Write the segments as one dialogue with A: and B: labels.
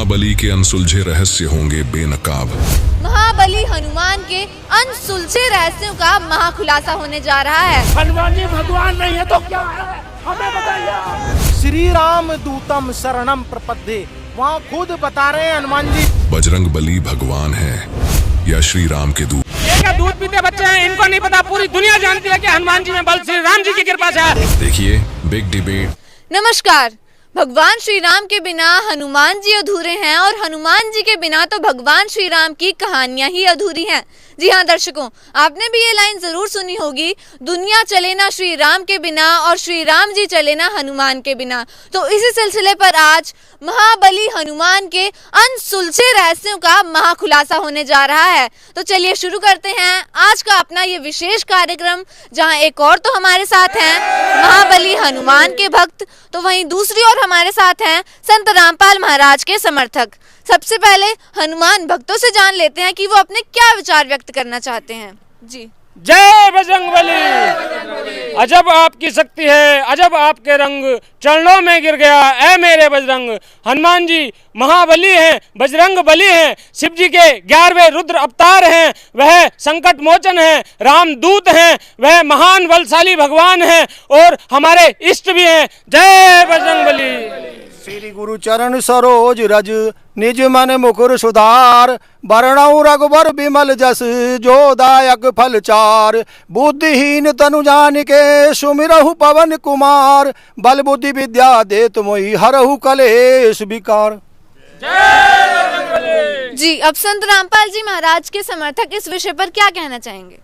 A: महाबली के अनसुलझे रहस्य होंगे बेनकाब।
B: महाबली हनुमान के अनसुलझे रहस्यों का महाखुलासा होने जा रहा है।
C: हनुमान जी भगवान नहीं है तो क्या है, हमें बताइए।
D: श्री राम दूतम शरणम प्रपद्ये, वहाँ खुद बता रहे हैं हनुमान जी।
A: बजरंग बली भगवान है या श्री राम के दूत?
C: ये दूध पीते बच्चे हैं, इनको नहीं पता, पूरी दुनिया जानती है कि हनुमान जी में बल श्री राम जी की कृपा से है।
A: देखिए बिग डिबेट।
B: नमस्कार। भगवान श्री राम के बिना हनुमान जी अधूरे हैं और हनुमान जी के बिना तो भगवान श्री राम की कहानियां ही अधूरी हैं। जी हाँ दर्शकों, आपने भी ये लाइन जरूर सुनी होगी, दुनिया चले ना श्री राम के बिना और श्री राम जी चले ना हनुमान के बिना। तो इसी सिलसिले पर आज महाबली हनुमान के अनसुलझे रहस्यों का महाखुलासा होने जा रहा है। तो चलिए शुरू करते हैं आज का अपना ये विशेष कार्यक्रम, जहां एक और तो हमारे साथ हैं महाबली हनुमान के भक्त, तो वहीं दूसरी ओर हमारे साथ हैं संत रामपाल महाराज के समर्थक। सबसे पहले हनुमान भक्तों से जान लेते हैं कि वो अपने क्या विचार व्यक्त करना चाहते हैं। जी
C: जय बजरंग बली। अजब आपकी शक्ति है, अजब आपके रंग, चरणों में गिर गया ऐ मेरे बजरंग। हनुमान जी महाबली हैं, बजरंग बली हैं, शिव जी के 11वें रुद्र अवतार हैं, वह संकट मोचन हैं, रामदूत हैं, वह महान बलशाली भगवान हैं और हमारे इष्ट भी हैं। जय बजरंग बली।
D: श्री गुरु चरण सरोज रज, निज मन मुकुर सुधार, बरनऊ रघुबर बिमल जस, जो दायक फल चार। बुद्धिहीन तनु जानिके, सुमिरहु पवन कुमार, बल बुद्धि विद्या देत मोहि, हरहु कलेश विकार।
B: जी, अब संत रामपाल जी महाराज के समर्थक इस विषय पर क्या कहना चाहेंगे?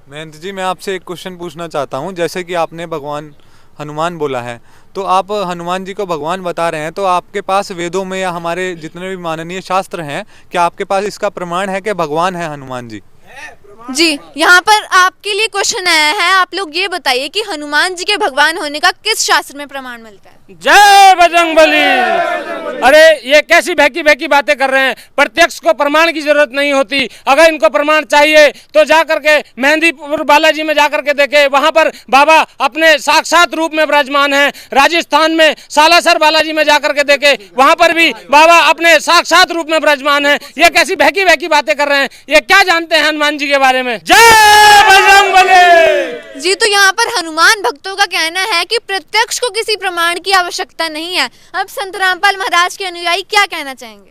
E: महंत जी, मैं आपसे एक क्वेश्चन पूछना चाहता हूँ। जैसे कि आपने भगवान हनुमान बोला है, तो आप हनुमान जी को भगवान बता रहे हैं, तो आपके पास वेदों में या हमारे जितने भी माननीय शास्त्र हैं, क्या आपके पास इसका प्रमाण है कि भगवान है हनुमान जी?
B: जी, यहाँ पर आपके लिए क्वेश्चन आया है, आप लोग ये बताइए कि हनुमान जी के भगवान होने का किस शास्त्र में प्रमाण मिलता है?
C: जय बजरंग बली। अरे ये कैसी बहकी बहकी बातें कर रहे हैं, प्रत्यक्ष को प्रमाण की जरूरत नहीं होती। अगर इनको प्रमाण चाहिए तो जा करके मेहंदीपुर बालाजी में जाकर के देखे, वहां पर बाबा अपने साक्षात रूप में विराजमान हैं। राजस्थान में सालासर बालाजी में जाकर के देखे, वहां पर भी बाबा अपने साक्षात रूप में विराजमान हैं। ये कैसी बहकी बहकी बातें कर रहे हैं, ये क्या जानते हैं हनुमान जी के बारे में? जय बजरंग बली।
B: जी, तो यहाँ पर हनुमान भक्तों का कहना है कि प्रत्यक्ष को किसी प्रमाण की आवश्यकता नहीं है। अब संत रामपाल महाराज के अनुयायी क्या कहना चाहेंगे?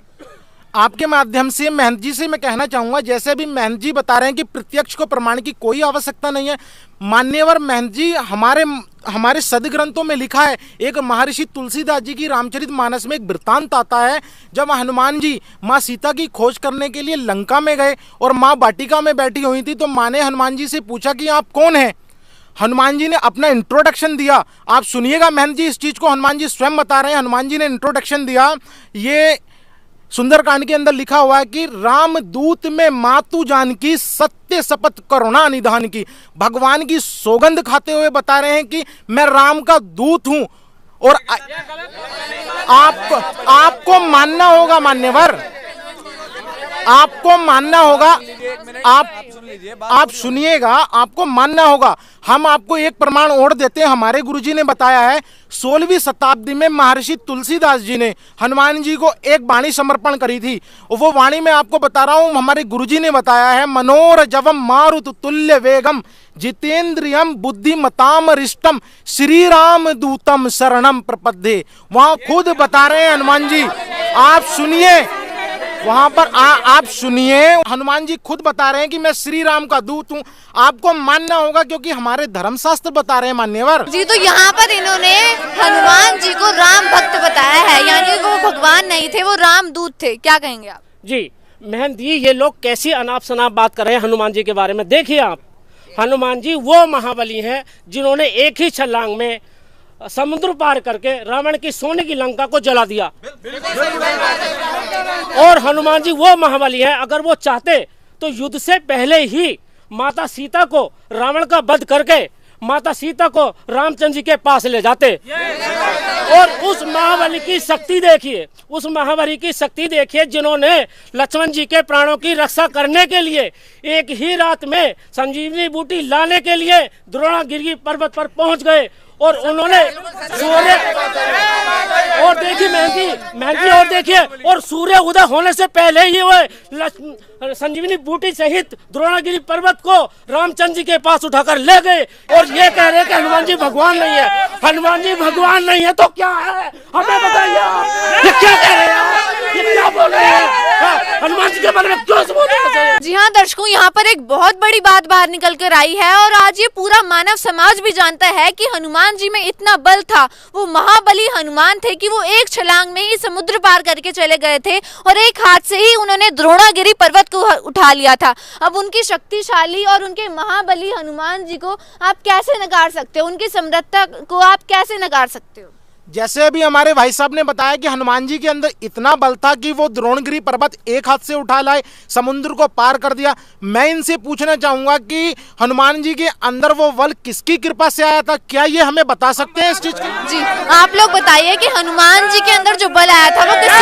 D: आपके माध्यम से महंत जी से मैं कहना चाहूँगा, जैसे भी महंत जी बता रहे हैं कि प्रत्यक्ष को प्रमाण की कोई आवश्यकता नहीं है। मान्यवर महंत जी, हमारे सदग्रंथों में लिखा है, एक महर्षि तुलसीदास जी की रामचरितमानस में एक वृत्तांत आता है, जब हनुमान जी माँ सीता की खोज करने के लिए लंका में गए और माँ वाटिका में बैठी हुई थी, तो माँ ने हनुमान जी से पूछा कि आप कौन हैं। हनुमान जी ने अपना इंट्रोडक्शन दिया। आप सुनिएगा महंत जी, इस चीज़ को हनुमान जी स्वयं बता रहे हैं। हनुमान जी ने इंट्रोडक्शन दिया, ये सुंदरकांड के अंदर लिखा हुआ है कि रामदूत में मातु जानकी, सत्य शपथ करुणा निधान की। भगवान की सौगंध खाते हुए बता रहे हैं कि मैं राम का दूत हूं। और आपको मानना होगा मान्यवर, आपको मानना होगा। आप सुनिएगा, आपको मानना होगा। हम आपको एक प्रमाण और देते हैं। हमारे गुरुजी ने बताया है, 16वीं शताब्दी में महर्षि तुलसीदास जी ने हनुमान जी को एक वाणी समर्पण करी थी। वो वाणी मैं आपको बता रहा हूँ, हमारे गुरुजी ने बताया है, मनोरजवम मारुत तुल्य वेगम, जितेंद्रियम बुद्धिमताम रिष्टम, श्री राम दूतम शरणम प्रपद्ये। वहाँ खुद बता रहे हैं हनुमान जी, आप सुनिए, वहां पर आप सुनिए, हनुमान जी खुद बता रहे हैं कि मैं श्री राम का दूत हूं। आपको मानना होगा क्योंकि हमारे धर्मशास्त्र बता रहे हैं मान्यवर
B: जी। तो यहाँ पर इन्होंने हनुमान जी को राम भक्त बताया है, यानी वो भगवान नहीं थे, वो रामदूत थे। क्या कहेंगे आप?
C: जी महंत जी, ये लोग कैसी अनाप शनाप बात कर रहे हैं हनुमान जी के बारे में। देखिए आप, हनुमान जी वो महाबली हैं जिन्होंने एक ही छलांग में समुद्र पार करके रावण की सोने की लंका को जला दिया। और हनुमान जी वो महाबली हैं, अगर वो चाहते तो युद्ध से पहले ही माता सीता को रावण का वध करके माता सीता को रामचंद्र जी के पास ले जाते। और उस महाबली की शक्ति देखिए, उस महाबली की शक्ति देखिए, जिन्होंने लक्ष्मण जी के प्राणों की रक्षा करने के लिए एक ही रात में संजीवनी बूटी लाने के लिए द्रोणागिरी पर्वत पर पहुंच गए और उन्होंने और देखिए महंती,
F: महंत जी और देखिए, और सूर्य उदय होने से पहले ही वो संजीवनी बूटी सहित द्रोणागिरी पर्वत को रामचंद्र जी के पास उठाकर ले गए और ये कह रहे कि हनुमान जी भगवान नहीं है। हनुमान जी भगवान नहीं है तो क्या है, हमें बताइए आप। ये क्या कह रहे हैं, ये क्या बोल रहे हैं, हनुमान जी के बारे में क्यों बोल रहे हैं?
B: जी हाँ दर्शकों, यहाँ पर एक बहुत बड़ी बात बाहर निकल कर आई है और आज ये पूरा मानव समाज भी जानता है कि हनुमान जी में इतना बल था, वो महाबली हनुमान थे कि वो एक छलांग में ही समुद्र पार करके चले गए थे और एक हाथ से ही उन्होंने द्रोणागिरी पर्वत को उठा लिया था। अब उनकी शक्तिशाली और उनके महाबली हनुमान जी को आप कैसे नकार सकते हो, उनकी समर्थता को आप कैसे नकार सकते हो?
D: जैसे अभी हमारे भाई साहब ने बताया कि हनुमान जी के अंदर इतना बल था कि वो द्रोणगिरी पर्वत एक हाथ से उठा लाए, समुद्र को पार कर दिया। मैं इनसे पूछना चाहूंगा कि हनुमान जी के अंदर वो बल किसकी कृपा से आया था, क्या ये हमें बता सकते हैं इस चीज को?
B: जी आप लोग बताइए कि हनुमान जी के अंदर जो बल आया था वो किसकी?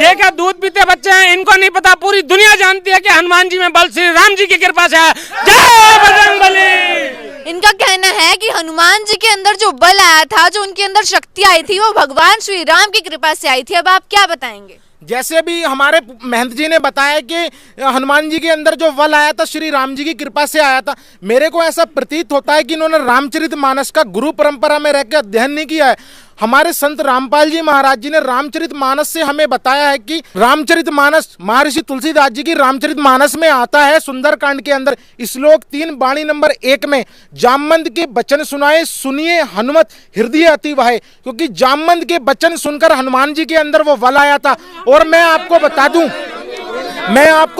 C: ये क्या दूध पीते बच्चे हैं, इनको नहीं पता, पूरी दुनिया जानती है कि हनुमान जी में बल श्री राम जी की कृपा से है। जय बजरंगबली।
B: इनका कहना है कि हनुमान जी के अंदर जो बल आया था, जो उनके अंदर शक्ति आई थी, वो भगवान श्री राम की कृपा से आई थी। अब आप क्या बताएंगे?
D: जैसे भी हमारे महंत जी ने बताया कि हनुमान जी के अंदर जो बल आया था श्री राम जी की कृपा से आया था, मेरे को ऐसा प्रतीत होता है कि इन्होंने रामचरितमानस का गुरु परंपरा में रहकर अध्ययन नहीं किया है। हमारे संत रामपाल जी महाराज जी ने रामचरितमानस से हमें बताया है कि रामचरितमानस महर्षि तुलसीदास जी की रामचरितमानस में आता है सुंदरकांड के अंदर श्लोक 3 वाणी नंबर 1 में, जामवंत के वचन सुनाए सुनिए हनुमत हृदय अति वाहे, क्योंकि जामवंत के वचन सुनकर हनुमान जी के अंदर वो बल आया था। और मैं आपको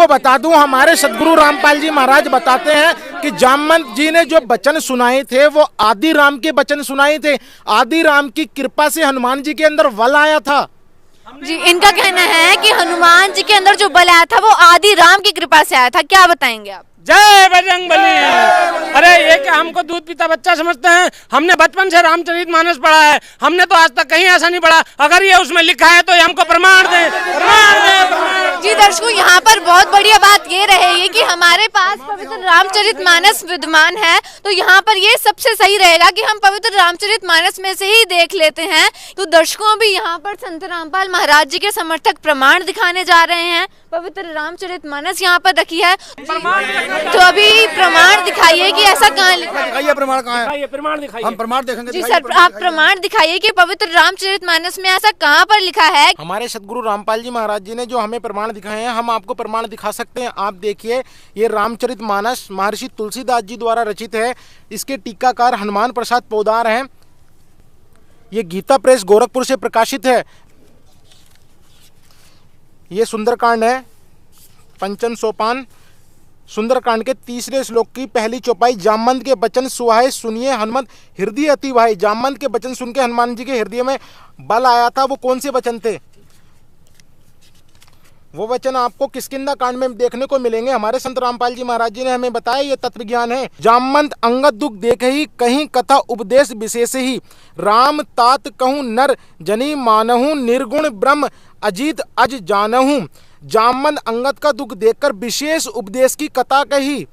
D: बता दूं हमारे सदगुरु रामपाल जी महाराज बताते हैं कि जामवंत जी ने जो वचन सुनाए थे वो आदि राम के वचन सुनाए थे। आदि राम की कृपा से हनुमान जी के अंदर बल आया था।
B: जी इनका कहना है कि हनुमान जी के अंदर जो बल आया था वो आदि राम की कृपा से आया था। क्या बताएंगे आप?
C: जय बजरंगबली। अरे ये क्या हमको दूध पीता बच्चा समझते हैं? हमने बचपन से रामचरितमानस पढ़ा है, हमने तो आज तक कहीं ऐसा नहीं पढ़ा। अगर ये उसमें लिखा है तो ये हमको प्रमाण दें, प्रमाण दें।
B: जी दर्शकों, यहाँ पर बहुत बढ़िया बात ये रहेगी कि हमारे पास पवित्र रामचरितमानस विद्यमान है, तो यहाँ पर ये सबसे सही रहेगा कि हम पवित्र रामचरितमानस में से ही देख लेते हैं। तो दर्शकों अभी यहाँ पर संत रामपाल महाराज जी के समर्थक प्रमाण दिखाने जा रहे हैं। पवित्र रामचरितमानस यहाँ पर रखी है, तो अभी प्रमाण दिखाइए कि ऐसा कहाँ लिखा है?
G: प्रमाण कहाँ है?
F: प्रमाण दिखाइए।
G: हम प्रमाण देखेंगे।
B: जी सर, आप प्रमाण दिखाइए कि पवित्र रामचरितमानस में ऐसा कहाँ पर लिखा है?
D: हमारे सदगुरु रामपाल जी महाराज जी ने जो हमें प्रमाण दिखाए हैं, हम आपको प्रमाण दिखा सकते हैं। आप देखिए, ये रामचरितमानस महर्षि तुलसीदास जी द्वारा रचित है। इसके टीकाकार हनुमान प्रसाद पोदार हैं। ये गीता प्रेस गोरखपुर से प्रकाशित है। ये सुंदरकांड है, पंचम सोपान सुंदरकांड के 3 श्लोक की पहली चौपाई, जामवंत के वचन सुहाए सुनिए हनुमत हृदय अति वाहे। जामवंत के वचन सुन के हनुमान जी के हृदय में बल आया था। वो कौन से वचन थे? वो वचन आपको किष्किंधा कांड में देखने को मिलेंगे। हमारे संत रामपाल जी महाराज जी ने हमें बताया, ये तत्व ज्ञान है। जामवंत अंगद दुख देख ही कहीं कथा उपदेश विशेष ही, राम तात कहूँ नर जनी मानहूँ निर्गुण ब्रह्म अजीत अज जानहूँ। जामवंत अंगद का दुख देखकर विशेष उपदेश की कथा कही।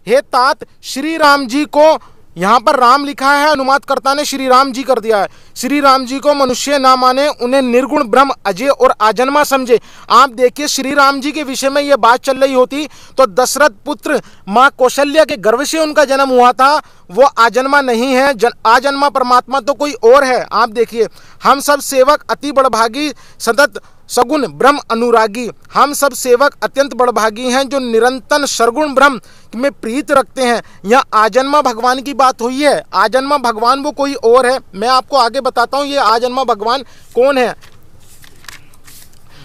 D: हे तात, श्री राम जी को, यहाँ पर राम लिखा है, अनुवादकर्ता ने श्री राम जी कर दिया है। श्री राम जी को मनुष्य ना माने, उन्हें निर्गुण ब्रह्म अजय और आजन्मा समझे। आप देखिए, श्री राम जी के विषय में यह बात चल रही होती तो दशरथ पुत्र माँ कौशल्या के गर्भ से उनका जन्म हुआ था, वो आजन्मा नहीं है। आजन्मा परमात्मा तो कोई और है। आप देखिए, हम सब सेवक अति बड़भागी सतत सगुण ब्रह्म अनुरागी। हम सब सेवक अत्यंत बड़भागी हैं जो निरंतर सरगुण ब्रह्म में प्रीत रखते हैं। यहाँ आजन्मा भगवान की बात हुई है। आजन्मा भगवान वो कोई और है। मैं आपको आगे बताता हूँ ये आजन्मा भगवान कौन है।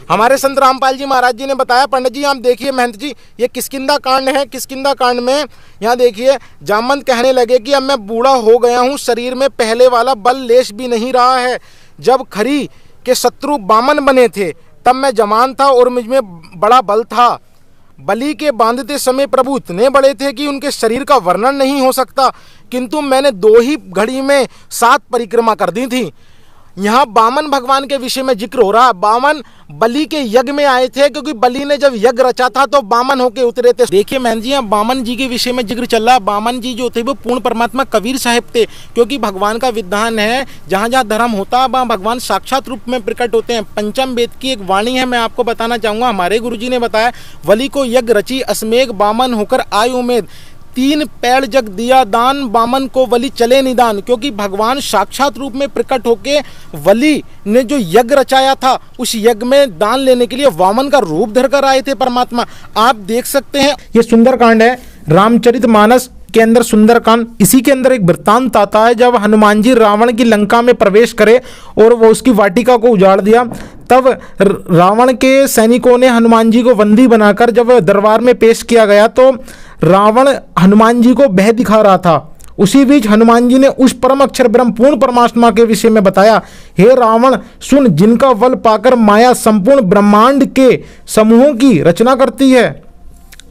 D: हमारे संत रामपाल जी महाराज जी ने बताया। पंडित जी आप देखिए, महंत जी, ये किष्किंधा कांड है। किष्किंधा कांड में यहाँ देखिए, जामवंत कहने लगे कि अब मैं बूढ़ा हो गया हूँ, शरीर में पहले वाला बल लेश भी नहीं रहा है। जब खरी के शत्रु बामन बने थे तब मैं जवान था और मुझ में बड़ा बल था। बलि के बांधते समय प्रभु इतने बड़े थे कि उनके शरीर का वर्णन नहीं हो सकता, किंतु मैंने 2 ही घड़ी में 7 परिक्रमा कर दी थी। यहाँ वामन भगवान के विषय में जिक्र हो रहा है। वामन बलि के यज्ञ में आए थे, क्योंकि बलि ने जब यज्ञ रचा था तो वामन होके उतरे थे। देखिए महंत जी, यहाँ वामन जी के विषय में जिक्र चल रहा है। वामन जी जो थे वो पूर्ण परमात्मा कबीर साहब थे, क्योंकि भगवान का विधान है जहाँ जहाँ धर्म होता है वहाँ भगवान साक्षात रूप में प्रकट होते हैं। पंचम वेद की एक वाणी है, मैं आपको बताना चाहूँगा। हमारे गुरुजी ने बताया, बलि को यज्ञ रची अस्मेघ वामन होकर आय उमेद, 3 पेड़ जग दिया दान, वामन को बलि चले निदान। क्योंकि भगवान साक्षात रूप में प्रकट होके बलि ने जो यज्ञ रचाया था उस यज्ञ में दान लेने के लिए वामन का रूप धर कर आए थे परमात्मा। आप देख सकते हैं, ये सुंदरकांड है रामचरितमानस के अंदर सुंदरकांड। इसी के अंदर एक वृत्तांत आता है, जब हनुमान जी रावण की लंका में प्रवेश करे और वो उसकी वाटिका को उजाड़ दिया, तब रावण के सैनिकों ने हनुमान जी को बंदी बनाकर जब दरबार में पेश किया गया तो रावण हनुमान जी को भय दिखा रहा था। उसी बीच हनुमान जी ने उस परम अक्षर ब्रह्म पूर्ण परमात्मा के विषय में बताया, हे रावण सुन, जिनका बल पाकर माया संपूर्ण ब्रह्मांड के समूहों की रचना करती है,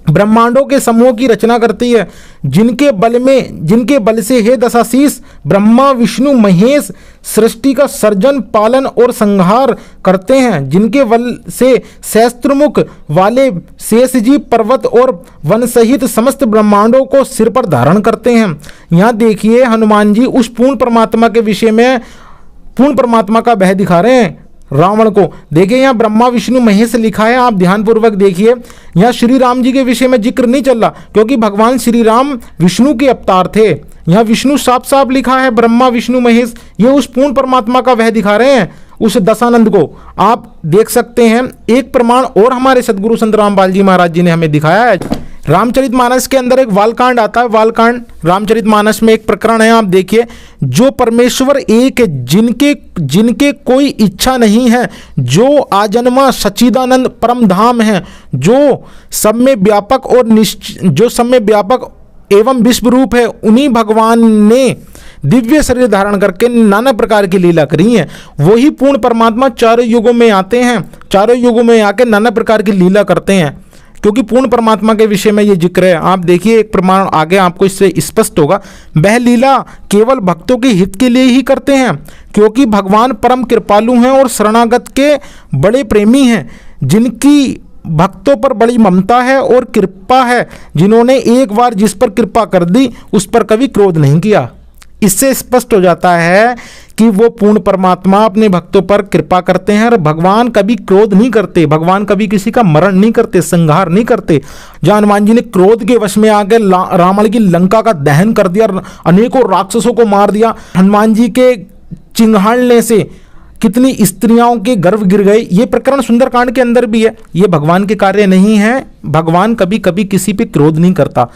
D: ब्रह्मांडों के समूह की रचना करती है, जिनके बल से हे दशाशीष ब्रह्मा विष्णु महेश सृष्टि का सर्जन पालन और संहार करते हैं, जिनके बल से सहस्त्रमुख वाले शेष जी पर्वत और वन सहित समस्त ब्रह्मांडों को सिर पर धारण करते हैं। यहाँ देखिए हनुमान जी उस पूर्ण परमात्मा के विषय में पूर्ण परमात्मा का भय दिखा रहे हैं रावण को। देखिए यहाँ ब्रह्मा विष्णु महेश लिखा है, आप ध्यानपूर्वक देखिए। यहाँ श्री राम जी के विषय में जिक्र नहीं चल रहा, क्योंकि भगवान श्री राम विष्णु के अवतार थे। यहाँ विष्णु साफ साफ लिखा है, ब्रह्मा विष्णु महेश, ये उस पूर्ण परमात्मा का वह दिखा रहे हैं, उस दशानंद को आप देख सकते हैं। एक प्रमाण और हमारे सदगुरु संत रामपाल जी महाराज जी ने हमें दिखाया है। रामचरितमानस के अंदर एक वालकांड आता है, वालकांड रामचरितमानस में एक प्रकरण है, आप देखिए। जो परमेश्वर एक है, जिनके कोई इच्छा नहीं है, जो आजन्मा सच्चिदानंद परम धाम है, जो सब में व्यापक एवं विश्व रूप है, उन्हीं भगवान ने दिव्य शरीर धारण करके नाना प्रकार की लीला करी है। वही पूर्ण परमात्मा चारों युगों में आते हैं, चारों युगों में आके नाना प्रकार की लीला करते हैं, क्योंकि पूर्ण परमात्मा के विषय में ये जिक्र है। आप देखिए एक प्रमाण आगे आपको इससे स्पष्ट होगा। वह लीला केवल भक्तों के हित के लिए ही करते हैं, क्योंकि भगवान परम कृपालु हैं और शरणागत के बड़े प्रेमी हैं, जिनकी भक्तों पर बड़ी ममता है और कृपा है, जिन्होंने एक बार जिस पर कृपा कर दी उस पर कभी क्रोध नहीं किया। इससे स्पष्ट हो जाता है कि वो पूर्ण परमात्मा अपने भक्तों पर कृपा करते हैं और भगवान कभी क्रोध नहीं करते, भगवान कभी किसी का मरण नहीं करते, संहार नहीं करते। जहाँ हनुमान जी ने क्रोध के वश में आकर रावण की लंका का दहन कर दिया, अनेकों राक्षसों को मार दिया, हनुमान जी के चिंगाड़ने से कितनी स्त्रियों के गर्भ गिर गए, ये प्रकरण सुंदरकांड के अंदर भी है। ये भगवान के कार्य नहीं है, भगवान कभी कभी किसी पे क्रोध नहीं करता।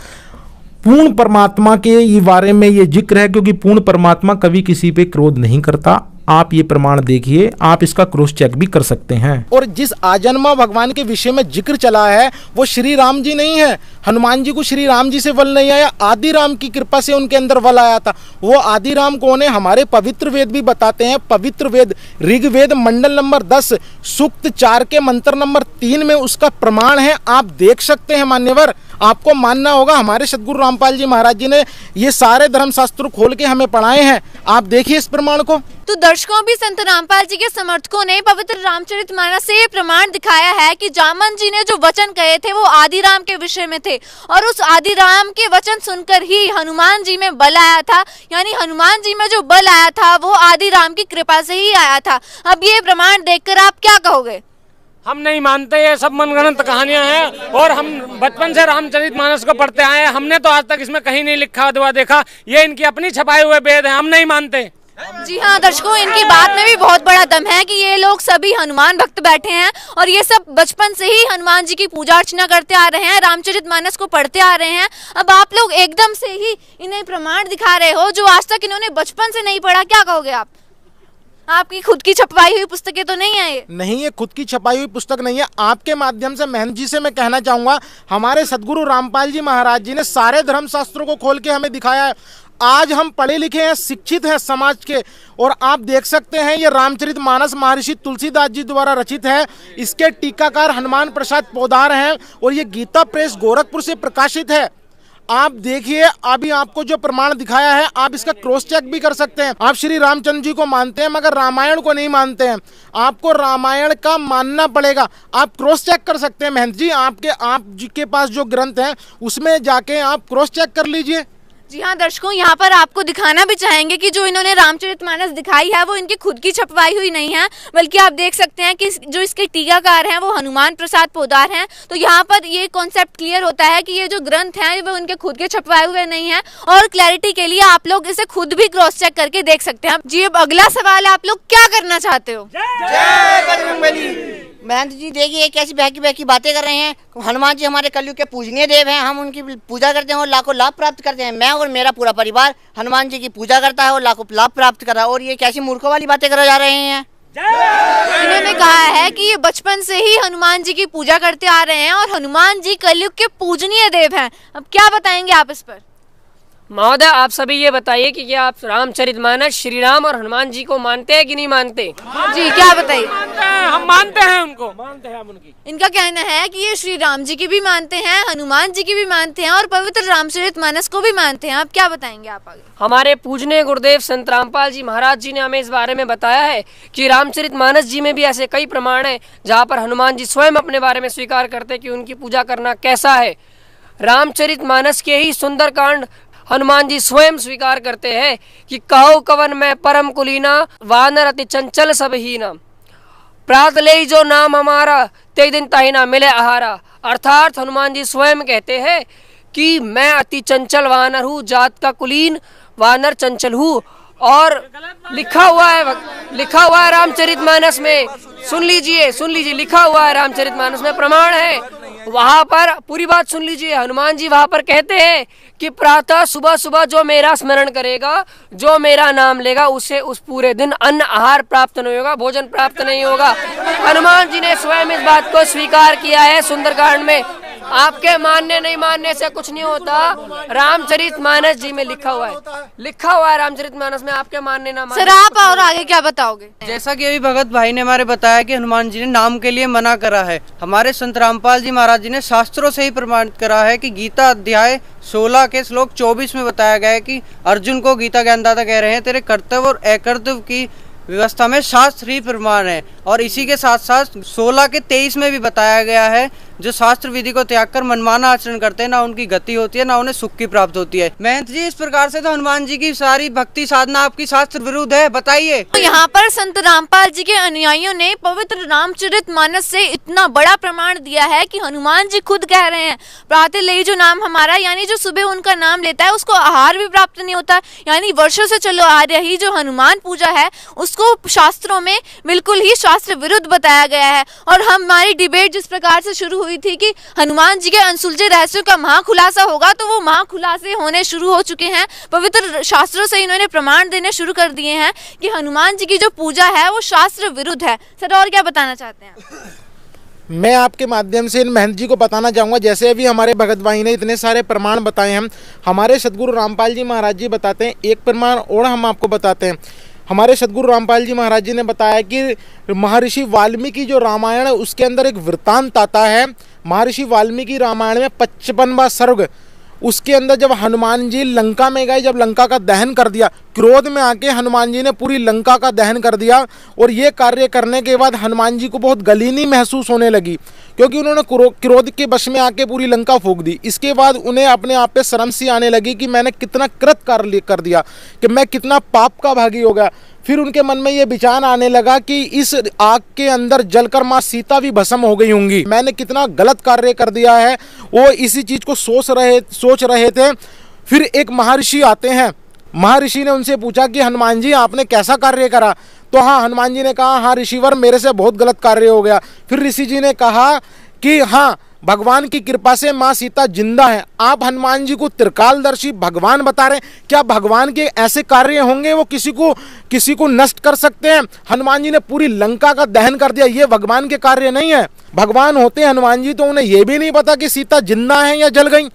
D: पूर्ण परमात्मा के ये बारे में ये जिक्र है, क्योंकि पूर्ण परमात्मा कभी किसी पे क्रोध नहीं करता। आप ये प्रमाण देखिए, आप इसका क्रॉस चेक भी कर सकते हैं। और जिस आजन्मा भगवान के विषय में जिक्र चला है वो श्री राम जी नहीं है। हनुमान जी को श्री राम जी से बल नहीं आया, आदि राम की कृपा से उनके अंदर बल आया था। वो आदि राम कौन है? हमारे पवित्र वेद भी बताते हैं। पवित्र वेद ऋग्वेद मंडल नंबर 10 सूक्त 4 के मंत्र नंबर 3 में उसका प्रमाण है, आप देख सकते हैं मान्यवर। आपको मानना होगा, हमारे सदगुरु रामपाल जी महाराज जी ने ये सारे धर्मशास्त्र खोल के हमें पढ़ाए हैं। आप देखिए इस प्रमाण को।
B: तो दर्शकों भी संत रामपाल जी के समर्थकों ने पवित्र रामचरितमानस से ये प्रमाण दिखाया है कि जामन जी ने जो वचन कहे थे वो आदि राम के विषय में थे, और उस आदि राम के वचन सुनकर ही हनुमान जी में बल आया था। यानी हनुमान जी में जो बल आया था वो आदि राम की कृपा से ही आया था। अब ये प्रमाण देखकर आप क्या कहोगे?
C: हम नहीं मानते, ये सब मनगढ़ंत कहानियां हैं, और हम बचपन से रामचरितमानस को पढ़ते आए हैं। हमने तो आज तक इसमें कहीं नहीं लिखा हुआ देखा, ये इनकी अपनी छपाए हुए वेद हैं, हम नहीं मानते।
B: जी हाँ दर्शकों, इनकी बात में भी बहुत बड़ा दम है कि ये लोग सभी हनुमान भक्त बैठे हैं और ये सब बचपन से ही हनुमान जी की पूजा अर्चना करते आ रहे हैं, रामचरितमानस को पढ़ते आ रहे हैं। अब आप लोग एकदम से ही इन्हें प्रमाण दिखा रहे हो जो आज तक इन्होंने बचपन से नहीं पढ़ा, क्या कहोगे आप? आपकी खुद की छपाई हुई पुस्तकें तो नहीं है ये? नहीं,
D: ये खुद की छपाई हुई पुस्तक नहीं है। आपके माध्यम से महंत जी से मैं कहना चाहूंगा, हमारे सदगुरु रामपाल जी महाराज जी ने सारे धर्मशास्त्रों को खोल के हमें दिखाया है। आज हम पढ़े लिखे हैं, शिक्षित हैं समाज के, और आप देख सकते हैं ये रामचरितमानस महर्षि तुलसीदास जी द्वारा रचित है। इसके टीकाकार हनुमान प्रसाद पोदार हैं और ये गीता प्रेस गोरखपुर से प्रकाशित है। आप देखिए, अभी आपको जो प्रमाण दिखाया है आप इसका क्रॉस चेक भी कर सकते हैं। आप श्री रामचंद्र जी को मानते हैं मगर रामायण को नहीं मानते हैं, आपको रामायण का मानना पड़ेगा। आप क्रॉस चेक कर सकते हैं महंत जी, आप जी के पास जो ग्रंथ है उसमें जाके आप क्रॉस चेक कर लीजिए।
B: जी हाँ दर्शकों, यहाँ पर आपको दिखाना भी चाहेंगे कि जो इन्होंने रामचरितमानस दिखाई है वो इनकी खुद की छपवाई हुई नहीं है, बल्कि आप देख सकते हैं कि जो इसके टीकाकार हैं वो हनुमान प्रसाद पोदार हैं। तो यहाँ पर ये कॉन्सेप्ट क्लियर होता है कि ये जो ग्रंथ हैं वो उनके खुद के छपवाए हुए नहीं है। और क्लैरिटी के लिए आप लोग इसे खुद भी क्रॉस चेक करके देख सकते हैं। जी अब अगला सवाल, आप लोग क्या करना चाहते हो?
G: महंत जी देखिए कैसी बहकी बातें कर रहे हैं। हनुमान जी हमारे कलयुग के पूजनीय देव हैं, हम उनकी पूजा करते हैं और लाखों लाभ प्राप्त करते हैं। मैं और मेरा पूरा परिवार हनुमान जी की पूजा करता है और लाखों लाभ प्राप्त कर रहा है, और ये कैसी मूर्खों वाली बातें कर जा रहे हैं।
B: इन्होंने कहा है कि ये बचपन से ही हनुमान जी की पूजा करते आ रहे हैं और हनुमान जी कलयुग के पूजनीय देव हैं। अब क्या बताएंगे आप इस पर?
H: महोदय आप सभी ये बताइए कि क्या आप रामचरितमानस श्री राम और हनुमान जी को मानते हैं कि नहीं मानते?
B: जी क्या बताइए?
C: हम मानते हैं उनको,
F: मानते हैं हम उनकी।
B: इनका कहना है कि ये श्री राम जी की भी मानते हैं, हनुमान जी की भी मानते हैं और पवित्र रामचरितमानस को भी मानते हैं। आप क्या बताएंगे आप आगे?
H: हमारे पूजनीय गुरुदेव संत रामपाल जी महाराज जी ने हमें इस बारे में बताया है कि रामचरितमानस जी में भी ऐसे कई प्रमाण हैं जहाँ पर हनुमान जी स्वयं अपने बारे में स्वीकार करते हैं कि उनकी पूजा करना कैसा है। रामचरितमानस के ही सुंदरकांड हनुमान जी स्वयं स्वीकार करते हैं कि कहो कवन में परम कुलीना, वानर अति चंचल सब हीना, प्रात ले जो नाम हमारा, ते दिन ताहि ना मिले आहारा। अर्थात हनुमान जी स्वयं कहते हैं कि मैं अति चंचल वानर हूँ, जात का कुलीन वानर चंचल हूँ। और लिखा हुआ है रामचरितमानस में, सुन लीजिए लिखा हुआ है रामचरितमानस में, प्रमाण है वहाँ पर। पूरी बात सुन लीजिए, हनुमान जी वहाँ पर कहते हैं कि प्रातः सुबह जो मेरा स्मरण करेगा, जो मेरा नाम लेगा, उसे उस पूरे दिन अन्न आहार प्राप्त नहीं होगा, भोजन प्राप्त नहीं होगा। हनुमान जी ने स्वयं इस बात को स्वीकार किया है सुंदरकांड में। आपके मानने नहीं मानने से कुछ नहीं होता, रामचरितमानस जी में लिखा हुआ है रामचरितमानस में। आपके मानने ना मानने।
B: सर आप और आगे क्या बताओगे?
I: जैसा कि अभी भगत भाई ने हमारे बताया कि हनुमान जी ने नाम के लिए मना करा है, हमारे संत रामपाल जी महाराज जी ने शास्त्रों से ही प्रमाणित करा है कि गीता अध्याय 16 के श्लोक 24 में बताया गया है कि अर्जुन को गीता ज्ञानदाता कह रहे हैं तेरे कर्तव्य और अकर्तव्य की व्यवस्था में शास्त्र ही प्रमाण है। और इसी के साथ साथ 16 के 23 में भी बताया गया है जो शास्त्र विधि को त्याग कर मनमाना आचरण करते हैं ना उनकी गति होती है ना उन्हें सुख की प्राप्त होती है। महंत जी इस प्रकार से तो हनुमान जी की सारी भक्ति साधना आपकी शास्त्र विरुद्ध है, बताइए।
B: तो यहाँ पर संत रामपाल जी के अनुयायियों ने पवित्र रामचरितमानस से इतना बड़ा प्रमाण दिया है कि हनुमान जी खुद कह रहे हैं प्रातः ले जो नाम हमारा, यानी जो सुबह उनका नाम लेता है उसको आहार भी प्राप्त नहीं होता। यानी वर्षों से चलो आ रही जो हनुमान पूजा है उसको शास्त्रों में बिल्कुल ही शास्त्र विरुद्ध बताया गया है। और हमारी डिबेट जिस प्रकार से शुरू हुई थी कि हनुमान जी के अनसुलझे रहस्यों का महाखुलासा होगा, तो वो महाखुलासे होने शुरू हो चुके हैं। पवित्र शास्त्रों से इन्होंने प्रमाण देने शुरू कर दिए हैं कि हनुमान जी की जो पूजा है वो शास्त्र विरुद्ध है। सर और क्या बताना चाहते हैं?
D: मैं आपके माध्यम से इन महंत जी को बताना चाहूँगा, जैसे अभी हमारे भगत भाई ने इतने सारे प्रमाण बताए हैं, हमारे सदगुरु रामपाल जी महाराज जी बताते हैं एक प्रमाण और हम आपको बताते हैं। हमारे सदगुरु रामपाल जी महाराज जी ने बताया कि महर्षि वाल्मीकि जो रामायण है उसके अंदर एक वृत्तांत आता है। महर्षि वाल्मीकि रामायण में 55वां सर्ग, उसके अंदर जब हनुमान जी लंका में गए, जब लंका का दहन कर दिया, क्रोध में आके हनुमान जी ने पूरी लंका का दहन कर दिया। और ये कार्य करने के बाद हनुमान जी को बहुत गलीनी महसूस होने लगी क्योंकि उन्होंने क्रोध के वश में आके पूरी लंका फूंक दी। इसके बाद उन्हें अपने आप पे शर्म सी आने लगी कि मैंने कितना कृत कार्य कर दिया, कि मैं कितना पाप का भागी हो गया। फिर उनके मन में ये विचार आने लगा कि इस आग के अंदर जलकर माँ सीता भी भस्म हो गई होंगी, मैंने कितना गलत कार्य कर दिया है। वो इसी चीज को सोच रहे थे। फिर एक महर्षि आते हैं, महर्षि ने उनसे पूछा कि हनुमान जी आपने कैसा कार्य करा? तो हाँ, हनुमान जी ने कहा हाँ ऋषिवर मेरे से बहुत गलत कार्य हो गया। फिर ऋषि जी ने कहा कि हाँ भगवान की कृपा से माँ सीता जिंदा है। आप हनुमान जी को त्रिकालदर्शी भगवान बता रहे हैं, क्या भगवान के ऐसे कार्य होंगे वो किसी को नष्ट कर सकते हैं? हनुमान जी ने पूरी लंका का दहन कर दिया, ये भगवान के कार्य नहीं है। भगवान होते हनुमान जी तो उन्हें ये भी नहीं पता कि सीता जिंदा है या जल गई।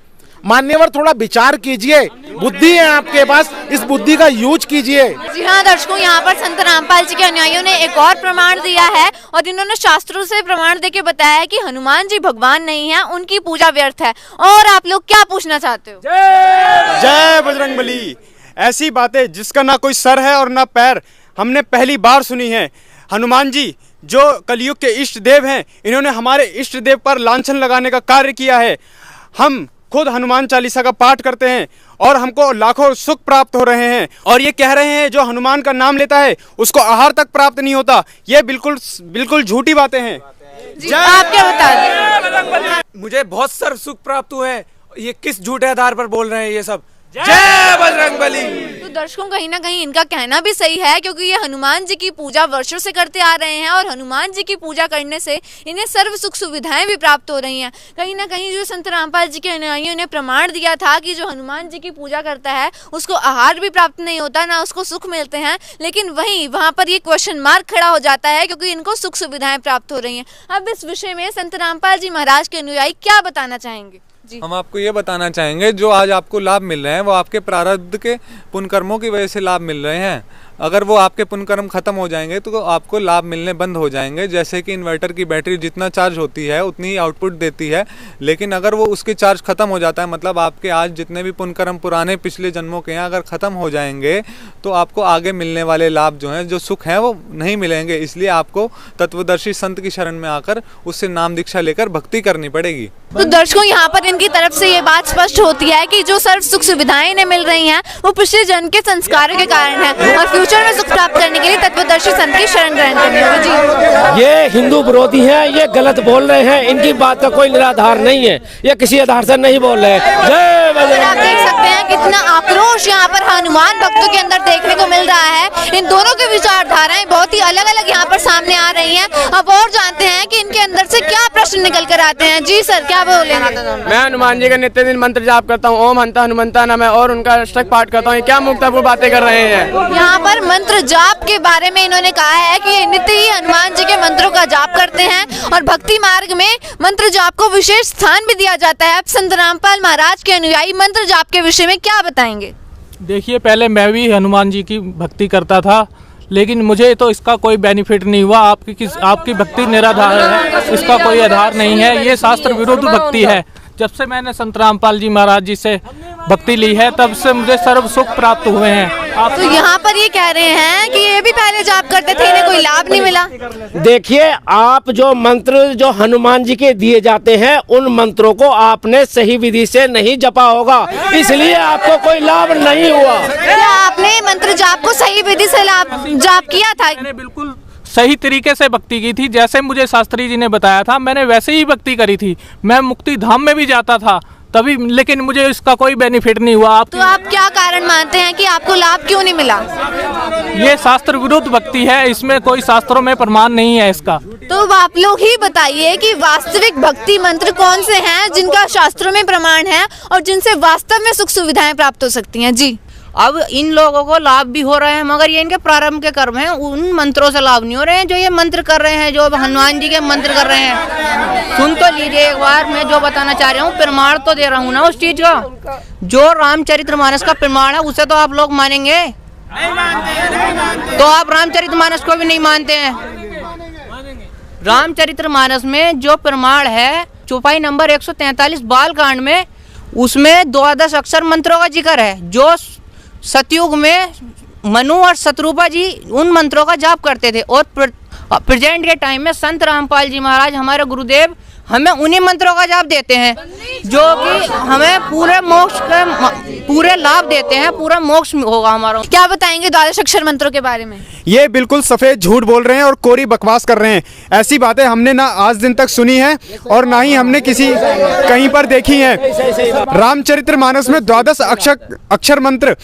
D: मान्यवर थोड़ा विचार कीजिए, बुद्धि है आपके पास, इस बुद्धि का यूज कीजिए।
B: जी हाँ दर्शकों, यहाँ पर संत रामपाल जी के अनुयायियों ने एक और प्रमाण दिया है और इन्होंने शास्त्रों से प्रमाण देके बताया है कि हनुमान जी भगवान नहीं है, उनकी पूजा व्यर्थ है। और आप लोग क्या पूछना चाहते हो?
J: जय बजरंगबली। ऐसी बातें जिसका ना कोई सर है और ना पैर हमने पहली बार सुनी है। हनुमान जी जो कलयुग के इष्ट देव हैं, इन्होंने हमारे इष्ट देव पर लांछन लगाने का कार्य किया है। हम खुद हनुमान चालीसा का पाठ करते हैं और हमको लाखों सुख प्राप्त हो रहे हैं, और ये कह रहे हैं जो हनुमान का नाम लेता है उसको आहार तक प्राप्त नहीं होता। ये बिल्कुल झूठी बातें हैं।
B: आप क्या बता दें?
K: मुझे बहुत सारे सुख प्राप्त हुए हैं। ये किस झूठे आधार पर बोल रहे हैं ये सब? जय बजरंगबली।
B: तो दर्शकों कहीं ना कहीं इनका कहना भी सही है, क्योंकि ये हनुमान जी की पूजा वर्षों से करते आ रहे हैं और हनुमान जी की पूजा करने से इन्हें सर्व सुख सुविधाएं भी प्राप्त हो रही हैं। कहीं ना कहीं जो संत रामपाल जी के अनुयायियों ने प्रमाण दिया था कि जो हनुमान जी की पूजा करता है उसको आहार भी प्राप्त नहीं होता, ना उसको सुख मिलते हैं, लेकिन वहीं वहाँ पर ये क्वेश्चन मार्क खड़ा हो जाता है क्योंकि इनको सुख सुविधाएं प्राप्त हो रही हैं। अब इस विषय में संत रामपाल जी महाराज के अनुयायी क्या बताना चाहेंगे?
E: हम आपको ये बताना चाहेंगे, जो आज आपको लाभ मिल रहे हैं वो आपके प्रारब्ध के पुण्य कर्मों की वजह से लाभ मिल रहे हैं। अगर वो आपके पुण्य कर्म खत्म हो जाएंगे तो आपको लाभ मिलने बंद हो जाएंगे। जैसे कि इन्वर्टर की बैटरी जितना चार्ज होती है उतनी ही आउटपुट देती है, लेकिन अगर वो उसके चार्ज खत्म हो जाता है, मतलब आपके आज जितने भी पुण्य कर्म पुराने पिछले जन्मों के हैं अगर खत्म हो जाएंगे तो आपको आगे मिलने वाले लाभ जो हैं, जो सुख हैं, वो नहीं मिलेंगे। इसलिए आपको तत्वदर्शी संत की शरण में आकर उससे नाम दीक्षा लेकर भक्ति करनी पड़ेगी।
B: तो दर्शकों यहाँ पर इनकी तरफ से ये बात स्पष्ट होती है कि जो सर्व सुख सुविधाएं इन्हें मिल रही हैं वो पिछले जन्म के संस्कारों के कारण है, और फ्यूचर में सुख प्राप्त करने के लिए तत्वदर्शी संत की शरण ग्रहण करनी होगी। जी,
F: ये हिंदू विरोधी हैं, ये गलत बोल रहे हैं। इनकी बात का कोई निराधार नहीं है, ये किसी आधार से नहीं बोल रहे हैं। जय बजरंग।
B: आप देख सकते हैं कितना आक्रोश यहाँ पर हनुमान भक्तों के अंदर देखने को मिल रहा है। इन दोनों की विचारधाराएं बहुत ही अलग अलग यहाँ पर सामने आ रही हैं। अब और जानते हैं कि इनके अंदर से क्या प्रश्न निकल कर आते हैं। जी सर, क्या बोलेंगे?
I: मैं हनुमान जी का नित्य दिन मंत्र जाप करता हूँ, ओम हंता हनुमंता नमः, और उनका अष्टक पाठ करता हूँ। क्या मुक्तापुर बातें कर रहे हैं?
B: यहाँ पर मंत्र जाप के बारे में इन्होंने कहा है कि ये नित्य ही हनुमान जी के मंत्रों का जाप करते हैं और भक्ति मार्ग में मंत्र जाप को विशेष स्थान भी दिया जाता है। अब संत रामपाल महाराज के अनुयायी मंत्र जाप के विषय में क्या बताएंगे?
L: देखिए, पहले मैं भी हनुमान जी की भक्ति करता था, लेकिन मुझे तो इसका कोई बेनिफिट नहीं हुआ। आपकी भक्ति निराधार है, इसका कोई आधार नहीं है, ये शास्त्र विरुद्ध भक्ति है। जब से मैंने संत रामपाल जी महाराज जी से भक्ति ली है तब से मुझे सर्व सुख प्राप्त हुए हैं।
B: तो यहाँ पर ये कह रहे हैं कि ये भी पहले जाप करते थे, इन्हें कोई लाभ नहीं मिला।
F: देखिए, आप जो मंत्र जो हनुमान जी के दिए जाते हैं उन मंत्रों को आपने सही विधि से नहीं जपा होगा, इसलिए आपको कोई लाभ नहीं हुआ।
B: क्या आपने मंत्र जाप को सही विधि से जाप किया था?
L: मैंने बिल्कुल सही तरीके से भक्ति की थी, जैसे मुझे शास्त्री जी ने बताया था मैंने वैसे ही भक्ति करी थी। मैं मुक्ति धाम में भी जाता था तभी, लेकिन मुझे इसका कोई बेनिफिट नहीं हुआ।
B: तो आप क्या कारण मानते हैं कि आपको लाभ क्यों नहीं मिला?
L: ये शास्त्र विरुद्ध भक्ति है, इसमें कोई शास्त्रों में प्रमाण नहीं है इसका।
B: तो आप लोग ही बताइए कि वास्तविक भक्ति मंत्र कौन से हैं जिनका शास्त्रों में प्रमाण है और जिनसे वास्तव में सुख सुविधाएं प्राप्त हो सकती हैं? जी,
I: अब इन लोगों को लाभ भी हो रहे हैं, मगर ये इनके प्रारंभ के कर्म हैं, उन मंत्रों से लाभ नहीं हो रहे हैं जो ये मंत्र कर रहे हैं, जो हनुमान जी के मंत्र कर रहे हैं। सुन तो लीजिए एक बार, मैं जो बताना चाह रहा हूँ प्रमाण तो दे रहा हूँ ना उस चीज का। जो रामचरितमानस का प्रमाण है उसे तो आप लोग मानेंगे? तो आप रामचरितमानस को भी नहीं मानते हैं। रामचरितमानस में जो प्रमाण है चौपाई नंबर 143 बालकांड में, उसमें 12 अक्षर मंत्रों का जिक्र है। जो सतयुग में मनु और शत्रुपा जी उन मंत्रों का जाप करते थे, और प्रेजेंट के टाइम में संत रामपाल जी महाराज हमारे गुरुदेव हमें उन्हीं मंत्रों का जाप देते हैं, जो कि हमें पूरे मोक्ष के पूरे लाभ देते हैं, पूरा मोक्ष होगा हमारा।
B: क्या बताएंगे 12 अक्षर मंत्रों के बारे में?
J: ये बिल्कुल सफेद झूठ बोल रहे हैं और कोरी बकवास कर रहे हैं। ऐसी बातें हमने ना आज दिन तक सुनी है और ना ही हमने किसी कहीं पर देखी है। रामचरितमानस में 12 अक्षर मंत्र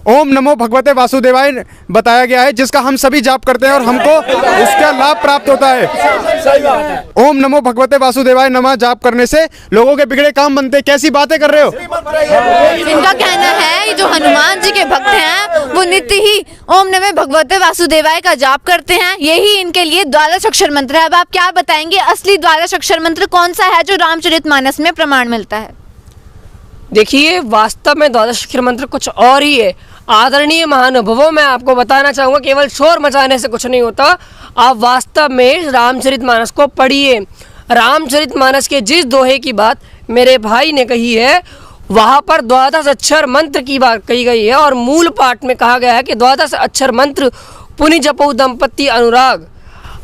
J: ओम नमो भगवते वासुदेवाय बताया गया है, जिसका हम सभी जाप करते हैं और हमको उसका लाभ प्राप्त होता है। ओम नमो भगवते वासुदेवाय नमः जाप करने से लोगों के बिगड़े काम बनते। कैसी बातें कर रहे हो?
B: इनका कहना है जो हनुमान जी के भक्त हैं वो नित्य ही ओम नमः भगवते वासुदेवाय का जाप करते हैं, यही इनके लिए 12 अक्षर मंत्र है। अब आप क्या बताएंगे असली 12 अक्षर मंत्र कौन सा है जो रामचरितमानस में प्रमाण मिलता है?
H: देखिए, वास्तव में द्वादश अक्षर मंत्र कुछ और ही है। आदरणीय महानुभवों, मैं आपको बताना चाहूँगा, केवल शोर मचाने से कुछ नहीं होता। आप वास्तव में रामचरितमानस को पढ़िए। रामचरितमानस के जिस दोहे की बात मेरे भाई ने कही है, वहाँ पर द्वादश अक्षर मंत्र की बात कही गई है और मूल पाठ में कहा गया है कि द्वादश अक्षर मंत्र पुनि जपौ दंपति अनुराग,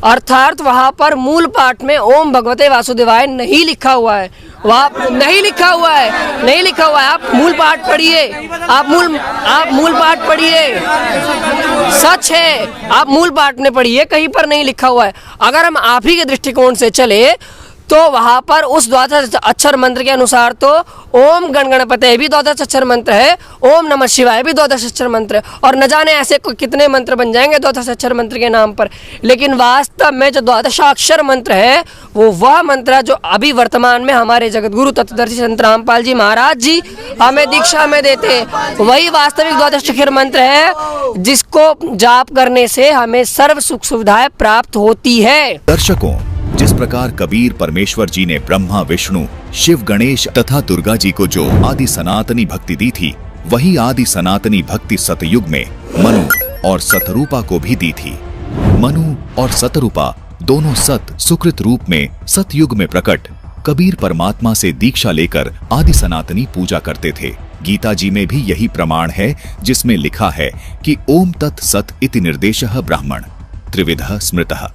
H: अर्थात वहाँ पर मूल पाठ में ओम भगवते वासुदेवाय नहीं लिखा हुआ है। वहाँ नहीं लिखा हुआ है। आप मूल पाठ पढ़िए, आप मूल पाठ पढ़िए, सच है, आप मूल पाठ में पढ़िए, कहीं पर नहीं लिखा हुआ है। अगर हम आप ही के दृष्टिकोण से चले तो वहाँ पर उस द्वादश अक्षर मंत्र के अनुसार तो ओम गण गणपते भी द्वादश अक्षर मंत्र है, ओम नमः शिवाय भी द्वादश अक्षर मंत्र है, और न जाने ऐसे कितने मंत्र बन जाएंगे द्वादश अक्षर मंत्र के नाम पर। लेकिन वास्तव में जो द्वादशाक्षर मंत्र है वो वह मंत्र है जो अभी वर्तमान में हमारे जगतगुरु तत्वदर्शी संत रामपाल जी महाराज जी हमें दीक्षा में देते हैं। वही वास्तविक द्वादश अक्षर मंत्र है जिसको जाप करने से हमें सर्व सुख सुविधाएं प्राप्त होती है।
M: दर्शकों, जिस प्रकार कबीर परमेश्वर जी ने ब्रह्मा, विष्णु, शिव, गणेश तथा दुर्गा जी को जो आदि सनातनी भक्ति दी थी, वही आदि सनातनी भक्ति सतयुग में मनु और सतरूपा को भी दी थी। मनु और सतरूपा दोनों सत सुकृत रूप में सतयुग में प्रकट कबीर परमात्मा से दीक्षा लेकर आदि सनातनी पूजा करते थे। गीता जी में भी यही प्रमाण है, जिसमें लिखा है कि ओम तत् सत इति निर्देशः ब्राह्मण त्रिविधः स्मृतः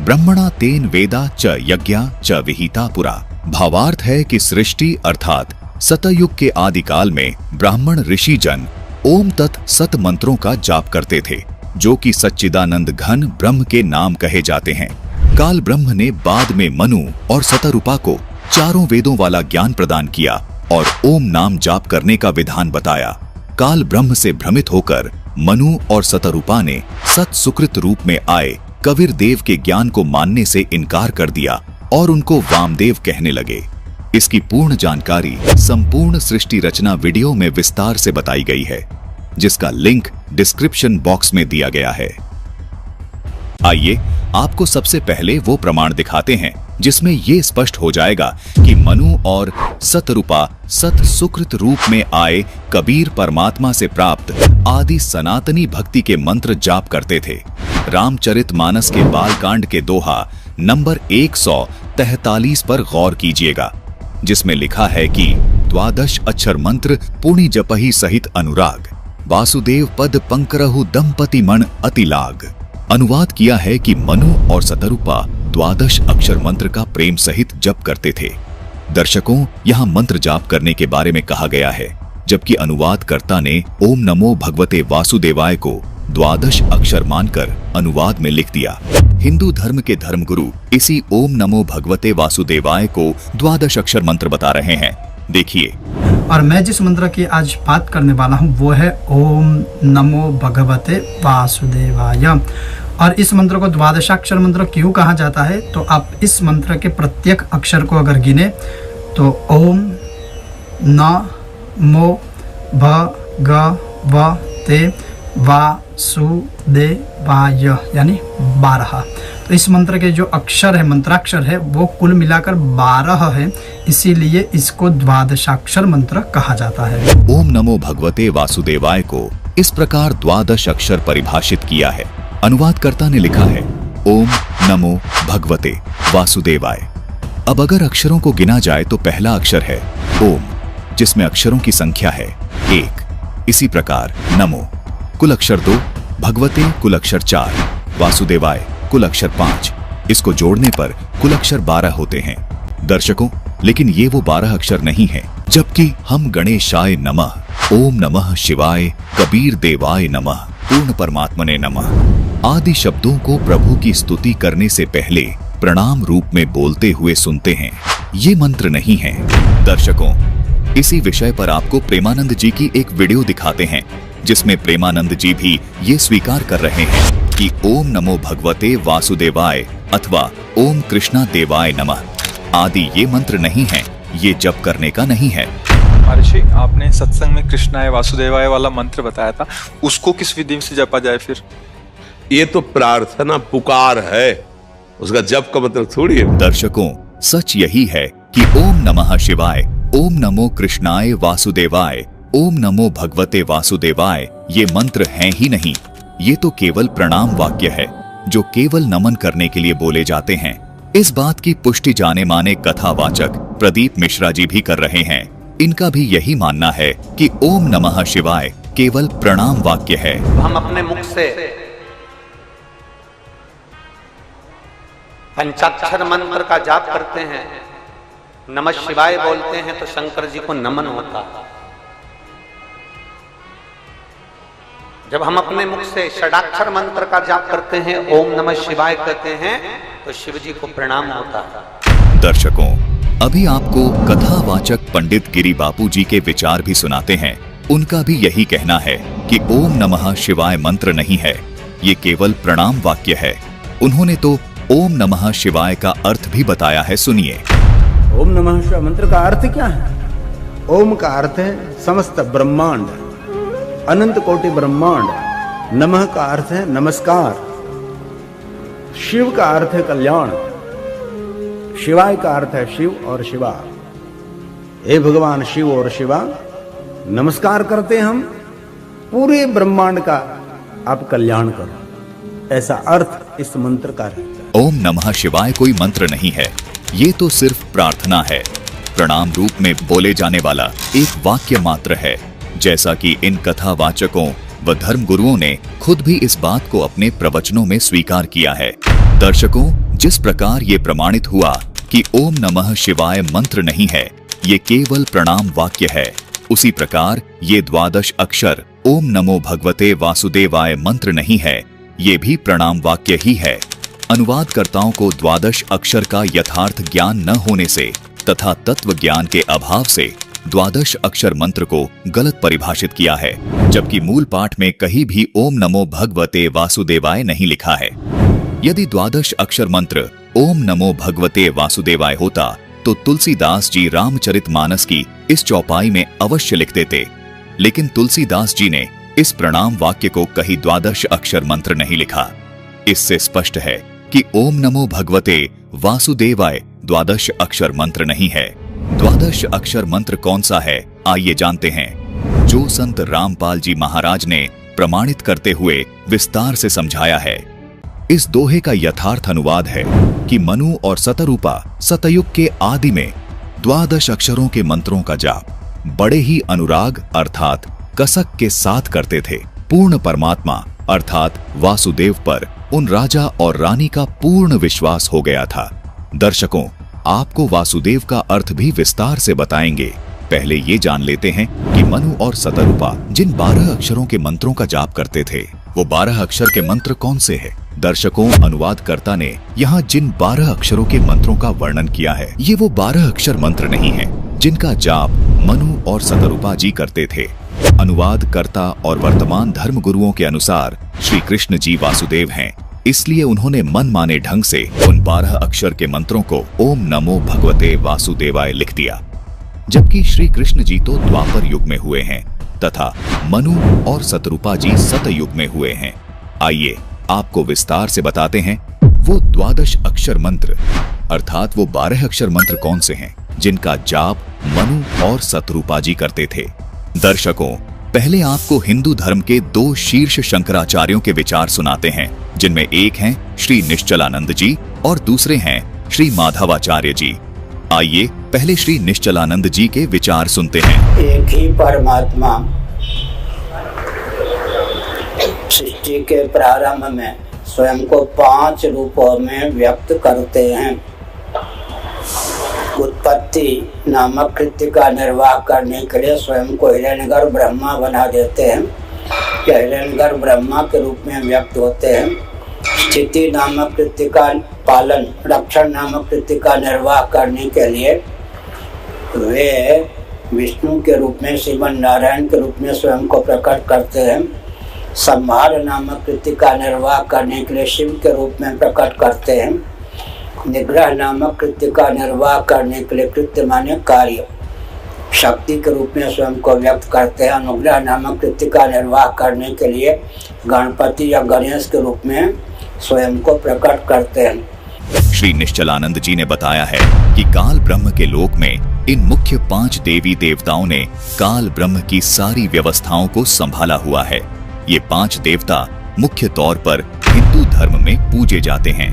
M: ब्रह्मणा तेन वेदा च यज्ञा च विहिता पुरा। भावार्थ है कि सृष्टि अर्थात सतयुग के आदिकाल में ब्राह्मण ऋषि जन ओम तत् सत मंत्रों का जाप करते थे, जो कि सच्चिदानंद घन ब्रह्म के नाम कहे जाते हैं। काल ब्रह्म ने बाद में मनु और सतरूपा को चारों वेदों वाला ज्ञान प्रदान किया और ओम नाम जाप करने का विधान बताया। काल ब्रह्म से भ्रमित होकर मनु और सतरूपा ने सत सुकृत रूप में आए कबीर देव के ज्ञान को मानने से इनकार कर दिया और उनको वामदेव कहने लगे। इसकी पूर्ण जानकारी संपूर्ण सृष्टि रचना वीडियो में विस्तार से बताई गई है, जिसका लिंक डिस्क्रिप्शन बॉक्स में दिया गया है। आइए आपको सबसे पहले वो प्रमाण दिखाते हैं जिसमें ये स्पष्ट हो जाएगा कि मनु और सतरूपा सत सुकृत रूप में आए कबीर परमात्मा से प्राप्त आदि सनातनी भक्ति के मंत्र जाप करते थे। रामचरितमानस के बालकांड के दोहा नंबर 143 पर गौर कीजिएगा, जिसमें लिखा है कि द्वादश अक्षर मंत्र पुनि जपहि सहित अनुराग, वासुदेव पद पंकरहु दंपति मण अति लाग। अनुवाद किया है कि मनु और सतरूपा द्वादश अक्षर मंत्र का प्रेम सहित जप करते थे। दर्शकों, यहाँ मंत्र जाप करने के बारे में कहा गया है, जबकि अनुवादकर्ता ने ओम नमो भगवते वासुदेवाय को द्वादश अक्षर मानकर अनुवाद में लिख दिया। हिंदू धर्म के धर्मगुरु इसी ओम नमो भगवते वासुदेवाय को द्वादश अक्षर मंत्र बता रहे हैं। देखिए।
N: और मैं जिस मंत्र की आज बात करने वाला हूँ वो है ओम नमो भगवते वासुदेवाय। और इस मंत्र को द्वादशाक्षर मंत्र क्यों कहा जाता है, तो आप इस मंत्र के प्रत्येक अक्षर को अगर गिने तो ओम नमो भगवते वासुदेवाय यानी 12। तो इस मंत्र के जो अक्षर है, मंत्राक्षर है, वो कुल मिलाकर 12 है, इसीलिए इसको द्वादशाक्षर मंत्र कहा जाता है।
M: ओम नमो भगवते वासुदेवाय को इस प्रकार द्वादश अक्षर परिभाषित किया है। अनुवादकर्ता ने लिखा है ओम नमो भगवते वासुदेवाय। अब अगर अक्षरों को गिना जाए तो पहला अक्षर है ओम, जिसमें अक्षरों की संख्या है 1। इसी प्रकार नमो कुल अक्षर 2, भगवते कुल अक्षर 4, वासुदेवाय कुल अक्षर 5। इसको जोड़ने पर कुल अक्षर 12 होते हैं। दर्शकों, लेकिन ये वो 12 अक्षर नहीं है, जबकि हम गणेशाय नमः, ओम नमः शिवाय, कबीर देवाय नमः, पूर्ण परमात्मने नमः आदि शब्दों को प्रभु की स्तुति करने से पहले प्रणाम रूप में बोलते हुए सुनते हैं। ये मंत्र नहीं है। दर्शकों, इसी विषय पर आपको प्रेमानंद जी की एक वीडियो दिखाते हैं, जिसमें प्रेमानंद जी भी ये स्वीकार कर रहे हैं कि ओम नमो भगवते वासुदेवाय अथवा ओम कृष्णा देवाय नमः आदि ये मंत्र नहीं है, ये जप करने का नहीं है।
O: महर्षि, आपने सत्संग में कृष्णाय वासुदेवाय वाला मंत्र बताया था, उसको किस विधि से जपा जाए फिर?
P: ये तो प्रार्थना पुकार है, उसका जप का मतलब थोड़ी है।
M: दर्शकों, सच यही है कि ओम नमः शिवाय ओम नमो कृष्णाय वासुदेवाय, ओम नमो भगवते वासुदेवाय ये मंत्र हैं ही नहीं, ये तो केवल प्रणाम वाक्य है जो केवल नमन करने के लिए बोले जाते हैं। इस बात की पुष्टि जाने माने कथावाचक प्रदीप मिश्रा जी भी कर रहे हैं। इनका भी यही मानना है कि ओम नमः शिवाय केवल प्रणाम वाक्य है।
Q: हम अपने मुख से पंचाक्षर मंत्र का जाप करते हैं, नमः शिवाय बोलते हैं तो शंकर जी को नमन होता है। जब हम अपने मुख से षडाक्षर मंत्र का जाप करते हैं, ओम नमः शिवाय कहते हैं तो शिव जी को प्रणाम होता है।
M: दर्शकों, अभी आपको कथावाचक पंडित गिरी बापू जी के विचार भी सुनाते हैं। उनका भी यही कहना है कि ओम नमः शिवाय मंत्र नहीं है, ये केवल प्रणाम वाक्य है। उन्होंने तो ओम नमः शिवाय का अर्थ भी बताया है, सुनिए।
R: ओम नमः शिवाय मंत्र का अर्थ क्या है? ओम का अर्थ है समस्त ब्रह्मांड, अनंत कोटि ब्रह्मांड। नमः का अर्थ है नमस्कार। शिव का अर्थ है कल्याण। शिवाय का अर्थ है शिव और शिवा। हे भगवान शिव और शिवा, नमस्कार करते हम, पूरे ब्रह्मांड का आप कल्याण करो, ऐसा अर्थ इस मंत्र का है।
M: ओम नमः शिवाय कोई मंत्र नहीं है, ये तो सिर्फ प्रार्थना है, प्रणाम रूप में बोले जाने वाला एक वाक्य मात्र है, जैसा कि इन कथावाचकों व धर्म गुरुओं ने खुद भी इस बात को अपने प्रवचनों में स्वीकार किया है। दर्शकों, जिस प्रकार ये प्रमाणित हुआ कि ओम नमः शिवाय मंत्र नहीं है, ये केवल प्रणाम वाक्य है, उसी प्रकार ये 12 अक्षर ओम नमो भगवते वासुदेवाय मंत्र नहीं है, ये भी प्रणाम वाक्य ही है। अनुवादकर्ताओं को 12 अक्षर का यथार्थ ज्ञान न होने से तथा तत्व ज्ञान के अभाव से 12 अक्षर मंत्र को गलत परिभाषित किया है, जबकि मूल पाठ में कहीं भी ओम नमो भगवते वासुदेवाय नहीं लिखा है। यदि 12 अक्षर मंत्र ओम नमो भगवते वासुदेवाय होता तो तुलसीदास जी रामचरितमानस की इस चौपाई में अवश्य लिख देते, लेकिन तुलसीदास जी ने इस प्रणाम वाक्य को कहीं 12 अक्षर मंत्र नहीं लिखा। इससे स्पष्ट है कि ओम नमो भगवते वासुदेवाय 12 अक्षर मंत्र नहीं है। 12 अक्षर मंत्र कौन सा है, आइए जानते हैं, जो संत रामपाल जी महाराज ने प्रमाणित करते हुए विस्तार से समझाया है। इस दोहे का यथार्थ अनुवाद है कि मनु और सतरूपा सतयुग के आदि में 12 अक्षरों के मंत्रों का जाप बड़े ही अनुराग अर्थात कसक के साथ करते थे। पूर्ण परमात्मा अर्थात वासुदेव पर उन राजा और रानी का पूर्ण विश्वास हो गया था। दर्शकों, आपको वासुदेव का अर्थ भी विस्तार से बताएंगे। पहले ये जान लेते हैं कि मनु और सतरूपा जिन 12 अक्षरों के मंत्रों का जाप करते थे, वो 12 अक्षर के मंत्र कौन से हैं? दर्शकों, अनुवादकर्ता ने यहाँ जिन 12 अक्षरों के मंत्रों का वर्णन किया है, ये वो 12 अक्षर मंत्र नहीं है जिनका जाप मनु और सतरूपा जी करते थे। अनुवादकर्ता और वर्तमान धर्म गुरुओं के अनुसार श्री कृष्ण जी वासुदेव हैं, इसलिए उन्होंने मनमाने ढंग से उन 12 अक्षर के मंत्रों को ओम नमो भगवते वासुदेवाय लिख दिया, जबकि श्री कृष्ण जी तो द्वापर युग में हुए हैं तथा मनु और सतरूपा जी सतयुग में हुए हैं। आइए आपको विस्तार से बताते हैं वो 12 अक्षर मंत्र अर्थात वो 12 अक्षर मंत्र कौन से हैं जिनका जाप मनु और सतरूपा जी करते थे। दर्शकों, पहले आपको हिंदू धर्म के 2 शीर्ष शंकराचार्यों के विचार सुनाते हैं, जिनमें एक हैं श्री निश्चलानंद जी और दूसरे हैं श्री माधवाचार्य जी। आइए पहले श्री निश्चलानंद जी के विचार सुनते हैं।
S: एक ही परमात्मा सृष्टि के प्रारंभ में स्वयं को 5 रूपों में व्यक्त करते हैं। उत्पत्ति नामक कृत्य का निर्वाह करने के लिए स्वयं को हिरण्यगर्भ ब्रह्मा बना देते हैं, या हिरण्यगर्भ ब्रह्मा के रूप में व्यक्त होते हैं। स्थिति नामक कृत्य का पालन, रक्षण नामक कृत्य का निर्वाह करने के लिए वे विष्णु के रूप में, श्रीमन नारायण के रूप में स्वयं को प्रकट करते हैं। संहार नामक कृत्य का निर्वाह करने के लिए शिव के रूप में प्रकट करते हैं। निग्रह नामक कृत्य का निर्वाह करने के लिए, कृत्य माने कार्य, शक्ति के रूप में स्वयं को व्यक्त करते हैं। अनुग्रह नामक कृत्य का निर्वाह करने के लिए गणपति या गणेश के रूप में स्वयं को प्रकट करते हैं।
M: श्री निश्चलानंद जी ने बताया है कि काल ब्रह्म के लोक में इन मुख्य 5 देवी देवताओं ने काल ब्रह्म की सारी व्यवस्थाओं को संभाला हुआ है। ये 5 देवता मुख्य तौर पर हिंदू धर्म में पूजे जाते हैं।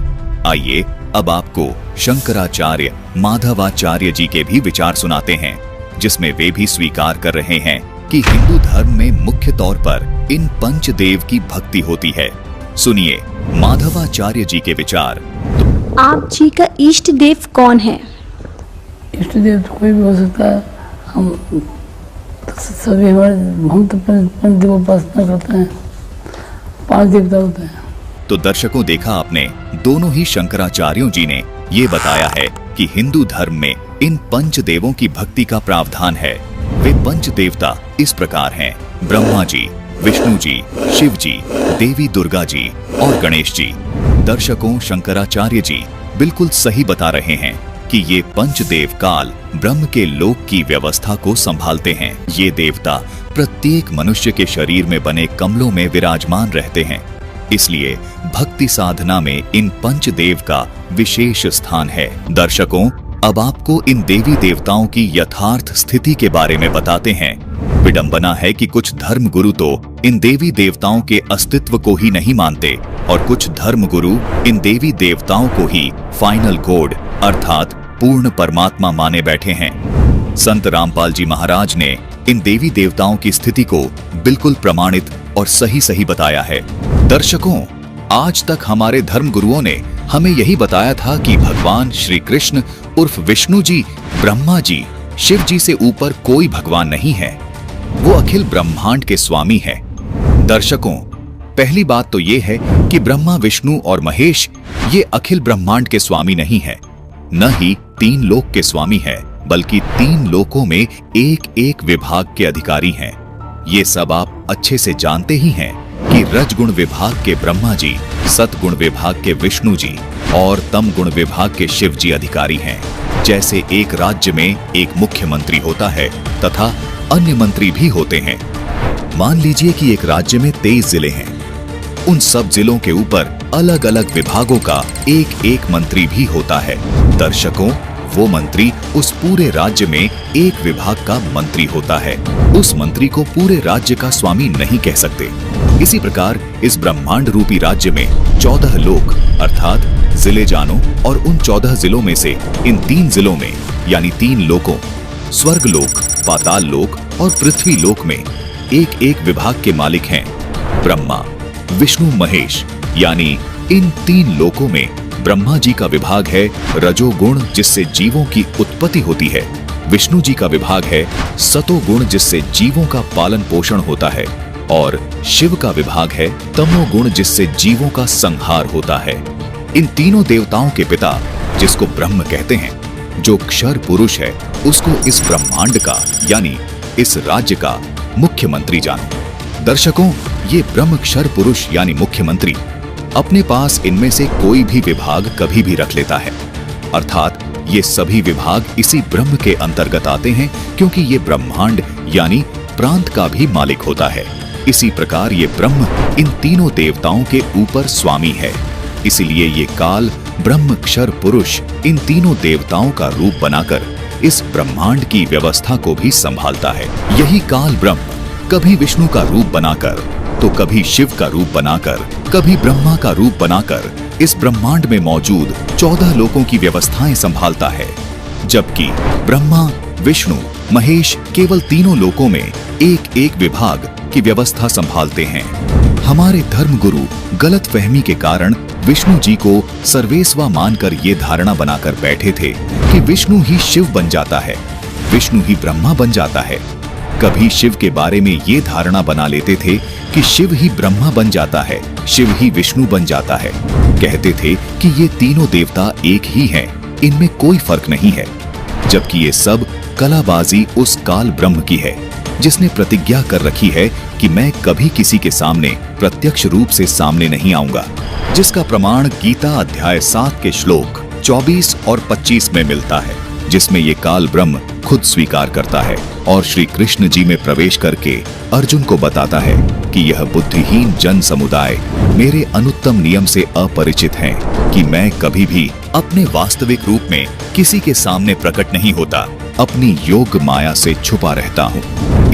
M: आइए अब आपको शंकराचार्य माधवाचार्य जी के भी विचार सुनाते हैं, जिसमें वे भी स्वीकार कर रहे हैं कि हिंदू धर्म में मुख्य तौर पर इन पंचदेव की भक्ति होती है। सुनिए माधवाचार्य जी के विचार।
T: आप जी का इष्ट देव कौन है?
U: इष्ट देव तो कोई भी हो सकता है। हम तो पंच देव उपासना करते हैं, 5 देवता होते हैं।
M: तो दर्शकों, देखा आपने, दोनों ही शंकराचार्यों जी ने ये बताया है कि हिंदू धर्म में इन पंच देवों की भक्ति का प्रावधान है। वे पंच देवता इस प्रकार हैं: ब्रह्मा जी, विष्णु जी, शिव जी, देवी दुर्गा जी और गणेश जी। दर्शकों, शंकराचार्य जी बिल्कुल सही बता रहे हैं कि ये पंचदेव काल ब्रह्म के लोक की व्यवस्था को संभालते हैं। ये देवता प्रत्येक मनुष्य के शरीर में बने कमलों में विराजमान रहते हैं। इसलिए भक्ति साधना में इन पंचदेव का विशेष स्थान है। दर्शकों, अब आपको इन देवी देवताओं की यथार्थ स्थिति के बारे में बताते हैं। विडंबना है कि कुछ धर्म गुरु तो इन देवी देवताओं के अस्तित्व को ही नहीं मानते और कुछ धर्म गुरु इन देवी देवताओं को ही फाइनल गॉड अर्थात पूर्ण परमात्मा माने बैठे हैं। संत रामपाल जी महाराज ने इन देवी देवताओं की स्थिति को बिल्कुल प्रमाणित और सही बताया है। दर्शकों, आज तक हमारे धर्म गुरुओं ने हमें यही बताया था कि भगवान श्री कृष्ण उर्फ विष्णु जी, ब्रह्मा जी, शिव जी से ऊपर कोई भगवान नहीं है। वो अखिल ब्रह्मांड के स्वामी है। दर्शकों, पहली बात तो ये है कि ब्रह्मा, विष्णु और महेश ये अखिल ब्रह्मांड के स्वामी नहीं है, न ही 3 लोक के स्वामी है, बल्कि 3 लोकों में एक विभाग के अधिकारी हैं। ये सब आप अच्छे से जानते ही हैं कि रजगुण विभाग के ब्रह्मा जी, सतगुण विभाग के विष्णु जी और तम गुण विभाग के शिव जी अधिकारी हैं। जैसे एक राज्य में एक मुख्यमंत्री होता है तथा अन्य मंत्री भी होते हैं। मान लीजिए कि एक राज्य में 23 जिले हैं। उन सब जिलों के ऊपर अलग अलग विभागों का एक मंत्री भी होता है। दर्शकों, वो मंत्री उस पूरे राज्य में एक विभाग का मंत्री होता है। उस मंत्री को पूरे राज्य का स्वामी नहीं कह सकते। इसी प्रकार इस ब्रह्मांड रूपी राज्य में 14 लोक अर्थात जिले जानो, और उन 14 जिलों में से इन 3 जिलों में यानी 3 लोकों स्वर्ग लोक, पाताल लोक और पृथ्वी लोक में एक विभाग के मालिक हैं ब्रह्मा, विष्णु, महेश। यानी इन 3 लोकों में ब्रह्मा जी का विभाग है रजोगुण, जिससे जीवों की उत्पत्ति होती है। विष्णु जी का विभाग है सतोगुण, जिससे जीवों का पालन पोषण होता है। और शिव का विभाग है तमोगुण, जिससे जीवों का संहार होता है। इन तीनों देवताओं के पिता, जिसको ब्रह्म कहते हैं, जो क्षर पुरुष है, उसको इस ब्रह्मांड का यानी इस राज्य का मुख्यमंत्री जानो। दर्शकों, ये ब्रह्म क्षर पुरुष यानी मुख्यमंत्री अपने पास इनमें से कोई भी विभाग कभी भी रख लेता है। अर्थात ये सभी विभाग इसी ब्रह्म के अंतर्गत आते हैं, क्योंकि ये ब्रह्मांड यानी प्रांत का भी मालिक होता है। इसी प्रकार ये ब्रह्म इन तीनों देवताओं के ऊपर स्वामी है। इसीलिए ये काल ब्रह्म क्षर पुरुष इन तीनों देवताओं का रूप बनाकर इस ब्रह्मांड की व्यवस्था को भी संभालता है। यही काल ब्रह्म कभी विष्णु का रूप बनाकर, तो कभी शिव का रूप बनाकर, कभी ब्रह्मा का रूप बनाकर इस ब्रह्मांड में मौजूद 14 लोकों की व्यवस्थाएं संभालता है। जबकि ब्रह्मा, विष्णु, महेश केवल तीनों लोकों में एक विभाग की व्यवस्था संभालते हैं। हमारे धर्म गुरु गलत फहमी के कारण विष्णु जी को सर्वेस्वा मानकर ये धारणा बनाकर बैठे थे कि विष्णु ही शिव बन जाता है, विष्णु ही ब्रह्मा बन जाता है। कभी शिव के बारे में ये धारणा बना लेते थे कि शिव ही ब्रह्मा बन जाता है, शिव ही विष्णु बन जाता है। कहते थे कि ये तीनों देवता एक ही हैं, इनमें कोई फर्क नहीं है। जबकि ये सब कलाबाजी उस काल ब्रह्म की है, जिसने प्रतिज्ञा कर रखी है कि मैं कभी किसी के सामने प्रत्यक्ष रूप से सामने नहीं आऊंगा, जिसका प्रमाण गीता अध्याय 7 के श्लोक 24 और 25 में मिलता है, जिसमें ये काल ब्रह्म खुद स्वीकार करता है और श्री कृष्ण जी में प्रवेश करके अर्जुन को बताता है कि यह बुद्धिहीन जन समुदाय मेरे अनुत्तम नियम से अपरिचित हैं कि मैं कभी भी अपने वास्तविक रूप में किसी के सामने प्रकट नहीं होता। अपनी योग माया से छुपा रहता हूँ,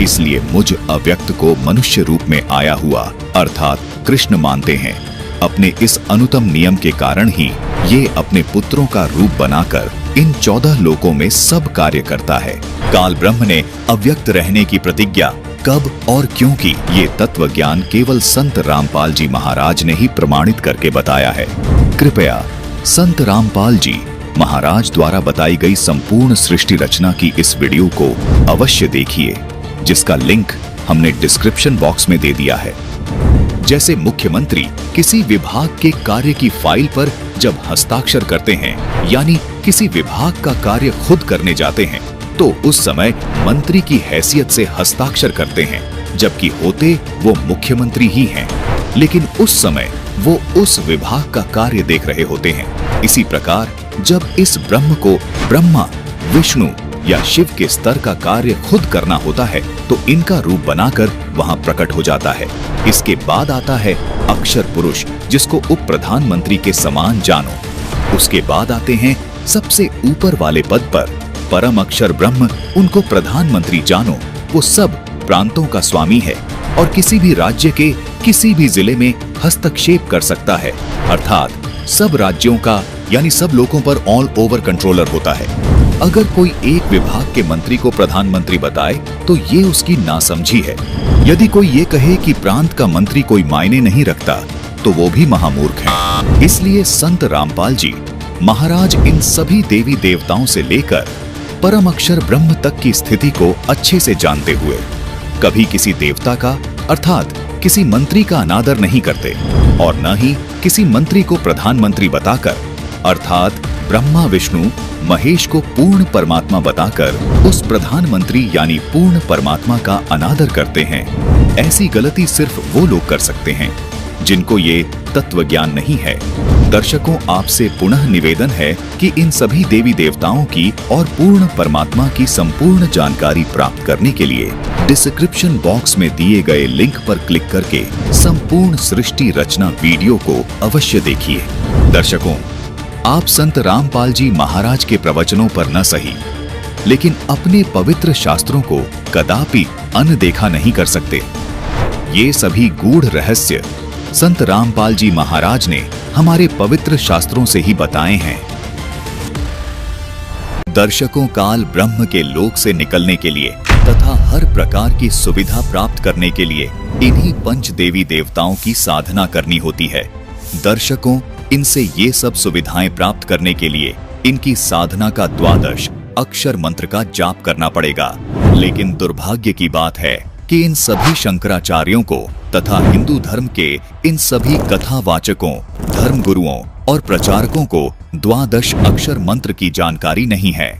M: इसलिए मुझ अव्यक्त को मनुष्य रूप में आया हुआ अर्थात कृष्ण मानते हैं। अपने इस अनुतम नियम के कारण ही ये अपने पुत्रों का रूप बनाकर इन 14 लोकों में सब कार्य करता है। काल ब्रह्म ने अव्यक्त रहने की प्रतिज्ञा कब और क्यों की, ये तत्व ज्ञान केवल संत रामपाल जी महाराज ने ही प्रमाणित करके बताया है। कृपया संत रामपाल जी महाराज द्वारा बताई गई संपूर्ण सृष्टि रचना की इस वीडियो को अवश्य देखिए, जिसका लिंक हमने डिस्क्रिप्शन बॉक्स में दे दिया है। जैसे मुख्यमंत्री किसी विभाग के कार्य की फाइल पर जब हस्ताक्षर करते हैं, यानी किसी विभाग का कार्य खुद करने जाते हैं, तो उस समय मंत्री की हैसियत से हस्ताक्षर करते हैं, जबकि होते वो मुख्यमंत्री ही हैं, लेकिन उस समय वो उस विभाग का कार्य देख रहे होते हैं। इसी प्रकार जब इस ब्रह्म को ब्रह्मा, विष्णु या शिव के स्तर का कार्य खुद करना होता है, तो इनका रूप बनाकर वहां प्रकट हो जाता है। इसके बाद आता है अक्षर पुरुष, जिसको उप प्रधानमंत्री के समान जानो। उसके बाद आते हैं सबसे ऊपर वाले पद पर परम अक्षर ब्रह्म, उनको प्रधानमंत्री जानो। वो सब प्रांतों का स्वामी है और किसी भी राज्य के किसी भी जिले में हस्तक्षेप कर सकता है, अर्थात सब राज्यों का यानी सब लोगों पर ऑल ओवर कंट्रोलर होता है। अगर कोई एक विभाग के मंत्री को प्रधानमंत्री बताए तो ये उसकी नासमझी है। यदि कोई ये कहे कि प्रांत का मंत्री कोई मायने नहीं रखता, तो वो भी महामूर्ख है। इसलिए संत रामपाल जी महाराज इन सभी देवी देवताओं से लेकर परम अक्षर ब्रह्म तक की स्थिति को अच्छे से जानते हुए कभी किसी देवता का अर्थात किसी मंत्री का अनादर नहीं करते और न ही किसी मंत्री को प्रधानमंत्री बताकर अर्थात ब्रह्मा, विष्णु, महेश को पूर्ण परमात्मा बताकर उस प्रधानमंत्री यानी पूर्ण परमात्मा का अनादर करते हैं। ऐसी गलती सिर्फ वो लोग कर सकते हैं जिनको ये तत्व ज्ञान नहीं है। दर्शकों, आपसे पुनः निवेदन है कि इन सभी देवी देवताओं की और पूर्ण परमात्मा की संपूर्ण जानकारी प्राप्त करने के लिए डिस्क्रिप्शन बॉक्स में दिए गए लिंक पर क्लिक करके संपूर्ण सृष्टि रचना वीडियो को अवश्य देखिए। दर्शकों, आप संत रामपाल जी महाराज के प्रवचनों पर न सही, लेकिन अपने पवित्र शास्त्रों को कदापि अनदेखा नहीं कर सकते। ये सभी गूढ़ रहस्य संत रामपाल जी महाराज ने हमारे पवित्र शास्त्रों से ही बताए हैं। दर्शकों, काल ब्रह्म के लोक से निकलने के लिए तथा हर प्रकार की सुविधा प्राप्त करने के लिए इन्हीं पंच देवी देवताओं की साधना करनी होती है। दर्शकों, इनसे ये सब सुविधाएं प्राप्त करने के लिए इनकी साधना का 12 अक्षर मंत्र का जाप करना पड़ेगा। लेकिन दुर्भाग्य की बात है कि इन सभी शंकराचार्यों को तथा हिंदू धर्म के इन सभी कथावाचकों, धर्म गुरुओं और प्रचारकों को 12 अक्षर मंत्र की जानकारी नहीं है,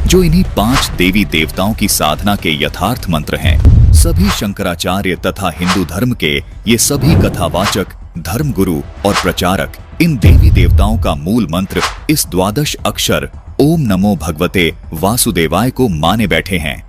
M: जो इन्हीं 5 देवी देवताओं की साधना के यथार्थ मंत्र हैं। सभी शंकराचार्य तथा हिंदू धर्म के ये सभी कथावाचक, धर्म गुरु और प्रचारक इन देवी देवताओं का मूल मंत्र इस 12 अक्षर ओम नमो भगवते वासुदेवाय को माने बैठे हैं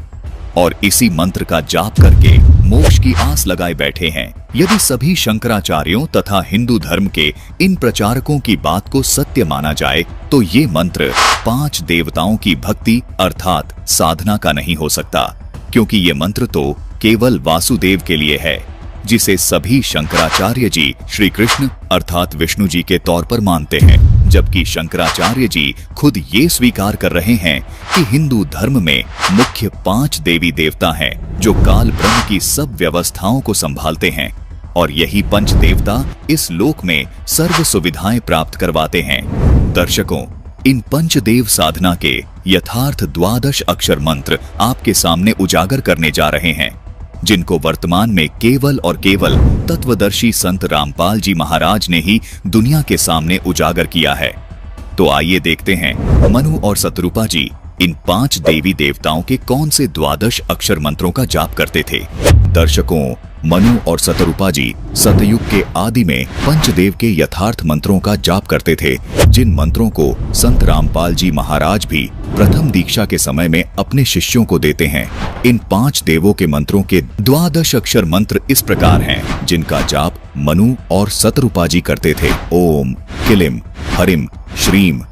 M: और इसी मंत्र का जाप करके मोक्ष की आस लगाए बैठे हैं। यदि सभी शंकराचार्यों तथा हिंदू धर्म के इन प्रचारकों की बात को सत्य माना जाए, तो ये मंत्र 5 देवताओं की भक्ति अर्थात साधना का नहीं हो सकता, क्योंकि ये मंत्र तो केवल वासुदेव के लिए है, जिसे सभी शंकराचार्य जी श्री कृष्ण अर्थात विष्णु जी के तौर पर मानते हैं। जबकि शंकराचार्य जी खुद ये स्वीकार कर रहे हैं कि हिंदू धर्म में मुख्य 5 देवी देवता हैं, जो काल ब्रह्म की सब व्यवस्थाओं को संभालते हैं और यही पंच देवता इस लोक में सर्व सुविधाएं प्राप्त करवाते हैं। दर्शकों, इन पंचदेव साधना के यथार्थ 12 अक्षर मंत्र आपके सामने उजागर करने जा रहे हैं, जिनको वर्तमान में केवल और केवल तत्वदर्शी संत रामपाल जी महाराज ने ही दुनिया के सामने उजागर किया है। तो आइए देखते हैं मनु और शतरूपा जी इन 5 देवी देवताओं के कौन से 12 अक्षर मंत्रों का जाप करते थे। दर्शकों, मनु और शतरूपा जी सतयुग के आदि में पंचदेव के यथार्थ मंत्रों का जाप करते थे, जिन मंत्रों को संत रामपाल जी महाराज भी प्रथम दीक्षा के समय में अपने शिष्यों को देते हैं। इन 5 देवों के मंत्रों के 12 अक्षर मंत्र इस प्रकार हैं, जिनका जाप मनु और शतरूपा जी करते थे। ओम, किलिम, हरिम, श्रीम,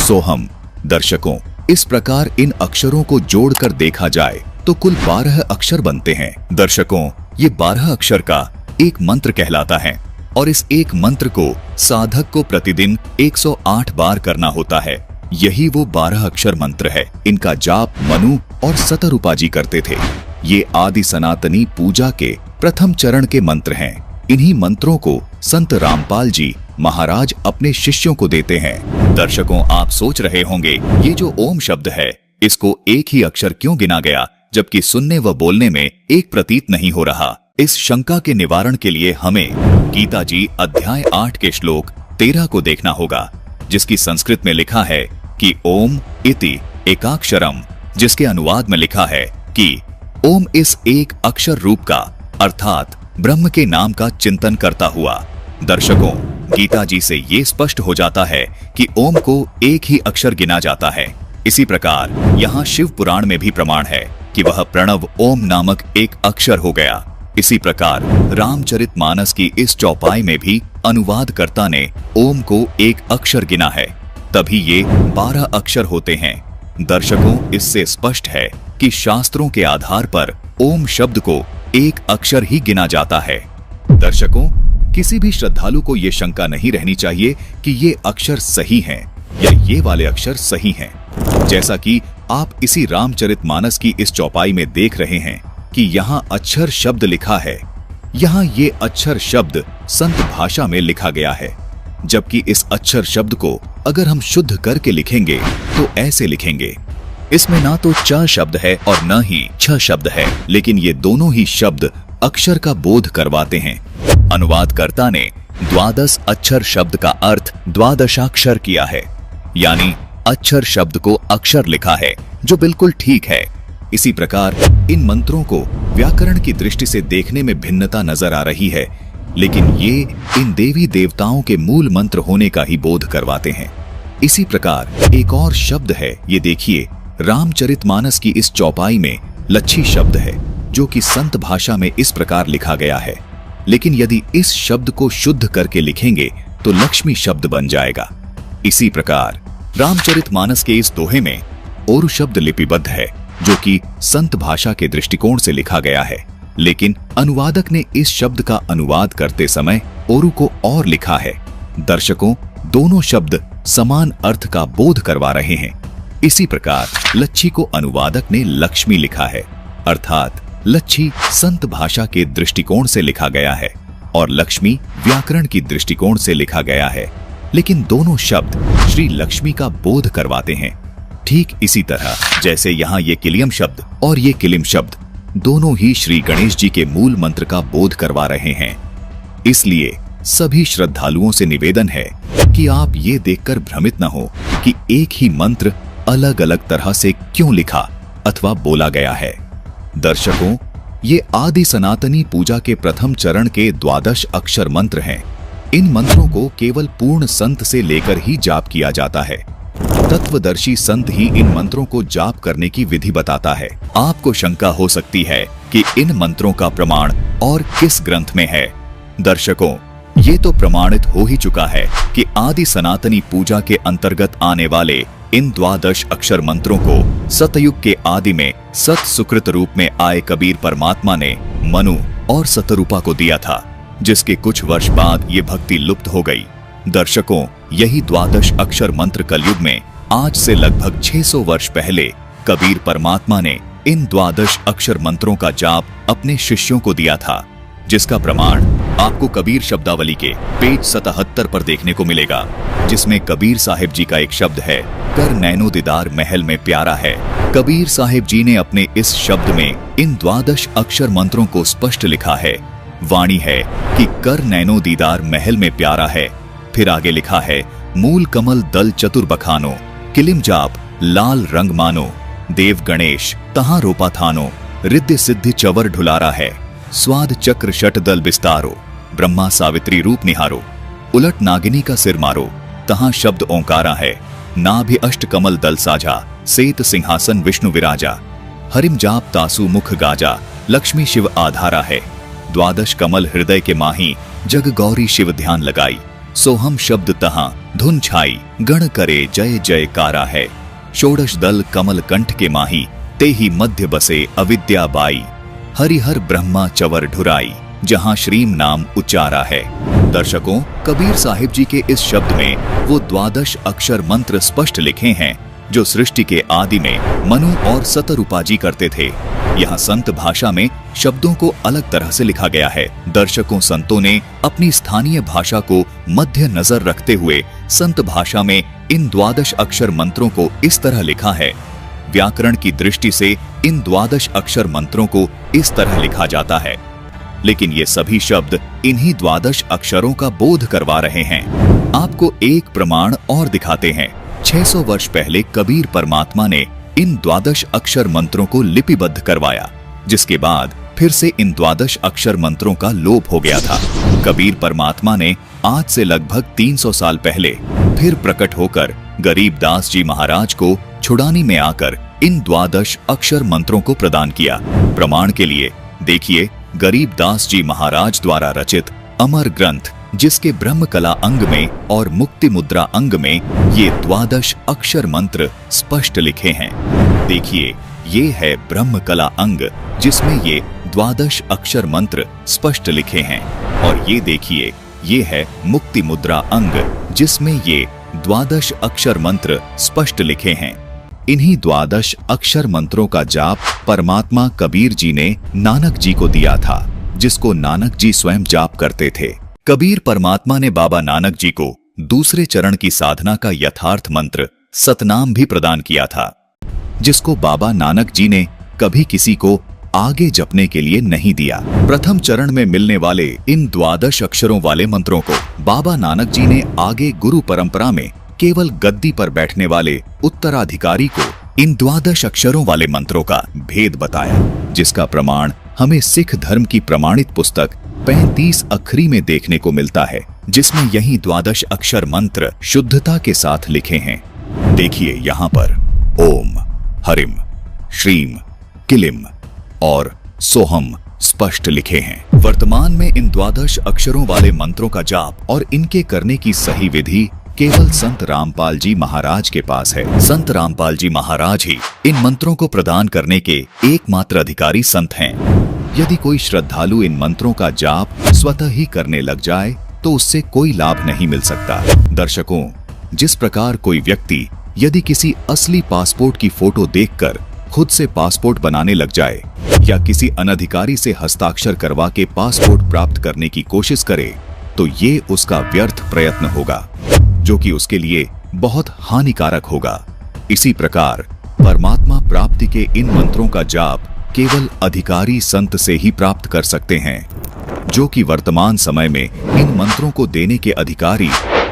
M: सोहम। दर्शकों, इस प्रकार इन अक्षरों को जोड़कर देखा जाए तो कुल 12 अक्षर बनते हैं। दर्शकों, ये 12 अक्षर का एक मंत्र कहलाता है और इस एक मंत्र को साधक को प्रतिदिन 108 बार करना होता है। यही वो 12 अक्षर मंत्र है। इनका जाप मनु और सतरूपा जी करते थे। ये आदि सनातनी पूजा के प्रथम चरण के मंत्र हैं। इन्हीं मंत्रों को संत रामपाल जी महाराज अपने शिष्यों को देते हैं। दर्शकों, आप सोच रहे होंगे ये जो ओम शब्द है इसको एक ही अक्षर क्यों गिना गया, जबकि सुनने व बोलने में एक प्रतीत नहीं हो रहा। इस शंका के निवारण के लिए हमें गीता जी अध्याय 8 के श्लोक 13 को देखना होगा, जिसकी संस्कृत में लिखा है कि ओम इति एकाक्षरम, जिसके अनुवाद में लिखा है कि ओम इस एक अक्षर रूप का अर्थात ब्रह्म के नाम का चिंतन करता हुआ। दर्शकों, गीता जी से ये स्पष्ट हो जाता है कि ओम को एक ही अक्षर गिना जाता है। इसी प्रकार यहाँ शिव पुराण में भी प्रमाण है कि वह प्रणव ओम नामक एक अक्षर हो गया। इसी प्रकार रामचरितमानस की इस चौपाई में भी अनुवादकर्ता ने ओम को एक अक्षर गिना है, तभी ये 12 अक्षर होते हैं। दर्शकों, इससे स्पष्ट है कि शास्त्रों के आधार पर ओम शब्द को एक अक्षर ही गिना जाता है। दर्शकों, किसी भी श्रद्धालु को ये शंका नहीं रहनी चाहिए कि ये अक्षर सही हैं या ये वाले अक्षर सही हैं। जैसा कि आप इसी रामचरितमानस की इस चौपाई में देख रहे हैं कि यहाँ अक्षर शब्द लिखा है, यहाँ ये अक्षर शब्द संत भाषा में लिखा गया है, जबकि इस अक्षर शब्द को अगर हम शुद्ध करके लिखेंगे तो ऐसे लिखेंगे। इसमें ना तो च शब्द है और न ही छ शब्द है, लेकिन ये दोनों ही शब्द अक्षर का बोध करवाते हैं। अनुवादकर्ता ने 12 अक्षर शब्द का अर्थ द्वादशाक्षर किया है, यानी अक्षर शब्द को अक्षर लिखा है, जो बिल्कुल ठीक है। इसी प्रकार इन मंत्रों को व्याकरण की दृष्टि से देखने में भिन्नता नजर आ रही है, लेकिन ये इन देवी देवताओं के मूल मंत्र होने का ही बोध करवाते हैं। इसी प्रकार एक और शब्द है, ये देखिए, रामचरितमानस की इस चौपाई में लच्छी शब्द है, जो कि संत भाषा में इस प्रकार लिखा गया है, लेकिन यदि इस शब्द को शुद्ध करके लिखेंगे तो लक्ष्मी शब्द बन जाएगा। इसी प्रकार रामचरितमानस के इस दोहे में ओरु शब्द लिपिबद्ध है, जो कि संत भाषा के दृष्टिकोण से लिखा गया है, लेकिन अनुवादक ने इस शब्द का अनुवाद करते समय ओरु को और लिखा है। दर्शकों, दोनों शब्द समान अर्थ का बोध करवा रहे हैं। इसी प्रकार लच्छी को अनुवादक ने लक्ष्मी लिखा है, अर्थात लच्छी संत भाषा के दृष्टिकोण से लिखा गया है और लक्ष्मी व्याकरण की दृष्टिकोण से लिखा गया है, लेकिन दोनों शब्द श्री लक्ष्मी का बोध करवाते हैं। ठीक इसी तरह जैसे यहाँ ये किलियम शब्द और ये किलिम शब्द दोनों ही श्री गणेश जी के मूल मंत्र का बोध करवा रहे हैं। इसलिए सभी श्रद्धालुओं से निवेदन है कि आप ये देखकर भ्रमित न हो कि एक ही मंत्र अलग अलग तरह से क्यों लिखा अथवा बोला गया है। दर्शकों, ये आदि सनातनी पूजा के प्रथम चरण के 12 अक्षर मंत्र हैं। इन मंत्रों को केवल पूर्ण संत से लेकर ही जाप किया जाता है। तत्वदर्शी संत ही इन मंत्रों को जाप करने की विधि बताता है। आपको शंका हो सकती है कि इन मंत्रों का प्रमाण और किस ग्रंथ में है। दर्शकों, ये तो प्रमाणित हो ही चुका है कि आदि सनातनी पूजा के अंतर्गत आने वाले इन 12 अक्षर मंत्रों को सतयुग के आदि में सत सुकृत रूप में आए कबीर परमात्मा ने मनु और सतरूपा को दिया था, जिसके कुछ वर्ष बाद ये भक्ति लुप्त हो गई। दर्शकों, यही 12 अक्षर मंत्र कलयुग में आज से लगभग 600 वर्ष पहले कबीर परमात्मा ने इन 12 अक्षर मंत्रों का जाप अपने शिष्यों को दिया था, जिसका प्रमाण आपको कबीर शब्दावली के पेज 77 पर देखने को मिलेगा, जिसमें कबीर साहिब जी का एक शब्द है, कर नैनो दीदार महल में प्यारा है। कबीर साहिब जी ने अपने इस शब्द में इन 12 अक्षर मंत्रों को स्पष्ट लिखा है। वाणी है कि कर नैनो दीदार महल में प्यारा है। फिर आगे लिखा है, मूल कमल दल चतुर बखानो, किलिम जाप लाल रंग मानो, देव गणेश तहां रोपा थानो, रिद्धि सिद्धि चवर ढुलारा है, स्वाद चक्र शट दल बिस्तारो, ब्रह्मा सावित्री रूप निहारो, उलट नागिनी का सिर मारो, तहां शब्द ओंकारा है, नाभि अष्ट कमल दल साझा, सेत सिंहासन विष्णु विराजा, हरिम जाप तासु मुख गाजा, लक्ष्मी शिव आधारा है, 12 कमल हृदय के माही, जग गौरी शिव ध्यान लगाई, सोहम शब्द तहां धुन छाई, गण करे जय जयकारा है। षोडश दल कमल कंठ के माही, तेहि मध्य बसे अविद्या बाई, हरिहर ब्रह्मा चवर ढुराई, जहां श्रीम नाम उच्चारा है। दर्शकों, कबीर साहिब जी के इस शब्द में वो 12 अक्षर मंत्र स्पष्ट लिखे हैं जो सृष्टि के आदि में मनु और सतरूपाजी करते थे। यहाँ संत भाषा में शब्दों को अलग तरह से लिखा गया है। दर्शकों, संतों ने अपनी स्थानीय भाषा को मध्य नजर रखते हुए संत भाषा में इन 12 अक्षर मंत्रों को इस तरह लिखा है। व्याकरण की दृष्टि से इन 12 अक्षर मंत्रों को इस तरह लिखा जाता है, लेकिन ये सभी शब्द इन्हीं 12 अक्षरों का बोध करवा रहे हैं। आपको एक प्रमाण और दिखाते हैं। 600 वर्ष पहले कबीर परमात्मा ने इन 12 अक्षर मंत्रों को लिपिबद्ध करवाया, जिसके बाद फिर से इन 12 अक्षर मंत्रों का लोप हो गया था। कबीर परमात्मा ने आज से लगभग 300 साल पहले फिर प्रकट होकर गरीबदास जी महाराज को छुड़ानी में आकर इन 12 अक्षर मंत्रों को प्रदान किया। प्रमाण के लिए देखिए गरीबदास जी महाराज द्वारा रचित अमर ग्रंथ, जिसके ब्रह्म कला अंग में और मुक्ति मुद्रा अंग में ये 12 अक्षर मंत्र स्पष्ट लिखे हैं। देखिए, ये है ब्रह्म कला अंग जिसमें ये 12 अक्षर मंत्र स्पष्ट लिखे हैं, और ये देखिए, ये है मुक्ति मुद्रा अंग जिसमें ये 12 अक्षर मंत्र स्पष्ट लिखे हैं। इन्हीं 12 अक्षर मंत्रों का जाप परमात्मा कबीर जी ने नानक जी को दिया था, जिसको नानक जी स्वयं जाप करते थे। कबीर परमात्मा ने बाबा नानक जी को दूसरे चरण की साधना का यथार्थ मंत्र सतनाम भी प्रदान किया था, जिसको बाबा नानक जी ने कभी किसी को आगे जपने के लिए नहीं दिया। प्रथम चरण में मिलने वाले इन 12 अक्षरों वाले मंत्रों को बाबा नानक जी ने आगे गुरु परंपरा में केवल गद्दी पर बैठने वाले उत्तराधिकारी को इन 12 अक्षरों वाले मंत्रों का भेद बताया, जिसका प्रमाण हमें सिख धर्म की प्रमाणित पुस्तक 35 अखरी में देखने को मिलता है, जिसमें यही 12 अक्षर मंत्र शुद्धता के साथ लिखे हैं। देखिए यहाँ पर ओम, हरिम, श्रीम, किलिम और सोहम स्पष्ट लिखे हैं। वर्तमान में इन 12 अक्षरों वाले मंत्रों का जाप और इनके करने की सही विधि केवल संत रामपाल जी महाराज के पास है। संत रामपाल जी महाराज ही इन मंत्रों को प्रदान करने के एकमात्र अधिकारी संत हैं। यदि कोई श्रद्धालु इन मंत्रों का जाप स्वतः ही करने लग जाए तो उससे कोई लाभ नहीं मिल सकता। दर्शकों, जिस प्रकार कोई व्यक्ति यदि किसी असली पासपोर्ट की फोटो देखकर खुद से पासपोर्ट बनाने लग जाए या किसी अनधिकारी से हस्ताक्षर करवा के पासपोर्ट प्राप्त करने की कोशिश करे, तो ये उसका व्यर्थ प्रयत्न होगा, जो कि उसके लिए बहुत हानिकारक होगा। इसी प्रकार परमात्मा प्राप्ति के इन मंत्रों का जाप केवल अधिकारी संत से ही प्राप्त कर सकते हैं, जो कि वर्तमान समय में इन मंत्रों को देने के अधिकारी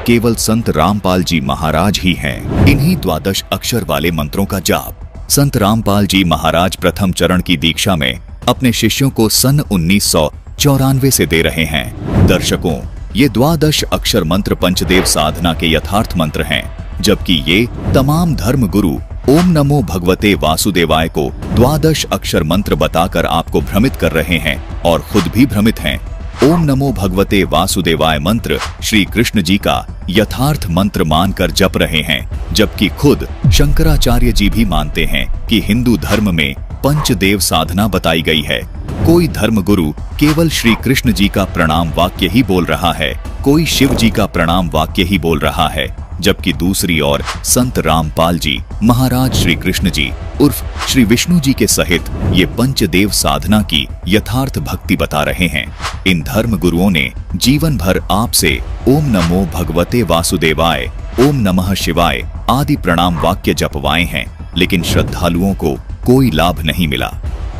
M: केवल संत रामपाल जी महाराज ही हैं। इन्हीं 12 अक्षर वाले मंत्रों का जाप संत रामपाल जी महाराज प्रथम चरण की दीक्षा में अपने शिष्यों को सन 1994 से दे रहे हैं। दर्शकों, ये 12 अक्षर मंत्र पंचदेव साधना के यथार्थ मंत्र हैं, जबकि ये तमाम धर्म गुरु ओम नमो भगवते वासुदेवाय को 12 अक्षर मंत्र बताकर आपको भ्रमित कर रहे हैं और खुद भी भ्रमित हैं। ओम नमो भगवते वासुदेवाय मंत्र श्री कृष्ण जी का यथार्थ मंत्र मानकर जप रहे हैं, जबकि खुद शंकराचार्य जी भी मानते हैं कि हिंदू धर्म में पंचदेव साधना बताई गई है। कोई धर्मगुरु केवल श्री कृष्ण जी का प्रणाम वाक्य ही बोल रहा है, कोई शिव जी का प्रणाम वाक्य ही बोल रहा है, जबकि दूसरी ओर संत रामपाल जी महाराज श्री कृष्ण जी उर्फ श्री विष्णु जी के सहित ये पंचदेव साधना की यथार्थ भक्ति बता रहे हैं। इन धर्म गुरुओं ने जीवन भर आपसे ओम नमो भगवते वासुदेवाय, ओम नमः शिवाय आदि प्रणाम वाक्य जपवाए हैं, लेकिन श्रद्धालुओं को कोई लाभ नहीं मिला।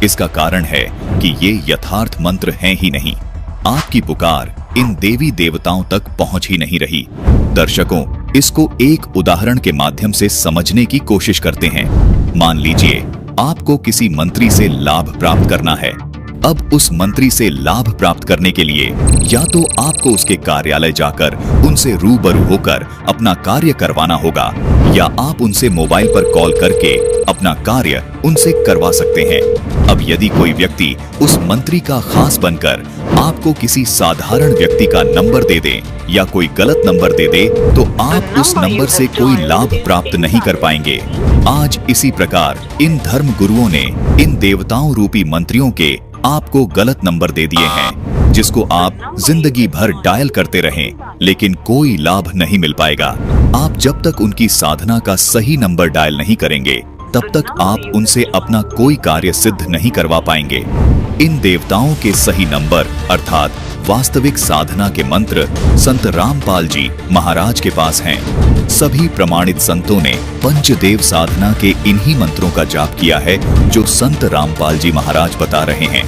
M: इसका कारण है कि ये यथार्थ मंत्र हैं ही नहीं। आपकी पुकार इन देवी देवताओं तक पहुंच ही नहीं रही। दर्शकों, इसको एक उदाहरण के माध्यम से समझने की कोशिश करते हैं। मान लीजिए आपको किसी मंत्री से लाभ प्राप्त करना है। अब उस मंत्री से लाभ प्राप्त करने के लिए या तो आपको उसके कार्यालय जाकर उनसे रूबरू होकर अपना कार्य करवाना होगा या आप उनसे मोबाइल पर कॉल करके अपना कार्य उनसे करवा सकते हैं। अब यदि कोई व्यक्ति उस मंत्री का खास बनकर आपको किसी साधारण व्यक्ति का नंबर दे दे या कोई गलत नंबर दे दे तो आप उस नंबर से कोई लाभ प्राप्त नहीं कर पाएंगे। आज इसी प्रकार इन धर्म गुरुओं ने इन देवताओं रूपी मंत्रियों के आपको गलत नंबर दे दिए हैं, जिसको आप जिंदगी भर डायल करते रहें लेकिन कोई लाभ नहीं मिल पाएगा। आप जब तक उनकी साधना का सही नंबर डायल नहीं करेंगे तब तक आप उनसे अपना कोई कार्य सिद्ध नहीं करवा पाएंगे। इन देवताओं के सही नंबर अर्थात वास्तविक साधना के मंत्र संत रामपाल जी महाराज के पास हैं। सभी प्रमाणित संतों ने पंचदेव साधना के इन्हीं मंत्रों का जाप किया है जो संत रामपाल जी महाराज बता रहे हैं।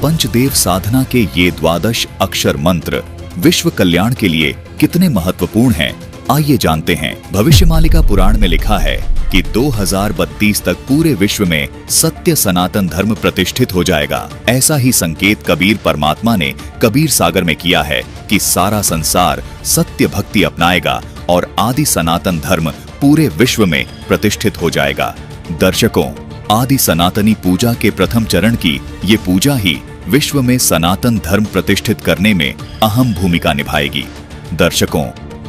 M: पंचदेव साधना के ये 12 अक्षर मंत्र विश्व कल्याण के लिए कितने महत्वपूर्ण हैं, आइए जानते हैं। भविष्यमालिका पुराण में लिखा है कि 2032 तक पूरे विश्व में सत्य सनातन धर्म प्रतिष्ठित हो जाएगा। ऐसा ही संकेत कबीर परमात्मा ने कबीर सागर में किया है कि सारा संसार सत्य भक्ति अपनाएगा और आदि सनातन धर्म पूरे विश्व में प्रतिष्ठित हो जाएगा। दर्शकों, आदि सनातनी पूजा के प्रथम चरण की ये पूजा ही विश्व में सनातन धर्म प्रतिष्ठित करने में अहम भूमिका निभाएगी। दर्शकों,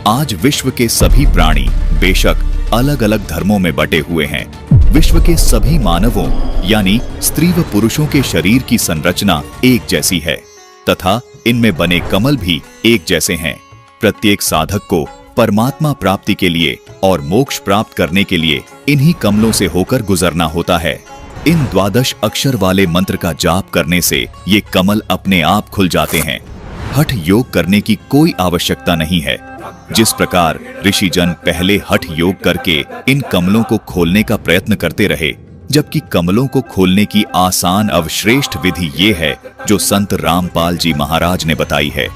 M: आज विश्व के सभी प्राणी बेशक अलग अलग धर्मों में बटे हुए हैं। विश्व के सभी मानवों यानी स्त्री व पुरुषों के शरीर की संरचना एक जैसी है तथा इनमें बने कमल भी एक जैसे हैं। प्रत्येक साधक को परमात्मा प्राप्ति के लिए और मोक्ष प्राप्त करने के लिए इन्हीं कमलों से होकर गुजरना होता है। इन 12 अक्षर वाले मंत्र का जाप करने से ये कमल अपने आप खुल जाते हैं। हठ योग करने की कोई आवश्यकता नहीं है। जिस प्रकार ऋषिजन पहले हठ योग करके इन कमलों को खोलने का प्रयत्न करते रहे, जबकि कमलों को खोलने की आसान अवश्रेष्ठ विधि ये है जो संत रामपाल जी महाराज ने बताई है।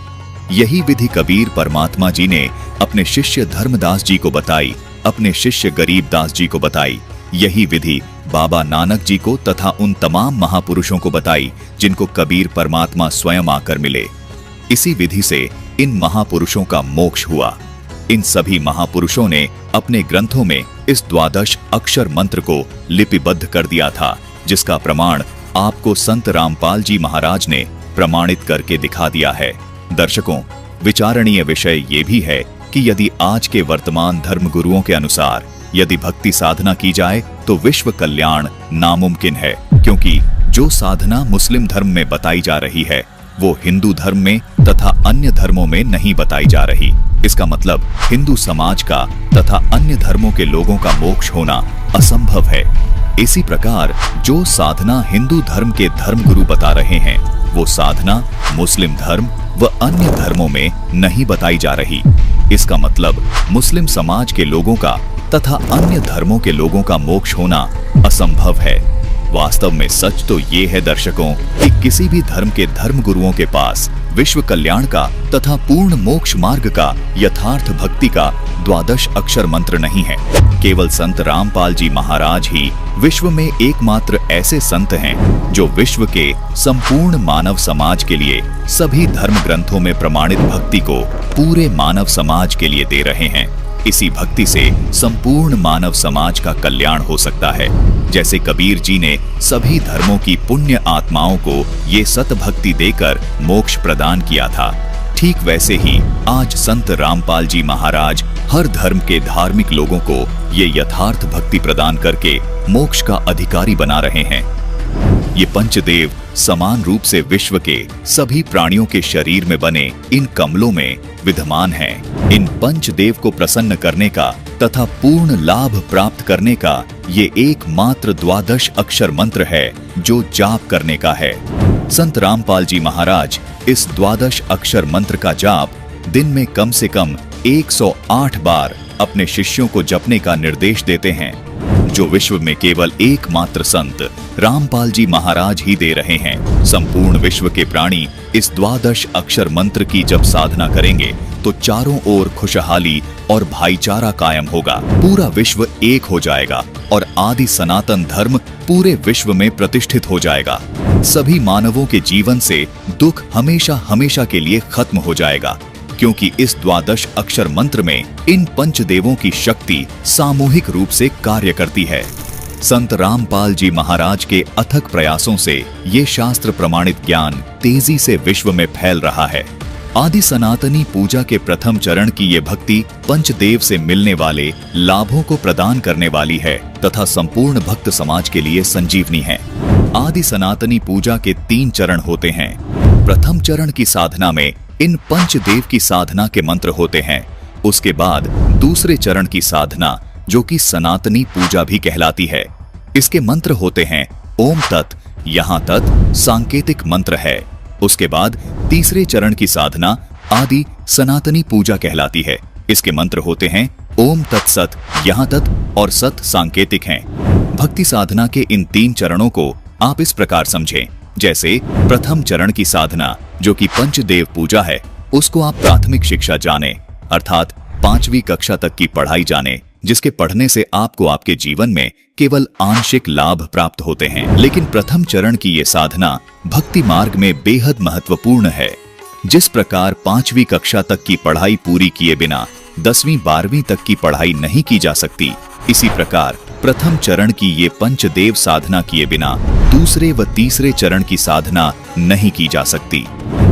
M: यही विधि कबीर परमात्मा जी ने अपने शिष्य धर्मदास जी को बताई, अपने शिष्य गरीबदास जी को बताई। यही विधि बाबा नानक जी को तथा उन तमाम महापुरुषों को बताई जिनको कबीर परमात्मा स्वयं आकर मिले। इसी विधि से इन महापुरुषों का मोक्ष हुआ। इन सभी महापुरुषों ने अपने ग्रंथों में इस 12 अक्षर मंत्र को लिपिबद्ध कर दिया था, जिसका प्रमाण आपको संत रामपाल जी महाराज ने प्रमाणित करके दिखा दिया है। दर्शकों, विचारणीय विषय ये भी है कि यदि आज के वर्तमान धर्म गुरुओं के अनुसार यदि भक्ति साधना की जाए तो विश्व कल्याण नामुमकिन है, क्योंकि जो साधना मुस्लिम धर्म में बताई जा रही है वो हिंदू धर्म में तथा अन्य धर्मों में नहीं बताई जा रही। इसका मतलब हिंदू समाज का तथा अन्य धर्मों के लोगों का मोक्ष होना असंभव है। इसी प्रकार जो साधना हिंदू धर्म के धर्मगुरु बता रहे हैं वो साधना मुस्लिम धर्म व अन्य धर्मों में नहीं बताई जा रही। इसका मतलब मुस्लिम समाज के लोगों का तथा अन्य धर्मों के लोगों का मोक्ष होना असंभव है। वास्तव में सच तो ये है दर्शकों कि किसी भी धर्म के धर्मगुरुओं के पास विश्व कल्याण का तथा पूर्ण मोक्ष मार्ग का यथार्थ भक्ति का 12 अक्षर मंत्र नहीं है। केवल संत रामपाल जी महाराज ही विश्व में एकमात्र ऐसे संत हैं जो विश्व के संपूर्ण मानव समाज के लिए सभी धर्म ग्रंथों में प्रमाणित भक्ति को पूरे मानव समाज के लिए दे रहे हैं। इसी भक्ति से संपूर्ण मानव समाज का कल्याण हो सकता है। जैसे कबीर जी ने सभी धर्मों की पुण्य आत्माओं को ये सत भक्ति देकर मोक्ष प्रदान किया था, ठीक वैसे ही आज संत रामपाल जी महाराज हर धर्म के धार्मिक लोगों को ये यथार्थ भक्ति प्रदान करके मोक्ष का अधिकारी बना रहे हैं। ये पंचदेव समान रूप से विश्व के सभी प्राणियों के शरीर में बने इन कमलों में विद्यमान हैं। इन पंचदेव को प्रसन्न करने का तथा पूर्ण लाभ प्राप्त करने का ये एकमात्र 12 अक्षर मंत्र है जो जाप करने का है। संत रामपाल जी महाराज इस 12 अक्षर मंत्र का जाप दिन में कम से कम 108 बार अपने शिष्यों को जपने का निर्देश देते हैं, जो विश्व में केवल एकमात्र संत रामपाल जी महाराज ही दे रहे हैं। संपूर्ण विश्व के प्राणी इस 12 अक्षर मंत्र की जब साधना करेंगे तो चारों ओर खुशहाली और भाईचारा कायम होगा। पूरा विश्व एक हो जाएगा और आदि सनातन धर्म पूरे विश्व में प्रतिष्ठित हो जाएगा। सभी मानवों के जीवन से दुख हमेशा हमेशा के लिए खत्म हो जाएगा, क्योंकि इस द्वादश अक्षर मंत्र में इन पंचदेवों की शक्ति सामूहिक रूप से कार्य करती है। संत रामपाल जी महाराज के अथक प्रयासों से ये शास्त्र प्रमाणित ज्ञान तेजी से विश्व में फैल रहा है। आदि सनातनी पूजा के प्रथम चरण की ये भक्ति पंचदेव से मिलने वाले लाभों को प्रदान करने वाली है तथा संपूर्ण भक्त समाज के लिए संजीवनी है। आदि सनातनी पूजा के 3 चरण होते हैं। प्रथम चरण की साधना में इन पंचदेव की साधना के मंत्र होते हैं। उसके बाद दूसरे चरण की साधना जो कि सनातनी पूजा भी कहलाती है, इसके मंत्र होते हैं ओम तत्, यहाँ तत् सांकेतिक मंत्र है। उसके बाद तीसरे चरण की साधना आदि सनातनी पूजा कहलाती है। इसके मंत्र होते हैं ओम तत्सत, यहाँ तत् और सत सांकेतिक हैं। भक्ति साधना के इन 3 चरणों को आप इस प्रकार समझें, जैसे प्रथम चरण की साधना जो कि पंचदेव पूजा है, उसको आप प्राथमिक शिक्षा जाने अर्थात 5वीं कक्षा तक की पढ़ाई जाने, जिसके पढ़ने से आपको आपके जीवन में केवल आंशिक लाभ प्राप्त होते हैं। लेकिन प्रथम चरण की ये साधना भक्ति मार्ग में बेहद महत्वपूर्ण है। जिस प्रकार 5वीं कक्षा तक की पढ़ाई पूरी किए बिना 10वीं 12वीं तक की पढ़ाई नहीं की जा सकती, इसी प्रकार प्रथम चरण की ये पंचदेव साधना किए बिना दूसरे व तीसरे चरण की साधना नहीं की जा सकती।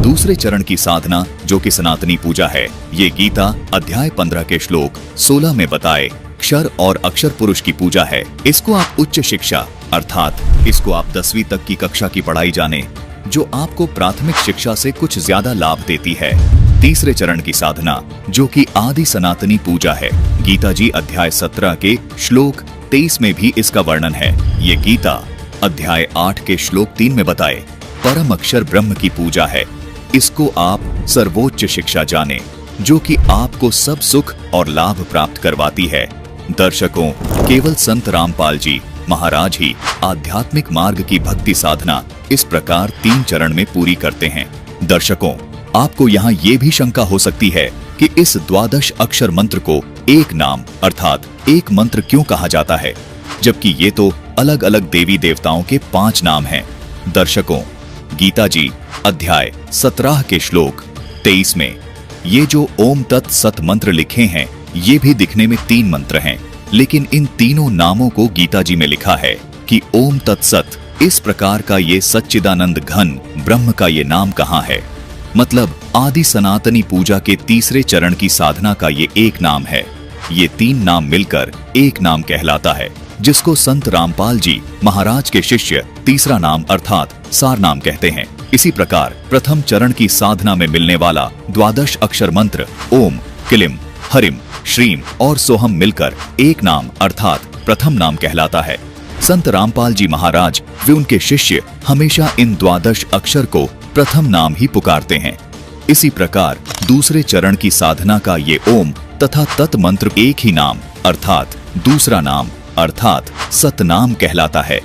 M: दूसरे चरण की साधना जो कि सनातनी पूजा है, ये गीता अध्याय 15 के श्लोक 16 में बताए क्षर और अक्षर पुरुष की पूजा है। इसको आप उच्च शिक्षा अर्थात इसको आप 10वीं तक की कक्षा की पढ़ाई जाने, जो आपको प्राथमिक शिक्षा से कुछ ज्यादा लाभ देती है। तीसरे चरण की साधना जो कि आदि सनातनी पूजा है, गीता जी अध्याय 17 के श्लोक 23 में भी इसका वर्णन है। ये गीता अध्याय 8 के श्लोक 3 में बताए परम अक्षर ब्रह्म की पूजा है। इसको आप सर्वोच्च शिक्षा जाने, जो कि आपको सब सुख और लाभ प्राप्त करवाती है। दर्शकों, केवल संत रामपाल जी महाराज ही आध्यात्मिक मार्ग की भक्ति साधना इस प्रकार 3 चरण में पूरी करते हैं। दर्शकों, आपको यहाँ ये भी शंका हो सकती है कि इस द्वादश अक्षर मंत्र को एक नाम अर्थात एक मंत्र क्यों कहा जाता है, जबकि ये तो अलग अलग देवी देवताओं के 5 नाम हैं। दर्शकों, गीता जी अध्याय 17 के श्लोक 23 में ये जो ओम तत् सत मंत्र लिखे हैं, ये भी दिखने में 3 मंत्र हैं, लेकिन इन तीनों नामों को गीता जी में लिखा है कि ओम तत्सत। इस प्रकार का ये सच्चिदानंद घन ब्रह्म का ये नाम कहाँ है? मतलब आदि सनातनी पूजा के तीसरे चरण की साधना का ये एक नाम है। ये 3 नाम मिलकर एक नाम कहलाता है, जिसको संत रामपाल जी महाराज के शिष्य तीसरा नाम अर्थात सार नाम कहते हैं। इसी प्रकार प्रथम चरण की साधना में मिलने वाला द्वादश अक्षर मंत्र ओम, क्लीम, हरिम, श्रीम और सोहम मिलकर एक नाम अर्थात प्रथम नाम कहलाता है। संत रामपाल जी महाराज वे उनके शिष्य हमेशा इन द्वादश अक्षर को प्रथम नाम ही पुकारते हैं। इसी प्रकार दूसरे चरण की साधना का ये ओम तथा तत् मंत्र एक ही नाम अर्थात दूसरा नाम अर्थात सतनाम कहलाता है।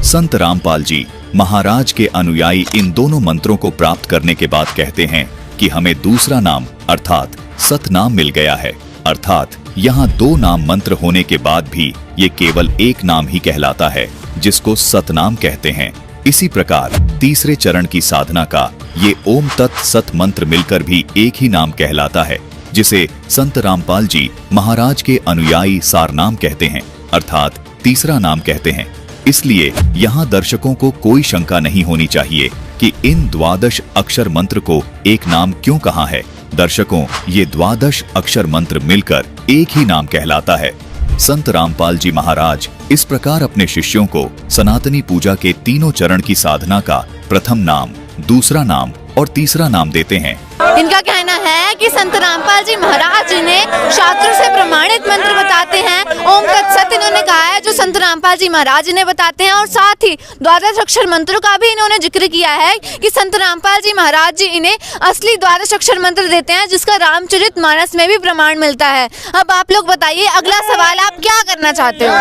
M: संत रामपाल जी महाराज के अनुयायी इन दोनों मंत्रों को प्राप्त करने के बाद कहते हैं कि हमें दूसरा नाम अर्थात सतनाम मिल गया है। अर्थात यहाँ 2 नाम मंत्र होने के बाद भी ये केवल एक नाम ही कहलाता है, जिसको सतनाम कहते हैं। इसी प्रकार तीसरे चरण की साधना का ये ओम तत् सत मंत्र मिलकर भी एक ही नाम कहलाता है, जिसे संत रामपाल जी महाराज के अनुयायी सार नाम कहते हैं अर्थात तीसरा नाम कहते हैं। इसलिए यहाँ दर्शकों को कोई शंका नहीं होनी चाहिए कि इन द्वादश अक्षर मंत्र को एक नाम क्यों कहा है। दर्शकों, ये द्वादश अक्षर मंत्र मिलकर एक ही नाम कहलाता है। संत रामपाल जी महाराज इस प्रकार अपने शिष्यों को सनातनी पूजा के तीनों चरण की साधना का प्रथम नाम, दूसरा नाम और तीसरा नाम देते हैं।
B: इनका कहना है कि संत रामपाल जी महाराज जी ने शास्त्रों से प्रमाणित मंत्र बताते हैं। ओम तत्सत इन्होंने कहा है जो संत रामपाल जी महाराज जी ने बताते हैं, और साथ ही द्वादश अक्षर मंत्रों का भी इन्होंने जिक्र किया है कि संत रामपाल जी महाराज जी इन्हें असली द्वादश अक्षर मंत्र देते हैं, जिसका रामचरितमानस में भी प्रमाण मिलता है। अब आप लोग बताइए, अगला सवाल आप क्या करना चाहते हो?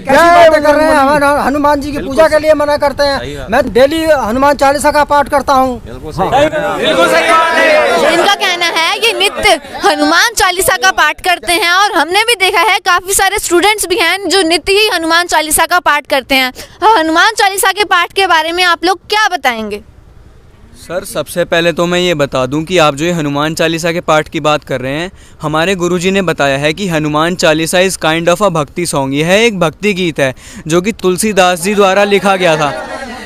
A: क्या कर रहे हैं? हनुमान जी की पूजा के लिए मना करते हैं। मैं डेली हनुमान चालीसा का पाठ करता हूँ।
B: इनका कहना है ये नित्य हनुमान चालीसा का पाठ करते हैं, और हमने भी देखा है काफी सारे स्टूडेंट्स भी हैं जो नित्य ही हनुमान चालीसा का पाठ करते हैं। हनुमान चालीसा के पाठ के बारे में आप लोग क्या बताएंगे?
G: सर सबसे पहले तो मैं ये बता दूं कि आप जो ये हनुमान चालीसा के पाठ की बात कर रहे हैं, हमारे गुरुजी ने बताया है कि Hanuman Chalisa is kind of a भक्ति सॉन्ग। यह एक भक्ति गीत है जो कि तुलसीदास जी द्वारा लिखा गया था।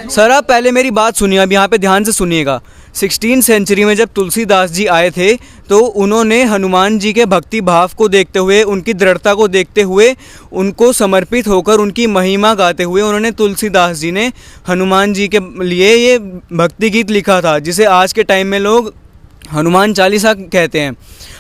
G: सर आप पहले मेरी बात सुनिए, अब यहाँ पे ध्यान से सुनिएगा। 16वीं सेंचुरी में जब तुलसीदास जी आए थे तो उन्होंने हनुमान जी के भक्ति भाव को देखते हुए, उनकी दृढ़ता को देखते हुए, उनको समर्पित होकर उनकी महिमा गाते हुए उन्होंने तुलसीदास जी ने हनुमान जी के लिए ये भक्ति गीत लिखा था, जिसे आज के टाइम में लोग हनुमान चालीसा कहते हैं।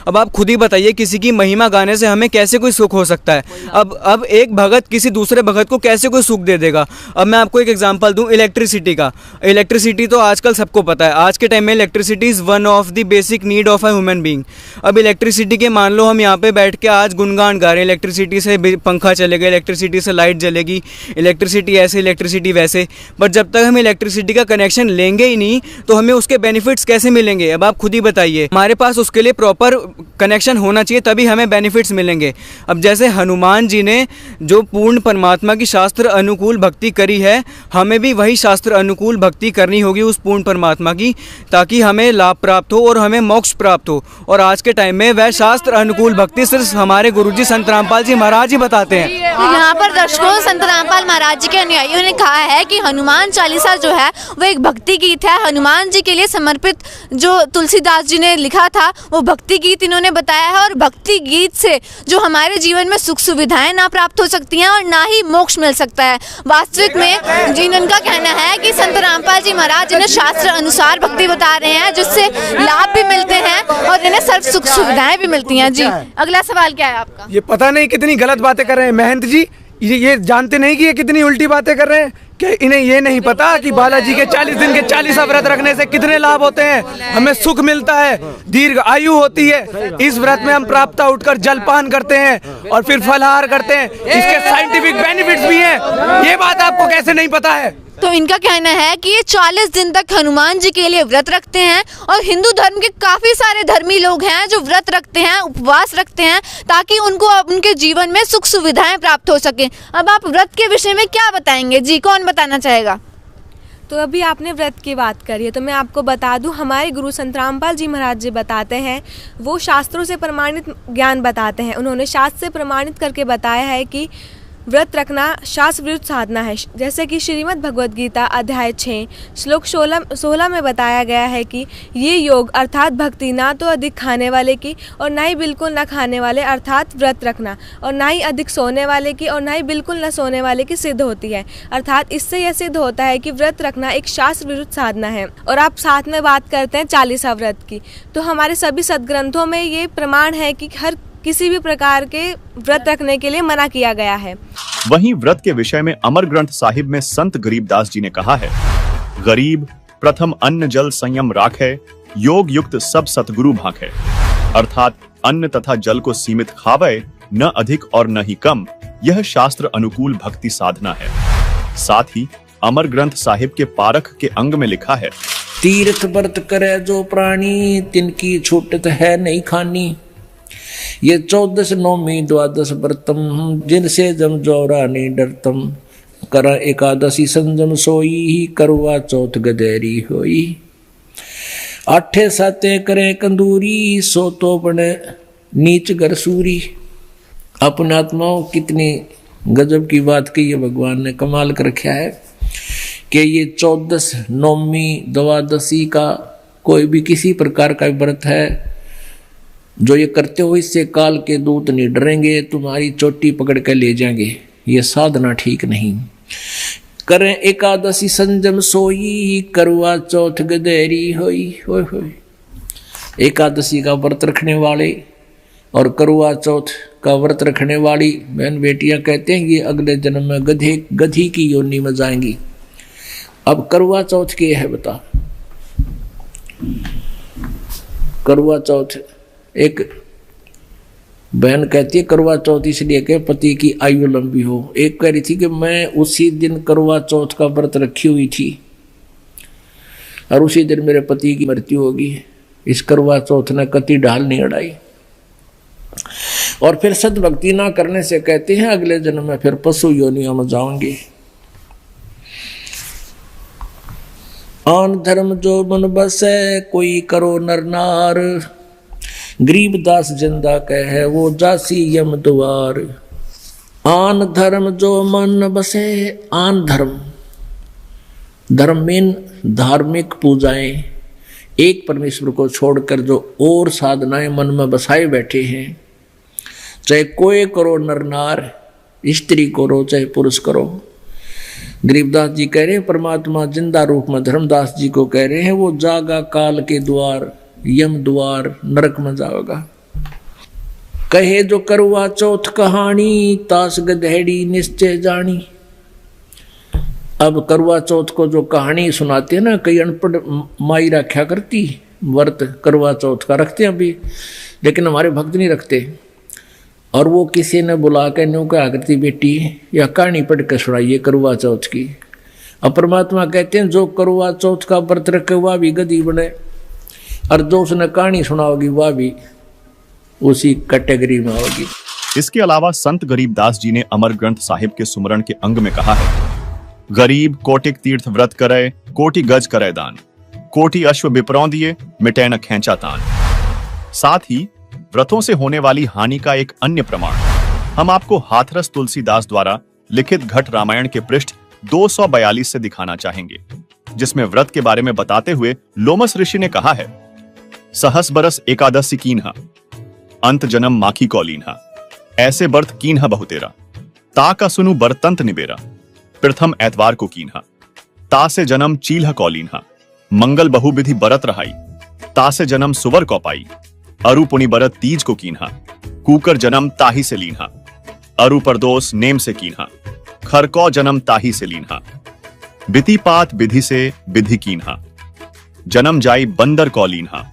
G: अब आप खुद ही बताइए किसी की महिमा गाने से हमें कैसे कोई सुख हो सकता है। अब एक भगत किसी दूसरे भगत को कैसे कोई सुख दे देगा। अब मैं आपको एक एग्जांपल दूं इलेक्ट्रिसिटी का। इलेक्ट्रिसिटी तो आजकल सबको पता है, आज के टाइम में electricity is one of the basic need of a human being. अब इलेक्ट्रिसिटी के मान लो हम यहाँ पे बैठ के आज गुणगान गा रहे हैं, इलेक्ट्रिसिटी से पंखा चलेगा, इलेक्ट्रिसिटी से लाइट जलेगी, इलेक्ट्रिसिटी ऐसे, इलेक्ट्रिसिटी वैसे, बट जब तक हम इलेक्ट्रिसिटी का कनेक्शन लेंगे ही नहीं तो हमें उसके बेनिफिट्स कैसे मिलेंगे। अब आप खुद ही बताइए, हमारे पास उसके लिए प्रॉपर कनेक्शन होना चाहिए तभी हमें बेनिफिट्स मिलेंगे। अब जैसे हनुमान जी ने जो पूर्ण परमात्मा की शास्त्र अनुकूल भक्ति करी है, हमें भी वही शास्त्र अनुकूल भक्ति करनी होगी उस पूर्ण परमात्मा की, ताकि हमें लाभ प्राप्त हो और हमें मोक्ष प्राप्त हो। और आज के टाइम में वह शास्त्र अनुकूल भक्ति सिर्फ हमारे गुरुजी संत रामपाल जी महाराज ही बताते हैं।
B: यहाँ पर दर्शकों संत रामपाल महाराज जी के अनुयायियों ने कहा है कि हनुमान चालीसा जो है वो एक भक्ति गीत है, हनुमान जी के लिए समर्पित जो तुलसीदास जी ने लिखा था वो भक्ति गीत इन्होंने बताया है। और भक्ति गीत से जो हमारे जीवन में सुख सुविधाएं ना प्राप्त हो सकती हैं और ना ही मोक्ष मिल सकता है। वास्तविक में जिनका कहना है कि संत रामपाल जी महाराज जिन्हें शास्त्र अनुसार भक्ति बता रहे हैं, जिससे लाभ भी मिलते हैं और इन्हें सर्व सुख सुविधाएं भी मिलती हैं। जी अगला सवाल क्या है आपका?
K: ये पता नहीं कितनी गलत बातें कर रहे हैं महंत जी, ये जानते नहीं कि ये कितनी उल्टी बातें कर रहे हैं। कि इन्हें ये नहीं पता कि बालाजी के 40 दिन के 40 व्रत रखने से कितने लाभ होते हैं। हमें सुख मिलता है, दीर्घ आयु होती है। इस व्रत में हम प्रातः उठकर जलपान करते हैं और फिर फलाहार करते हैं, इसके साइंटिफिक बेनिफिट्स भी हैं। ये बात आपको कैसे नहीं पता है?
B: तो इनका कहना है कि ये 40 दिन तक हनुमान जी के लिए व्रत रखते हैं और हिंदू धर्म के काफ़ी सारे धर्मी लोग हैं जो व्रत रखते हैं, उपवास रखते हैं, ताकि उनको उनके जीवन में सुख सुविधाएं प्राप्त हो सके। अब आप व्रत के विषय में क्या बताएंगे जी, कौन बताना चाहेगा?
V: तो अभी आपने व्रत की बात करी है तो मैं आपको बता दूं, हमारे गुरु संत रामपाल जी महाराज जी बताते हैं, वो शास्त्रों से प्रमाणित ज्ञान बताते हैं। उन्होंने शास्त्र से प्रमाणित करके बताया है कि व्रत रखना शास्त्र विरुद्ध साधना है। जैसे कि श्रीमद् भगवद गीता अध्याय 6 श्लोक 16 में बताया गया है कि ये योग अर्थात भक्ति ना तो अधिक खाने वाले की और ना ही बिल्कुल ना खाने वाले अर्थात व्रत रखना, और ना ही अधिक सोने वाले की और ना ही बिल्कुल ना सोने वाले की सिद्ध होती है। अर्थात इससे यह सिद्ध होता है कि व्रत रखना एक शास्त्र विरुद्ध साधना है। और आप साथ में बात करते हैं 40 व्रत की, तो हमारे सभी सदग्रंथों में ये प्रमाण है कि हर किसी भी प्रकार के व्रत रखने के लिए मना किया गया है।
W: वहीं व्रत के विषय में अमर ग्रंथ साहिब में संत गरीबदास जी ने कहा है, गरीब प्रथम अन्न जल संयम राखे, योग युक्त सब सतगुरु भाखे। अर्थात अन्न तथा जल को सीमित खावे, न अधिक और न ही कम, यह शास्त्र अनुकूल भक्ति साधना है। साथ ही अमर ग्रंथ साहिब के पारख के अंग में लिखा है,
X: तीर्थ व्रत करे जो प्राणी, तिनकी छूटत है नहीं खानी। ये 14 नौमी 12 व्रतम, जिनसे जम जोरा नहीं डरतम। करा एकादशी संजम सोई, करवा चौथ गदेरी होई। 8 साते करे कंदूरी, सो तो बने नीच गरसूरी। अपने आत्माओं कितनी गजब की बात की है, भगवान ने कमाल कर रखा है कि ये 14 नौमी 12 का कोई भी किसी प्रकार का व्रत है जो ये करते हो, इससे काल के दूत नहीं डरेंगे, तुम्हारी चोटी पकड़ कर ले जाएंगे। ये साधना ठीक नहीं। करें एकादशी संजम सोई, करवा चौथ गदेरी होई। होय होय। एकादशी का व्रत रखने वाले और करवा चौथ का व्रत रखने वाली बहन बेटियां कहते हैं कि अगले जन्म में गधी की योनि में जाएंगी। अब करवा चौथ क्या है बता? करवा चौथ एक बहन कहती है करवा चौथ इसलिए कि पति की आयु लंबी हो। एक कह रही थी कि मैं उसी दिन करवा चौथ का व्रत रखी हुई थी और उसी दिन मेरे पति की मृत्यु होगी। इस करवा चौथ ने कति ढाल नहीं अड़ाई। और फिर सद्भक्ति ना करने से कहते हैं अगले जन्म में फिर पशु योनियों में जाओगे। आन धर्म जो मन बसै कोई करो नर नार, गरीबदास जिंदा कहे वो जासी यम द्वार। आन धर्म जो मन बसे, आन धर्म, धर्म में धार्मिक पूजाएं, एक परमेश्वर को छोड़कर जो और साधनाएं मन में बसाए बैठे हैं, चाहे कोई करो नर नार, स्त्री करो चाहे पुरुष करो। गरीबदास जी कह रहे हैं परमात्मा जिंदा रूप में धर्मदास जी को कह रहे हैं वो जागा काल के द्वार, यम द्वार, नरक में जाओगा। कहे जो करवा चौथ कहानी, तास गधेड़ी निश्चय जानी। अब करवा चौथ को जो कहानी सुनाते हैं ना, कई अनपढ़ माई रखा करती व्रत करवा चौथ का रखते हैं अभी, लेकिन हमारे भक्त नहीं रखते। और वो किसी ने बुला के न्यू कहा करती बेटी या कहानी पढ़ कर सुनाइए करवा चौथ की। अब परमात्मा कहते हैं जो करवा चौथ का व्रत रखे वह भी गधी बने, और जो उसने कहानी सुनाओगी वह भी उसी कैटेगरी में होगी।
W: इसके अलावा संत गरीबदास जी ने अमर ग्रंथ साहिब के सुमरण के अंग में कहा है, गरीब कोटिक तीर्थ व्रत करे, कोटि गज करे दान, कोटि अश्व बिपरौं दिए, मिटे न खेंचा तान। साथ ही व्रतों से होने वाली हानि का एक अन्य प्रमाण हम आपको हाथरस तुलसीदास द्वारा लिखित घट रामायण के पृष्ठ 242 से दिखाना चाहेंगे, जिसमें व्रत के बारे में बताते हुए लोमस ऋषि ने कहा है, सहस बरस एकादशी कीन्हा, अंत जन्म माखी कौलीन्हा, ऐसे बर्थ कीन्हा बहुतेरा, ता का सुनु बरतंत निबेरा, प्रथम एतवार को कीन्हा, ता से जन्म चील्हा कौलीन्हा, मंगल बहुविधि बरत रहाई, ता से जन्म सुवर को पाई, अरु पुनि बरत तीज को कीन्हा, कूकर जन्म ताही से लीन्हा, अरु परदोस नेम से कीन्हा, खरकौ जन्म ताही से लीन्हा, बिति पात विधि से विधि कीन्हा, जन्म जाई बंदर कौ लीन्हा,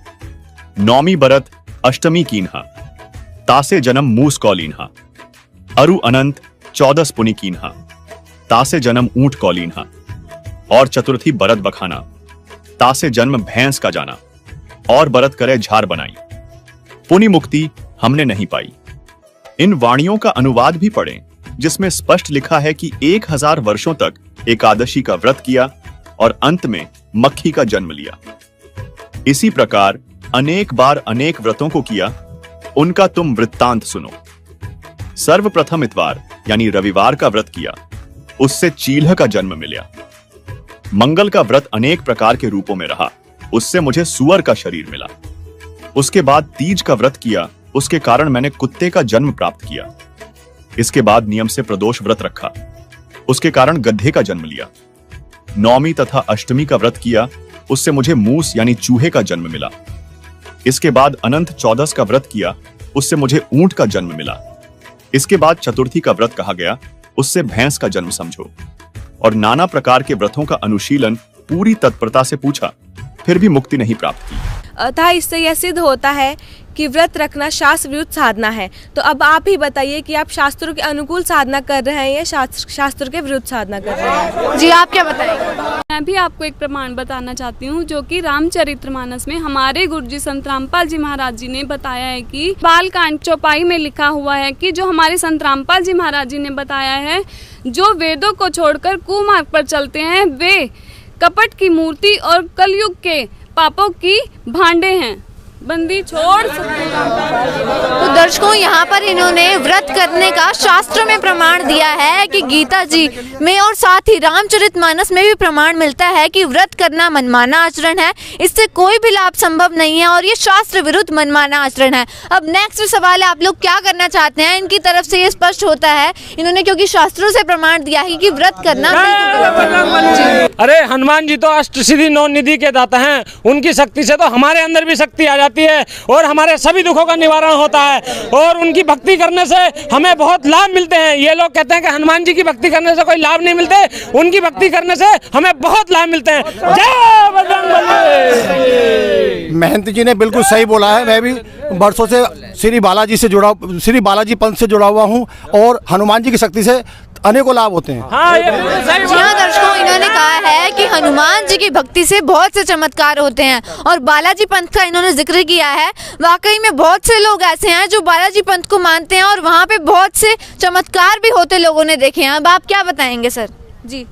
W: नौमी बरत अष्टमी कीन्हा, तासे जन्म मूस कौ लीन्हा, अरु अनंत 14 पुनि कीन्हा, तासे जन्म ऊंट कौ लीन्हा, और चतुर्थी बरत बखाना, तासे जन्म भैंस का जाना, और बरत करे झार बनाई, पुनि मुक्ति हमने नहीं पाई। इन वाणियों का अनुवाद भी पढ़ें, जिसमें स्पष्ट लिखा है कि 1000 वर्षों तक एकादशी का व्रत किया और अंत में मक्खी का जन्म लिया। इसी प्रकार अनेक बार अनेक व्रतों को किया, उनका तुम वृत्तांत सुनो। सर्वप्रथम इतवार यानी रविवार का व्रत किया, उससे चील्ह का जन्म मिला। मंगल का व्रत अनेक प्रकार के रूपों में रहा, उससे मुझे सुअर का शरीर मिला। उसके बाद तीज का व्रत किया, उसके कारण मैंने कुत्ते का जन्म प्राप्त किया। इसके बाद नियम से प्रदोष व्रत रखा, उसके कारण गधे का जन्म लिया। नौमी तथा अष्टमी का व्रत किया, उससे मुझे मूस यानी चूहे का जन्म मिला। इसके बाद अनंत 14 का व्रत किया, उससे मुझे ऊंट का जन्म मिला। इसके बाद चतुर्थी का व्रत कहा गया, उससे भैंस का जन्म समझो। और नाना प्रकार के व्रतों का अनुशीलन पूरी तत्परता से पूछा, फिर भी मुक्ति नहीं प्राप्त की।
V: अतः इससे यह सिद्ध होता है कि व्रत रखना शास्त्र विरुद्ध साधना है। तो अब आप ही बताइए कि आप शास्त्रों के अनुकूल साधना कर रहे हैं या शास्त्र के विरुद्ध साधना कर रहे हैं? जी आप क्या बताएंगे?
C: मैं भी आपको एक प्रमाण बताना चाहती हूँ, जो कि रामचरितमानस में हमारे गुरुजी संत रामपाल जी महाराज जी ने बताया है कि बालकांड चौपाई में लिखा हुआ है कि जो हमारे संत रामपाल जी महाराज जी ने बताया है, जो वेदों को छोड़कर कुमार्ग पर चलते हैं वे कपट की मूर्ति और कलयुग के पापों की भांडे हैं, बंदी छोड़ सकते।
B: तो दर्शकों, यहाँ पर इन्होंने व्रत करने का शास्त्रों में प्रमाण दिया है कि गीता जी में और साथ ही रामचरितमानस में भी प्रमाण मिलता है कि व्रत करना मनमाना आचरण है, इससे कोई भी लाभ संभव नहीं है और ये शास्त्र विरुद्ध मनमाना आचरण है। अब नेक्स्ट सवाल है, आप लोग क्या करना चाहते हैं? इनकी तरफ से ये स्पष्ट होता है, इन्होंने क्योंकि शास्त्रों से प्रमाण दिया है कि व्रत करना।
D: अरे हनुमान जी तो अष्ट सिद्धि 9 निधि के दाता हैं, उनकी शक्ति से तो हमारे अंदर भी शक्ति आ जाती है और हमारे सभी दुखों का निवारण होता है और उनकी भक्ति करने से हमें बहुत लाभ मिलते हैं। ये लोग कहते हैं कि हनुमान जी की भक्ति करने से कोई लाभ नहीं मिलते, उनकी भक्ति करने से हमें बहुत लाभ मिलते हैं। जय बजरंगबली।
E: महंत जी ने बिल्कुल सही बोला है। मैं भी वर्षों से श्री बालाजी पंथ से जुड़ा हुआ हूँ और हनुमान जी की शक्ति से अनेकों लाभ होते हैं।
B: हाँ दर्शकों, इन्होंने कहा है कि हनुमान जी की भक्ति से बहुत से चमत्कार होते हैं और बालाजी पंथ का इन्होंने जिक्र किया है। वाकई में बहुत से लोग ऐसे हैं जो बालाजी पंथ को मानते हैं और वहाँ पे बहुत से चमत्कार भी होते लोगों ने देखे हैं। अब आप क्या बताएंगे सर? जी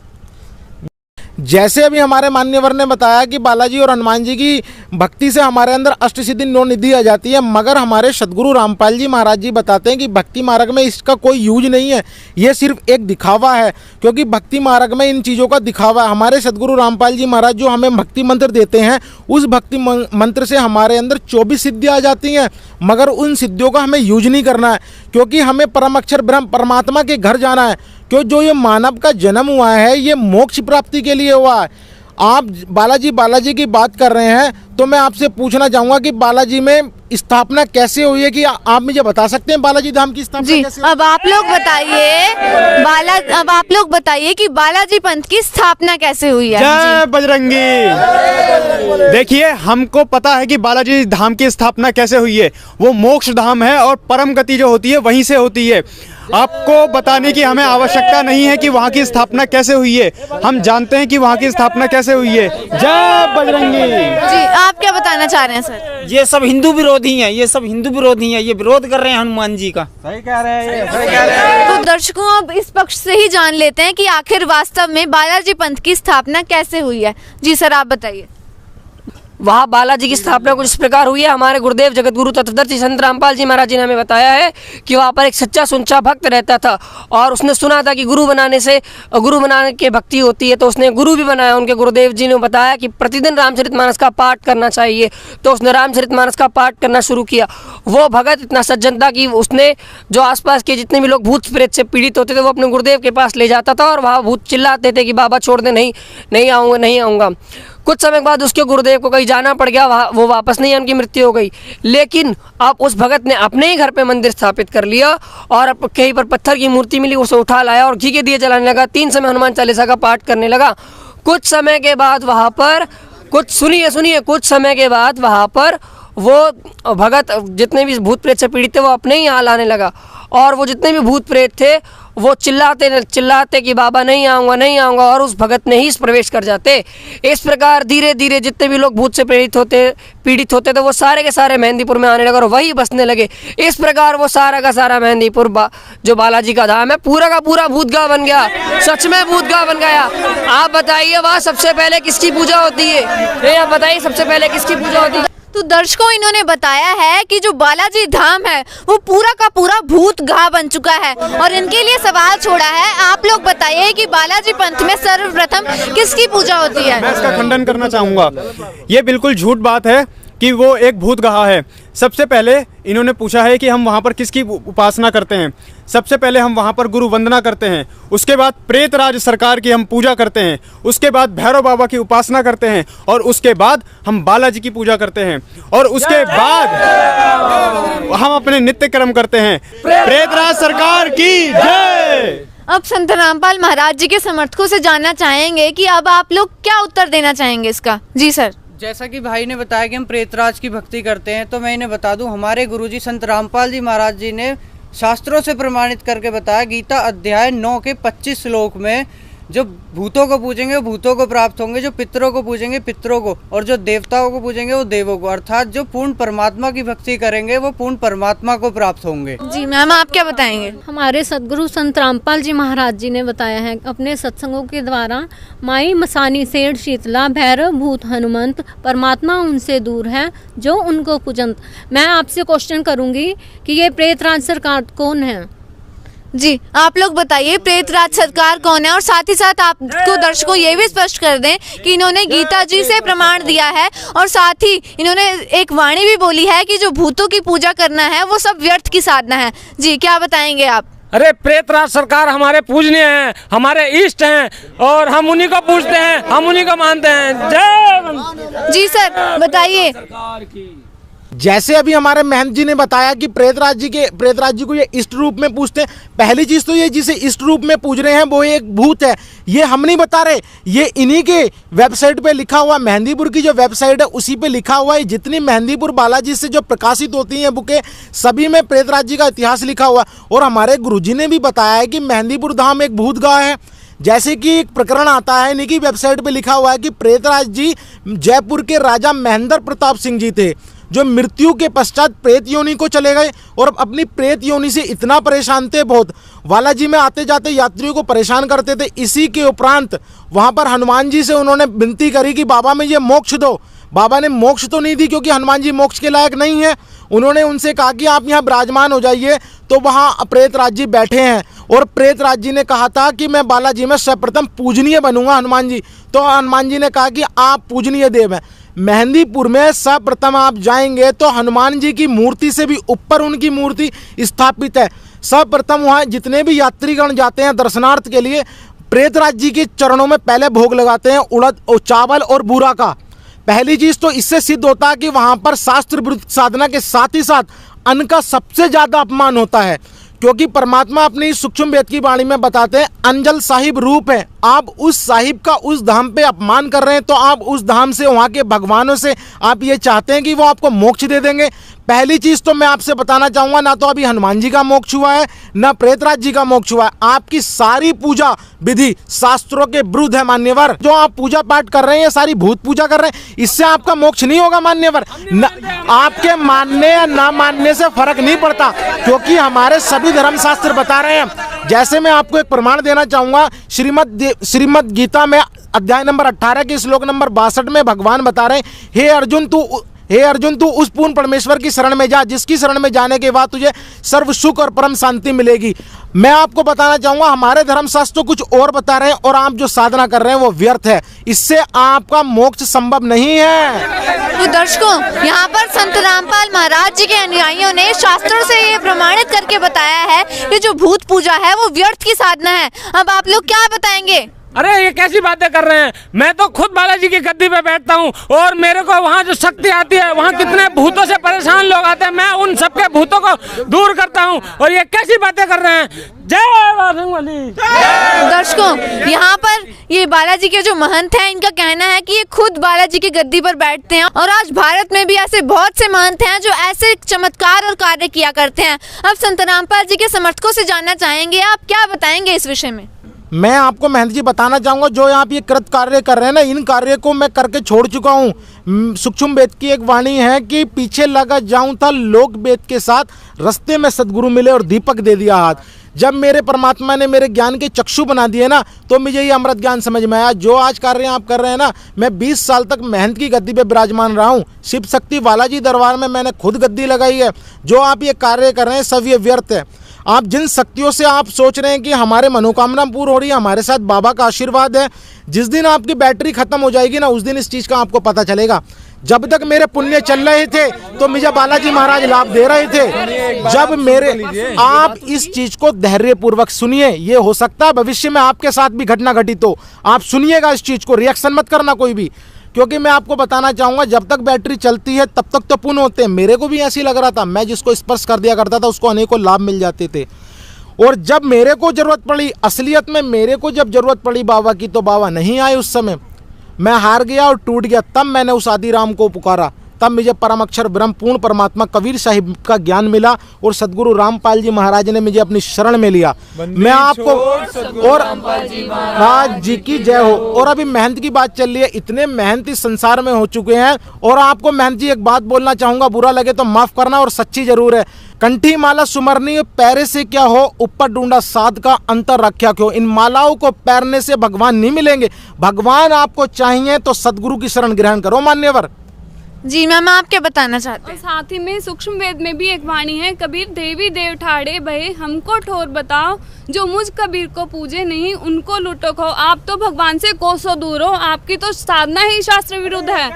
F: जैसे अभी हमारे मान्यवर ने बताया कि बालाजी और हनुमान जी की भक्ति से हमारे अंदर अष्टसिद्धि 9 निधि आ जाती है, मगर हमारे सदगुरु रामपाल जी महाराज जी बताते हैं कि भक्ति मार्ग में इसका कोई यूज नहीं है, ये सिर्फ एक दिखावा है, क्योंकि भक्ति मार्ग में इन चीज़ों का दिखावा है। हमारे सदगुरु रामपाल जी महाराज जो हमें भक्ति मंत्र देते हैं, उस भक्ति मंत्र से हमारे अंदर 24 सिद्धियाँ आ जाती हैं, मगर उन सिद्धियों का हमें यूज नहीं करना है, क्योंकि हमें परम अक्षर ब्रह्म परमात्मा के घर जाना है। क्यों जो ये मानव का जन्म हुआ है ये मोक्ष प्राप्ति के लिए हुआ है। आप बालाजी की बात कर रहे हैं, तो मैं आपसे पूछना चाहूँगा कि बालाजी में स्थापना कैसे हुई है, कि आप मुझे बता सकते हैं बालाजी धाम की स्थापना
B: जी,
F: कैसे?
B: अब आप लोग बताइए कि बालाजी पंथ की स्थापना कैसे हुई है।
I: जय बजरंगी। देखिए, हमको पता है कि बालाजी धाम की स्थापना कैसे हुई है। वो मोक्ष धाम है और परम गति जो होती है वहीं से होती है। आपको बताने की हमें आवश्यकता नहीं है कि वहाँ की स्थापना कैसे हुई है, हम जानते हैं कि वहाँ की स्थापना कैसे हुई है। जय बजरंगी।
B: जी, आप क्या बताना चाह रहे हैं सर?
J: ये सब हिंदू विरोधी हैं, ये सब हिंदू विरोधी हैं, ये विरोध कर रहे हैं हनुमान जी का।
I: सही कह रहे हैं।
B: तो दर्शकों, अब इस पक्ष से ही जान लेते हैं कि आखिर वास्तव में बालाजी पंथ की स्थापना कैसे हुई है। जी सर, आप बताइए।
H: वहाँ बालाजी की स्थापना कुछ इस प्रकार हुई है। हमारे गुरुदेव जगत गुरु तत्वदर्शी संत रामपाल जी महाराज जी ने हमें बताया है कि वहाँ पर एक सच्चा सुंचा भक्त रहता था और उसने सुना था कि गुरु बनाने के भक्ति होती है, तो उसने गुरु भी बनाया। उनके गुरुदेव जी ने बताया कि प्रतिदिन रामचरितमानस का पाठ करना चाहिए, तो उसने रामचरितमानस का पाठ करना शुरू किया। वो भगत इतना सज्जन था कि उसने जो आसपास के जितने भी लोग भूत प्रेत से पीड़ित होते थे वो अपने गुरुदेव के पास ले जाता था और वहाँ भूत चिल्लाते थे कि बाबा छोड़ दे, नहीं आऊँगा। कुछ समय बाद उसके गुरुदेव को कहीं जाना पड़ गया, वो वापस नहीं, उनकी मृत्यु हो गई। लेकिन अब उस भगत ने अपने ही घर पे मंदिर स्थापित कर लिया और कहीं पर पत्थर की मूर्ति मिली, उसे उठा लाया और घी के दिए जलाने लगा। 3 समय हनुमान चालीसा का पाठ करने लगा। कुछ समय के बाद वहाँ पर कुछ समय के बाद वहाँ पर वो भगत जितने भी भूत प्रेत से पीड़ित थे वो अपने ही यहाँ लाने लगा और वो जितने भी भूत प्रेत थे वो चिल्लाते कि बाबा नहीं आऊँगा और उस भगत ने ही प्रवेश कर जाते। इस प्रकार धीरे धीरे जितने भी लोग भूत से पीड़ित होते थे वो सारे के सारे मेहंदीपुर में आने लगे और वही बसने लगे। इस प्रकार वो सारा का सारा मेहंदीपुर जो बालाजी का धाम है पूरा का पूरा भूतगांव बन गया, सच में भूतगांव बन गया। आप बताइए वहाँ सबसे पहले किसकी पूजा होती है? आप बताइए सबसे पहले किसकी पूजा होती है?
B: तो दर्शकों, इन्होंने बताया है कि जो बालाजी धाम है वो पूरा का पूरा भूत गांव बन चुका है और इनके लिए सवाल छोड़ा है। आप लोग बताइए कि बालाजी पंथ में सर्वप्रथम किसकी पूजा होती है?
I: मैं इसका खंडन करना चाहूँगा। ये बिल्कुल झूठ बात है कि वो एक भूत गहा है। सबसे पहले इन्होंने पूछा है कि हम वहाँ पर किसकी उपासना करते हैं। सबसे पहले हम वहाँ पर गुरु वंदना करते हैं, उसके बाद प्रेतराज सरकार की हम पूजा करते हैं, उसके बाद भैरव बाबा की उपासना करते हैं और उसके बाद हम बालाजी की पूजा करते हैं और उसके बाद हम अपने नित्य कर्म करते हैं। प्रेतराज सरकार की जय।
B: अब संत रामपाल महाराज जी के समर्थकों से जानना चाहेंगे कि अब आप लोग क्या उत्तर देना चाहेंगे इसका। जी सर।
L: जैसा कि भाई ने बताया कि हम प्रेतराज की भक्ति करते हैं, तो मैं इन्हें बता दूं, हमारे गुरुजी संत रामपाल जी महाराज जी ने शास्त्रों से प्रमाणित करके बताया, गीता अध्याय 9 के 25 श्लोक में, जो भूतों को पूजेंगे वो भूतों को प्राप्त होंगे, जो पितरों को पूजेंगे पितरों को, और जो देवताओं को पूजेंगे वो देवों को। अर्थात जो पूर्ण परमात्मा की भक्ति करेंगे वो पूर्ण परमात्मा को प्राप्त होंगे।
B: जी मैम, आप क्या बताएंगे?
Y: हमारे सदगुरु संत रामपाल जी महाराज जी ने बताया है अपने सत्संगों के द्वारा, माई मसानी सेठ शीतला भैरव भूत हनुमंत परमात्मा उनसे दूर है जो उनको पूजंत। मैं आपसे क्वेश्चन करूंगी कि ये प्रेतराज सरकार कौन है?
B: जी, आप लोग बताइए प्रेतराज सरकार कौन है और साथ ही साथ आपको दर्शकों ये भी स्पष्ट कर दें कि इन्होंने गीता जी से प्रमाण दिया है और साथ ही इन्होंने एक वाणी भी बोली है कि जो भूतों की पूजा करना है वो सब व्यर्थ की साधना है। जी, क्या बताएंगे आप?
D: अरे प्रेतराज सरकार हमारे पूजनीय हैं, हमारे इष्ट हैं और हम उन्हीं को पूजते हैं, हम उन्हीं को मानते हैं। जय।
B: जी सर, बताइए।
F: जैसे अभी हमारे महंत जी ने बताया कि प्रेतराज जी को ये इष्ट रूप में पूजते हैं। पहली चीज तो ये जिसे इष्ट रूप में पूज रहे हैं वो एक भूत है, ये हम नहीं बता रहे, ये इन्हीं के वेबसाइट पे लिखा हुआ, मेहंदीपुर की जो वेबसाइट है उसी पे लिखा हुआ है। जितनी मेहंदीपुर बालाजी से जो प्रकाशित होती हैं बुकें, सभी में प्रेतराज जी का इतिहास लिखा हुआ। और हमारे गुरुजी ने भी बताया है कि मेहंदीपुर धाम एक भूतगाह है। जैसे कि एक प्रकरण आता है, इन्हीं की वेबसाइट पे लिखा हुआ है कि प्रेतराज जी जयपुर के राजा महेंद्र प्रताप सिंह जी थे, जो मृत्यु के पश्चात प्रेत योनि को चले गए और अपनी प्रेत योनि से इतना परेशान थे, बहुत बालाजी में आते जाते यात्रियों को परेशान करते थे। इसी के उपरांत वहाँ पर हनुमान जी से उन्होंने विनती करी कि बाबा में ये मोक्ष दो। बाबा ने मोक्ष तो नहीं दी क्योंकि हनुमान जी मोक्ष के लायक नहीं है। उन्होंने उनसे कहा कि आप यहाँ विराजमान हो जाइए। तो वहाँ प्रेतराज जी बैठे हैं और प्रेतराज जी ने कहा था कि मैं बालाजी में सर्वप्रथम पूजनीय बनूंगा हनुमान जी। तो हनुमान जी ने कहा कि आप पूजनीय देव हैं। मेहंदीपुर में सर्वप्रथम आप जाएंगे तो हनुमान जी की मूर्ति से भी ऊपर उनकी मूर्ति स्थापित है। सर्वप्रथम वहाँ जितने भी यात्रीगण जाते हैं दर्शनार्थ के लिए, प्रेतराज जी के चरणों में पहले भोग लगाते हैं उड़द और चावल और बूरा का। पहली चीज तो इससे सिद्ध होता है कि वहां पर शास्त्र विरुद्ध साधना के साथ ही साथ अन्न का सबसे ज्यादा अपमान होता है, क्योंकि परमात्मा अपनी सूक्ष्म वेद की वाणी में बताते हैं अंजल साहिब रूप है। आप उस साहिब का उस धाम पे अपमान कर रहे हैं तो आप उस धाम से, वहाँ के भगवानों से आप ये चाहते हैं कि वो आपको मोक्ष दे देंगे। पहली चीज तो मैं आपसे बताना चाहूंगा, ना तो अभी हनुमान जी का मोक्ष हुआ है ना प्रेतराज जी का मोक्ष हुआ है। आपकी सारी पूजा विधि शास्त्रों के विरुद्ध है मान्यवर। जो आप पूजा पाठ कर रहे हैं, सारी भूत पूजा कर रहे हैं, इससे आपका मोक्ष नहीं होगा मान्यवर। आपके मानने या ना मानने से फर्क नहीं पड़ता, क्योंकि हमारे सभी धर्मशास्त्र बता रहे हैं। जैसे मैं आपको एक प्रमाण देना चाहूंगा, श्रीमद् गीता में अध्याय नंबर 18 के श्लोक नंबर 62 में भगवान बता रहे हैं, हे अर्जुन तू उस पूर्ण परमेश्वर की शरण में जा जिसकी शरण में जाने के बाद तुझे सर्व सुख और परम शांति मिलेगी। मैं आपको बताना चाहूंगा हमारे धर्मशास्त्र तो कुछ और बता रहे हैं और आप जो साधना कर रहे हैं वो व्यर्थ है। इससे आपका मोक्ष संभव नहीं है।
B: तो दर्शकों, यहाँ पर संत रामपाल महाराज जी के अनुयायियों ने शास्त्रों से ये प्रमाणित करके बताया है कि जो भूत पूजा है वो व्यर्थ की साधना है। अब आप लोग क्या बताएंगे?
D: अरे ये कैसी बातें कर रहे हैं। मैं तो खुद बालाजी की गद्दी पे बैठता हूँ और मेरे को वहाँ जो शक्ति आती है, वहाँ कितने भूतों से परेशान लोग आते हैं, मैं उन सबके भूतों को दूर करता हूँ। और ये कैसी बातें कर रहे हैं। जय बाजरंगबली।
B: दर्शकों, यहाँ पर ये बालाजी के जो महंत हैं, इनका कहना है कि ये खुद बालाजी की गद्दी पर बैठते हैं और आज भारत में भी ऐसे बहुत से महंत हैं जो ऐसे चमत्कार और कार्य किया करते हैं। अब संत रामपाल जी के समर्थकों से जानना चाहेंगे, आप क्या बताएंगे इस विषय में?
F: मैं आपको महंत जी बताना चाहूँगा, जो आप ये कृत कार्य कर रहे हैं ना, इन कार्य को मैं करके छोड़ चुका हूँ। सूक्ष्म वेद की एक वाणी है कि पीछे लगा जाऊँ था लोक वेद के साथ, रास्ते में सदगुरु मिले और दीपक दे दिया हाथ। जब मेरे परमात्मा ने मेरे ज्ञान के चक्षु बना दिए ना, तो मुझे ये अमृत ज्ञान समझ में आया। जो आज कार्य आप कर रहे हैं ना, मैं 20 साल तक महंत की गद्दी पे विराजमान रहा हूँ। शिव शक्ति बालाजी दरबार में मैंने खुद गद्दी लगाई है। जो आप ये कार्य कर रहे हैं सब ये व्यर्थ है। आप जिन शक्तियों से आप सोच रहे हैं कि हमारे मनोकामना पूर्ण हो रही है, हमारे साथ बाबा का आशीर्वाद है, जिस दिन आपकी बैटरी खत्म हो जाएगी ना, उस दिन इस चीज़ का आपको पता चलेगा। जब तक मेरे पुण्य चल रहे थे तो मुझे बालाजी महाराज लाभ दे रहे थे। जब मेरे, आप इस चीज को धैर्य पूर्वक सुनिए, ये हो सकता है भविष्य में आपके साथ भी घटना घटित हो। आप सुनिएगा इस चीज को, रिएक्शन मत करना कोई भी, क्योंकि मैं आपको बताना चाहूंगा जब तक बैटरी चलती है तब तक तो पुण्य होते हैं। मेरे को भी ऐसे ही लग रहा था, मैं जिसको स्पर्श कर दिया करता था उसको अनेकों लाभ मिल जाते थे। और जब मेरे को जरूरत पड़ी, असलियत में मेरे को जब जरूरत पड़ी बाबा की, तो बाबा नहीं आए। उस समय मैं हार गया और टूट गया। तब मैंने उस आदि राम को पुकारा, तब मुझे परम अक्षर ब्रह्म पूर्ण परमात्मा कबीर साहिब का ज्ञान मिला और सदगुरु रामपाल जी महाराज ने मुझे अपनी शरण में लिया। मैं आपको और राज जी की जय हो। और अभी मेहनत की बात चल रही है, इतने मेहनत इस संसार में हो चुके हैं। और आपको मेहनत जी एक बात बोलना चाहूंगा, बुरा लगे तो माफ करना, और सच्ची जरूर है। कंठी माला सुमरनी पैरे से क्या हो, ऊपर ढूंढा साध का अंतर रखा क्यों। इन मालाओं को पैरने से भगवान नहीं मिलेंगे। भगवान आपको चाहिए तो सदगुरु की शरण ग्रहण करो मान्यवर।
B: जी मैम, आप क्या बताना चाहते हैं?
C: साथ ही में सूक्ष्म वेद में भी एक वाणी है, कबीर देवी देव ठाड़े भये हमको ठोर बताओ, जो मुझ कबीर को पूजे नहीं उनको लुटो खो। आप तो भगवान से कोसों दूर हो, आपकी तो साधना ही शास्त्र विरुद्ध है।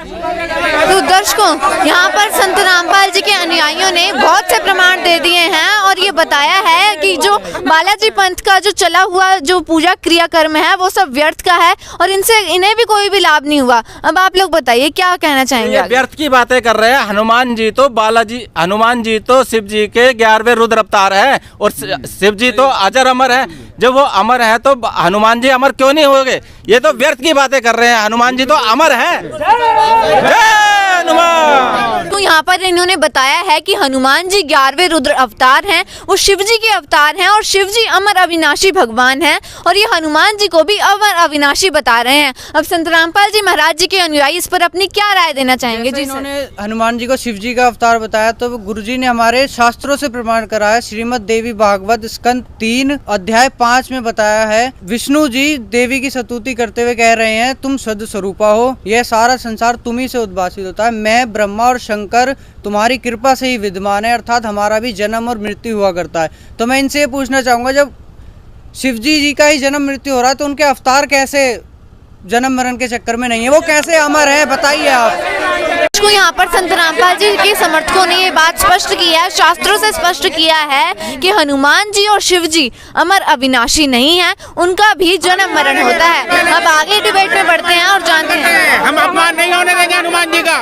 B: तो दर्शकों, यहाँ पर संत रामपाल जी के अनुयायियों ने बहुत से प्रमाण दे दिए हैं और ये बताया है कि जो बालाजी पंथ का जो चला हुआ जो पूजा क्रिया कर्म है वो सब व्यर्थ का है और इनसे इन्हें भी कोई भी लाभ नहीं हुआ। अब आप लोग बताइए क्या कहना चाहेंगे?
N: व्यर्थ की बातें कर रहे हैं। हनुमान जी तो शिव जी के 11वें रुद्र अवतार है और शिव जी तो अजर अमर है। जब वो अमर है तो हनुमान जी अमर क्यों नहीं होंगे? ये तो व्यर्थ की बातें कर रहे हैं। हनुमान जी तो अमर है। हनुमान।
B: तो यहाँ पर इन्होंने बताया है कि हनुमान जी 11वें रुद्र अवतार हैं, वो शिव जी के अवतार हैं और शिव जी अमर अविनाशी भगवान हैं और ये हनुमान जी को भी अमर अविनाशी बता रहे हैं। अब संत रामपाल जी महाराज जी के अनुयायी इस पर अपनी क्या राय देना चाहेंगे? जी
L: इन्होंने हनुमान जी को शिव जी का अवतार बताया तो गुरु जी ने हमारे शास्त्रों से प्रमाण करा है। श्रीमद देवी भागवत स्कंद 3 अध्याय 5 में बताया है, विष्णु जी देवी की स्तुति करते हुए कह रहे हैं, तुम सद स्वरूपा हो, यह सारा संसार तुम्ही से उद्भासित होता है, मैं ब्रह्मा और शंकर तुम्हारी कृपा से ही विद्यमान है, अर्थात हमारा भी जन्म और मृत्यु हुआ करता है। तो मैं इनसे पूछना चाहूंगा, जब शिव जी का ही जन्म मृत्यु हो रहा है तो उनके अवतार कैसे जन्म मरण के चक्कर में नहीं है, वो कैसे अमर है, बताइए आप।
B: यहाँ पर संत रामपाल जी के समर्थकों ने ये बात स्पष्ट की है, शास्त्रों से स्पष्ट किया है कि हनुमान जी और शिव जी अमर अविनाशी नहीं है, उनका भी जन्म मरण होता है। अब आगे डिबेट में बढ़ते हैं और जानते हैं।
J: हम अपमान नहीं होने देंगे हनुमान जी का,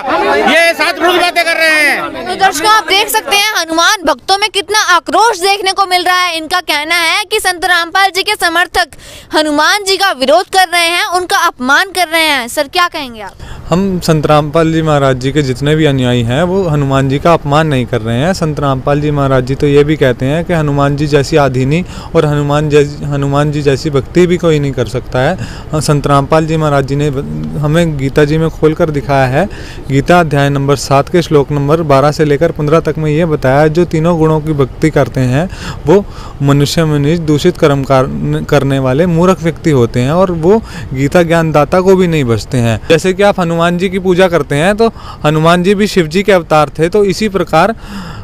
J: ये सतपुरुष बातें कर रहे हैं।
B: तो दर्शकों आप देख सकते हैं हनुमान भक्तों में कितना आक्रोश देखने को मिल रहा है। इनका कहना है कि संत रामपाल जी के समर्थक हनुमान जी का विरोध कर रहे हैं, उनका अपमान कर रहे हैं। सर क्या कहेंगे आप?
O: हम संत रामपाल जी महाराज जी के जितने भी अनुयायी हैं वो हनुमान जी का अपमान नहीं कर रहे हैं। संत रामपाल जी महाराज जी तो ये भी कहते हैं कि हनुमान जी जैसी आधीनी और हनुमान जी जैसी भक्ति भी कोई नहीं कर सकता है। संत रामपाल जी महाराज जी ने हमें गीता जी में खोलकर दिखाया है। गीता अध्याय नंबर 7 के श्लोक नंबर 12 से लेकर 15 तक में ये बताया है, जो तीनों गुणों की भक्ति करते हैं वो मनुष्य में दूषित कर्म करने वाले मूर्ख व्यक्ति होते हैं और वो गीता ज्ञानदाता को भी नहीं बचते हैं। जैसे कि आप हनुमान जी की पूजा करते हैं तो हनुमान जी भी शिव जी के अवतार थे, तो इसी प्रकार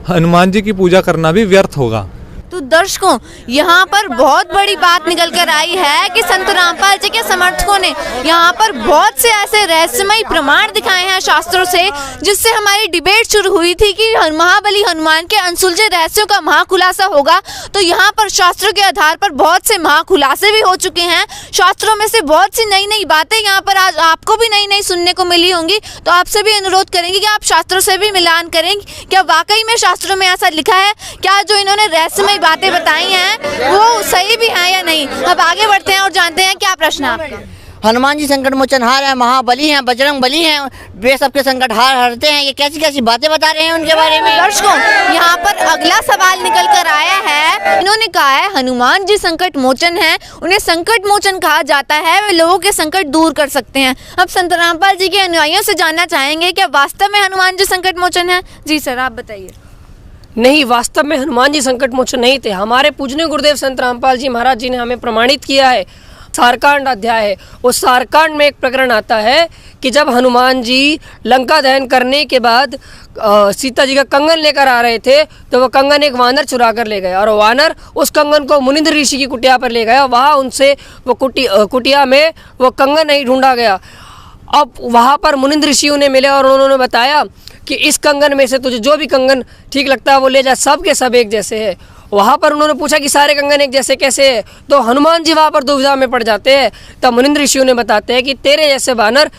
O: हनुमान जी की पूजा करना भी व्यर्थ होगा।
B: तो दर्शकों यहाँ पर बहुत बड़ी बात निकल कर आई है कि संत रामपाल जी के समर्थकों ने यहाँ पर बहुत से ऐसे रहस्यमय प्रमाण दिखाए हैं शास्त्रों से, जिससे हमारी डिबेट शुरू हुई थी कि महाबली हनुमान के अनसुलझे रहस्यों का महाखुलासा होगा। तो यहाँ पर शास्त्रों के आधार पर बहुत से महाखुलासे भी हो चुके हैं। शास्त्रों में से बहुत सी नई नई बातें यहाँ पर आज आपको भी नई नई सुनने को मिली होंगी। तो आपसे भी अनुरोध करेंगे कि आप शास्त्रों से भी मिलान करेंगे, क्या वाकई में शास्त्रों में ऐसा लिखा है, क्या जो इन्होंने रहस्यमय बातें बताई हैं वो सही भी है या नहीं। अब आगे बढ़ते हैं और जानते हैं क्या प्रश्न है आपका।
P: हनुमान जी संकट मोचनहार है, महाबली हैं, बजरंग बली हैं, वे सबके संकट हार हरते हैं, ये कैसी कैसी बातें बता रहे हैं उनके बारे में।
B: दर्शकों यहाँ पर अगला सवाल निकल कर आया है। इन्होंने कहा है हनुमान जी संकट मोचन है, उन्हें संकट मोचन कहा जाता है, वे लोगों के संकट दूर कर सकते हैं। अब संत रामपाल जी के अनुयायियों से जानना चाहेंगे क्या वास्तव में हनुमान जी संकट मोचन है? जी सर आप बताइए।
H: नहीं, वास्तव में हनुमान जी संकट मोचन नहीं थे। हमारे पूजनीय गुरुदेव संत रामपाल जी महाराज जी ने हमें प्रमाणित किया है। सारकांड अध्याय है, उस सारकांड में एक प्रकरण आता है कि जब हनुमान जी लंका दहन करने के बाद सीता जी का कंगन लेकर आ रहे थे तो वह कंगन एक वानर चुरा कर ले गया और वानर उस कंगन को मुनिंद्र ऋषि की कुटिया पर ले गया। वहाँ उनसे वो कुटिया में वो कंगन नहीं ढूंढा गया। अब वहाँ पर मुनिंद्र ऋषि उन्हें मिले और उन्होंने बताया कि इस कंगन में से तुझे जो भी कंगन ठीक लगता है वो ले जा, सब के सब एक जैसे है। वहाँ पर उन्होंने पूछा कि सारे कंगन एक जैसे कैसे है, तो हनुमान जी वहाँ पर दुविधा में पड़ जाते हैं। तब मुनिंद्र ऋषियों ने बताते हैं कि तेरे जैसे वानर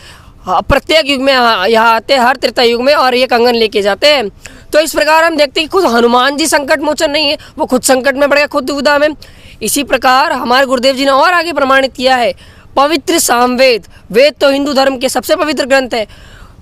H: प्रत्येक युग में यहाँ आते हैं, हर त्रेता युग में, और ये कंगन लेके जाते हैं। तो इस प्रकार हम देखते हैं कि खुद हनुमान जी संकट मोचन नहीं है, वो खुद संकट में पड़ गए, खुद दुविधा में। इसी प्रकार हमारे गुरुदेव जी ने और आगे प्रमाणित किया है, पवित्र सामवेद, वेद तो हिंदू धर्म के सबसे पवित्र ग्रंथ है।